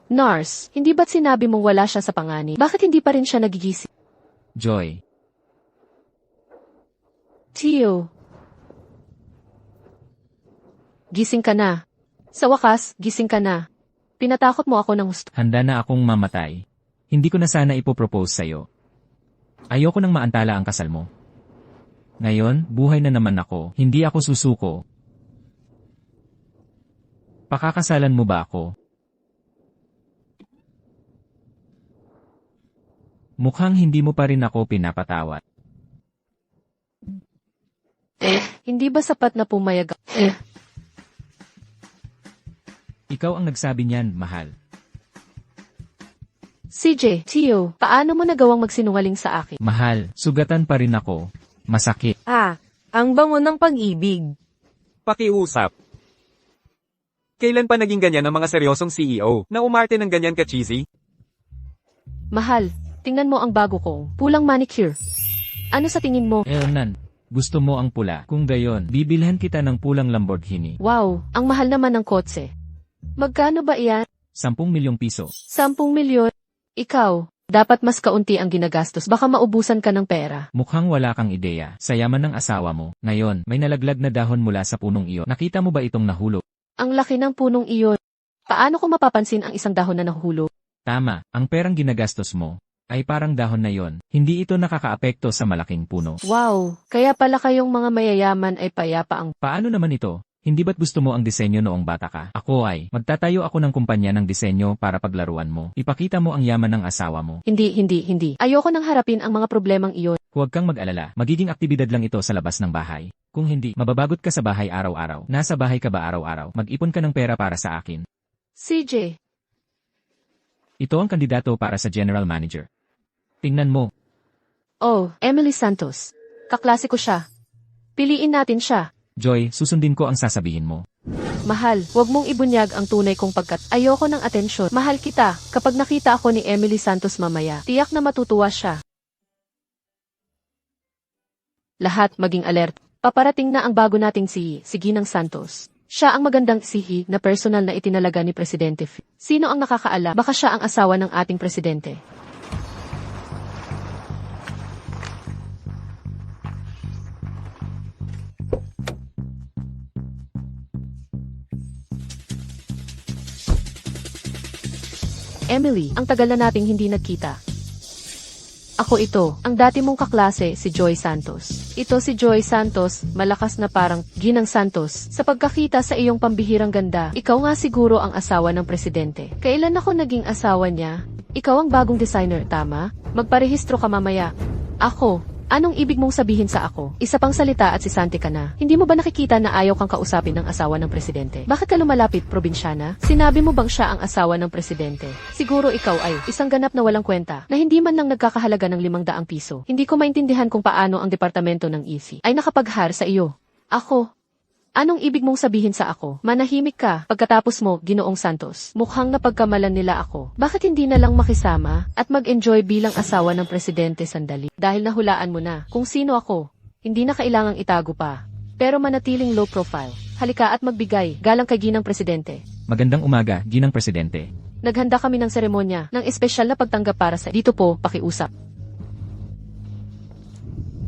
Nurse, hindi ba't sinabi mong wala siya sa panganib? Bakit hindi pa rin siya nagigising? Joy. Tio. Gising ka na. Sa wakas, gising ka na. Pinatakot mo ako ng gusto. Handa na akong mamatay. Hindi ko na sana ipopropose sa'yo. Ayoko nang maantala ang kasal mo. Ngayon, buhay na naman ako, hindi ako susuko. Pakakasalan mo ba ako? Mukhang hindi mo pa rin ako pinapatawad. Hindi ba sapat na pumayag? Ikaw ang nagsabi niyan, mahal. CJ, Tio, paano mo nagawang magsinungaling sa akin? Mahal, sugatan pa rin ako. Masakit. Ang bango ng pag-ibig. Pakiusap. Kailan pa naging ganyan ang mga seryosong CEO na umarte ng ganyan ka-cheesy? Mahal, tingnan mo ang bago kong pulang manicure. Ano sa tingin mo? Elnan, gusto mo ang pula. Kung gayon, bibilhan kita ng pulang Lamborghini. Wow, ang mahal naman ng kotse. Magkano ba iyan? 10 milyong piso. 10 milyon? Ikaw, dapat mas kaunti ang ginagastos. Baka maubusan ka ng pera. Mukhang wala kang ideya. Sa yaman ng asawa mo. Ngayon, may nalaglag na dahon mula sa punong iyon. Nakita mo ba itong nahulog? Ang laki ng punong iyon. Paano ko mapapansin ang isang dahon na nahulog? Tama, ang perang ginagastos mo ay parang dahon na yon. Hindi ito nakakaapekto sa malaking puno. Wow, kaya pala kayong mga mayayaman ay payapa ang... Paano naman ito? Hindi ba't gusto mo ang disenyo noong bata ka? Ako ay, magtatayo ako ng kumpanya ng disenyo para paglaruan mo. Ipakita mo ang yaman ng asawa mo. Hindi. Ayoko nang harapin ang mga problemang iyon. Huwag kang mag-alala, magiging aktibidad lang ito sa labas ng bahay. Kung hindi, mababagot ka sa bahay araw-araw. Nasa bahay ka ba araw-araw? Mag-ipon ka ng pera para sa akin. CJ, Ito ang kandidato para sa general manager. Tingnan mo. oh, Emily Santos. Kaklase ko siya. Piliin natin siya. Joy, susundin ko ang sasabihin mo. Mahal, huwag mong ibunyag ang tunay kong pagkat. Ayoko ng atensyon. Mahal kita. Kapag nakita ako ni Emily Santos mamaya, tiyak na matutuwa siya. Lahat maging alert. Paparating na ang bago nating si Ginang Santos. Siya ang magandang sihi na personal na itinalaga ni Presidente Sino ang nakakaalam? Baka siya ang asawa ng ating presidente. Emily, ang tagal na nating hindi nagkita. Ako ito, ang dati mong kaklase, si Joy Santos. Ito si Joy Santos, malakas na parang Ginang Santos. Sa pagkakita sa iyong pambihirang ganda, ikaw nga siguro ang asawa ng presidente. Kailan ako naging asawa niya? Ikaw ang bagong designer, tama? Magparehistro ka mamaya. Ako. Anong ibig mong sabihin sa ako? Isa pang salita at sisante ka na. Hindi mo ba nakikita na ayaw kang kausapin ng asawa ng presidente? Bakit ka lumalapit, probinsyana? Sinabi mo bang siya ang asawa ng presidente? Siguro ikaw ay isang ganap na walang kwenta, na hindi man lang nagkakahalaga ng 500 piso. Hindi ko maintindihan kung paano ang departamento ng EC ay nakapaghar sa iyo. Ako. Anong ibig mong sabihin sa ako? Manahimik ka, pagkatapos mo, Ginoong Santos. Mukhang napagkamalan nila ako. Bakit hindi na lang makisama at mag-enjoy bilang asawa ng presidente sandali? Dahil nahulaan mo na kung sino ako, hindi na kailangang itago pa. Pero manatiling low profile. Halika at magbigay, galang kay Ginang Presidente. Magandang umaga, Ginang Presidente. Naghanda kami ng seremonya, ng espesyal na pagtanggap para sa dito po, pakiusap.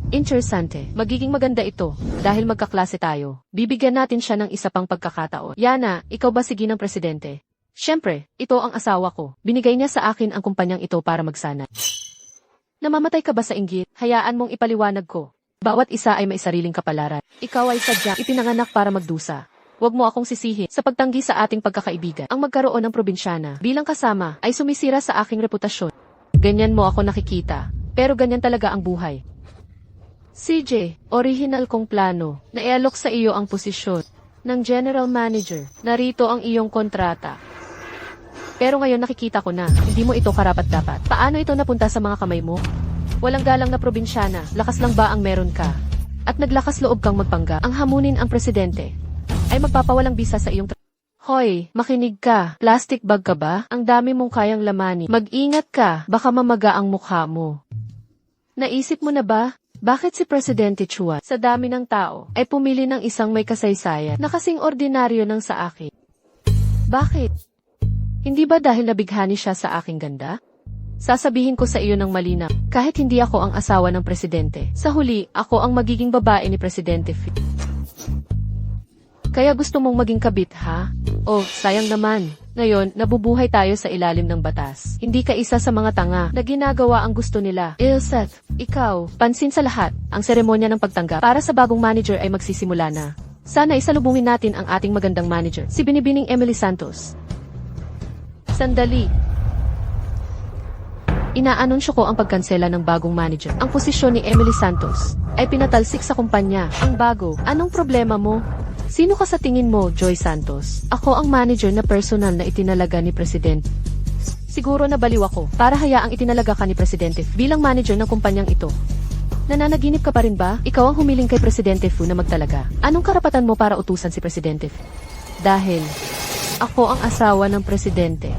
Interesante. Magiging maganda ito, dahil magkaklase tayo. Bibigyan natin siya ng isa pang pagkakataon. Yana, ikaw ba si Ginang Presidente? Siyempre, ito ang asawa ko. Binigay niya sa akin ang kumpanyang ito para magsana. Namamatay ka ba sa inggit? Hayaan mong ipaliwanag ko. Bawat isa ay may sariling kapalaran. Ikaw ay sadyang ipinanganak para magdusa. Huwag mo akong sisihin sa pagtanggi sa ating pagkakaibigan. Ang magkaroon ng probinsyana bilang kasama ay sumisira sa aking reputasyon. Ganyan mo ako nakikita, pero ganyan talaga ang buhay. CJ, original kong plano na ialok sa iyo ang posisyon ng General Manager. Narito ang iyong kontrata. Pero ngayon nakikita ko na, hindi mo ito karapat-dapat. Paano ito napunta sa mga kamay mo? Walang galang na probinsyana, lakas lang ba ang meron ka? At naglakas loob kang magpanggap. Ang hamunin ang presidente ay magpapawalang bisa sa iyong Hoy, makinig ka. Plastic bag ka ba? Ang dami mong kayang lamani. Mag-ingat ka, baka mamaga ang mukha mo. Naisip mo na ba? Bakit si Presidente Chua, sa dami ng tao, ay pumili ng isang may kasaysayan na kasing ordinaryo ng sa akin? Bakit? Hindi ba dahil nabighani siya sa aking ganda? Sasabihin ko sa iyo ng malinaw, kahit hindi ako ang asawa ng presidente, sa huli, ako ang magiging babae ni Presidente Phil. Kaya gusto mong maging kabit, ha? Oh, sayang naman. Ngayon, nabubuhay tayo sa ilalim ng batas. Hindi ka isa sa mga tanga na ginagawa ang gusto nila. Ilseth, ikaw, pansin sa lahat, ang seremonya ng pagtanggap para sa bagong manager ay magsisimula na. Sana isalubungin natin ang ating magandang manager, si Binibining Emily Santos. Sandali. Inaanunsyo ko ang pagkansela ng bagong manager. Ang posisyon ni Emily Santos ay pinatalsik sa kumpanya. Ang bago, anong problema mo? Sino ka sa tingin mo, Joy Santos? Ako ang manager na personal na itinalaga ni Presidente. Siguro nabaliw ako para hayaang itinalaga ka ni Presidente bilang manager ng kumpanyang ito. Nananaginip ka pa rin ba? Ikaw ang humiling kay Presidente Fu na magtalaga. Anong karapatan mo para utusan si Presidente Fu? Dahil ako ang asawa ng Presidente.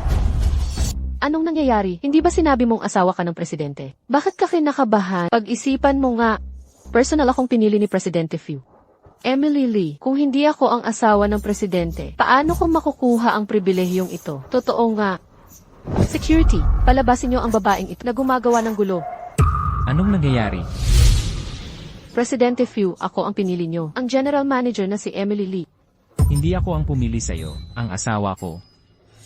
Anong nangyayari? Hindi ba sinabi mong asawa ka ng Presidente? Bakit ka kinakabahan? Pag-isipan mo nga. Personal akong pinili ni Presidente Fu. Emily Lee, kung hindi ako ang asawa ng presidente, paano ko makukuha ang pribilehiyong ito? Totoo nga. Security, palabasin niyo ang babaeng ito na gumagawa ng gulo. Anong nangyayari? Presidente Fu, ako ang pinili niyo. Ang general manager na si Emily Lee. Hindi ako ang pumili sa'yo, ang asawa ko.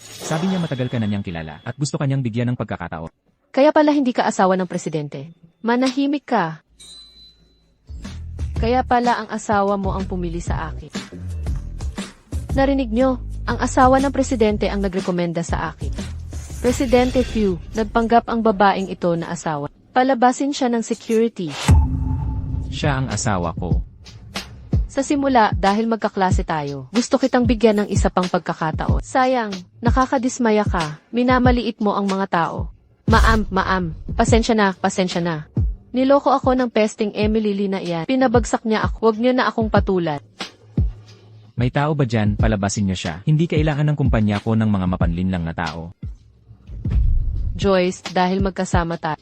Sabi niya matagal ka na niyang kilala at gusto kanyang bigyan ng pagkakataon. Kaya pala hindi ka asawa ng presidente. Manahimik ka. Kaya pala ang asawa mo ang pumili sa akin. Narinig nyo, ang asawa ng presidente ang nagrekomenda sa akin. Presidente Fu, nagpanggap ang babaeng ito na asawa. Palabasin siya ng security. Siya ang asawa ko. Sa simula, dahil magkaklase tayo, gusto kitang bigyan ng isa pang pagkakataon. Sayang, nakakadismaya ka, minamaliit mo ang mga tao. Maam, pasensya na. Niloko ako ng pesting Emily Lee na iyan. Pinabagsak niya ako. Huwag niyo na akong patulan. May tao ba dyan? Palabasin niyo siya. Hindi kailangan ng kumpanya ko ng mga mapanlinlang na tao. Joyce, dahil magkasama tayo,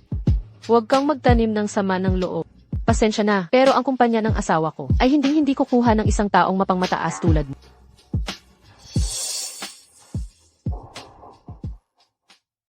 huwag kang magtanim ng sama ng loob. Pasensya na, pero ang kumpanya ng asawa ko ay hindi kukuha ng isang taong mapangmataas tulad mo.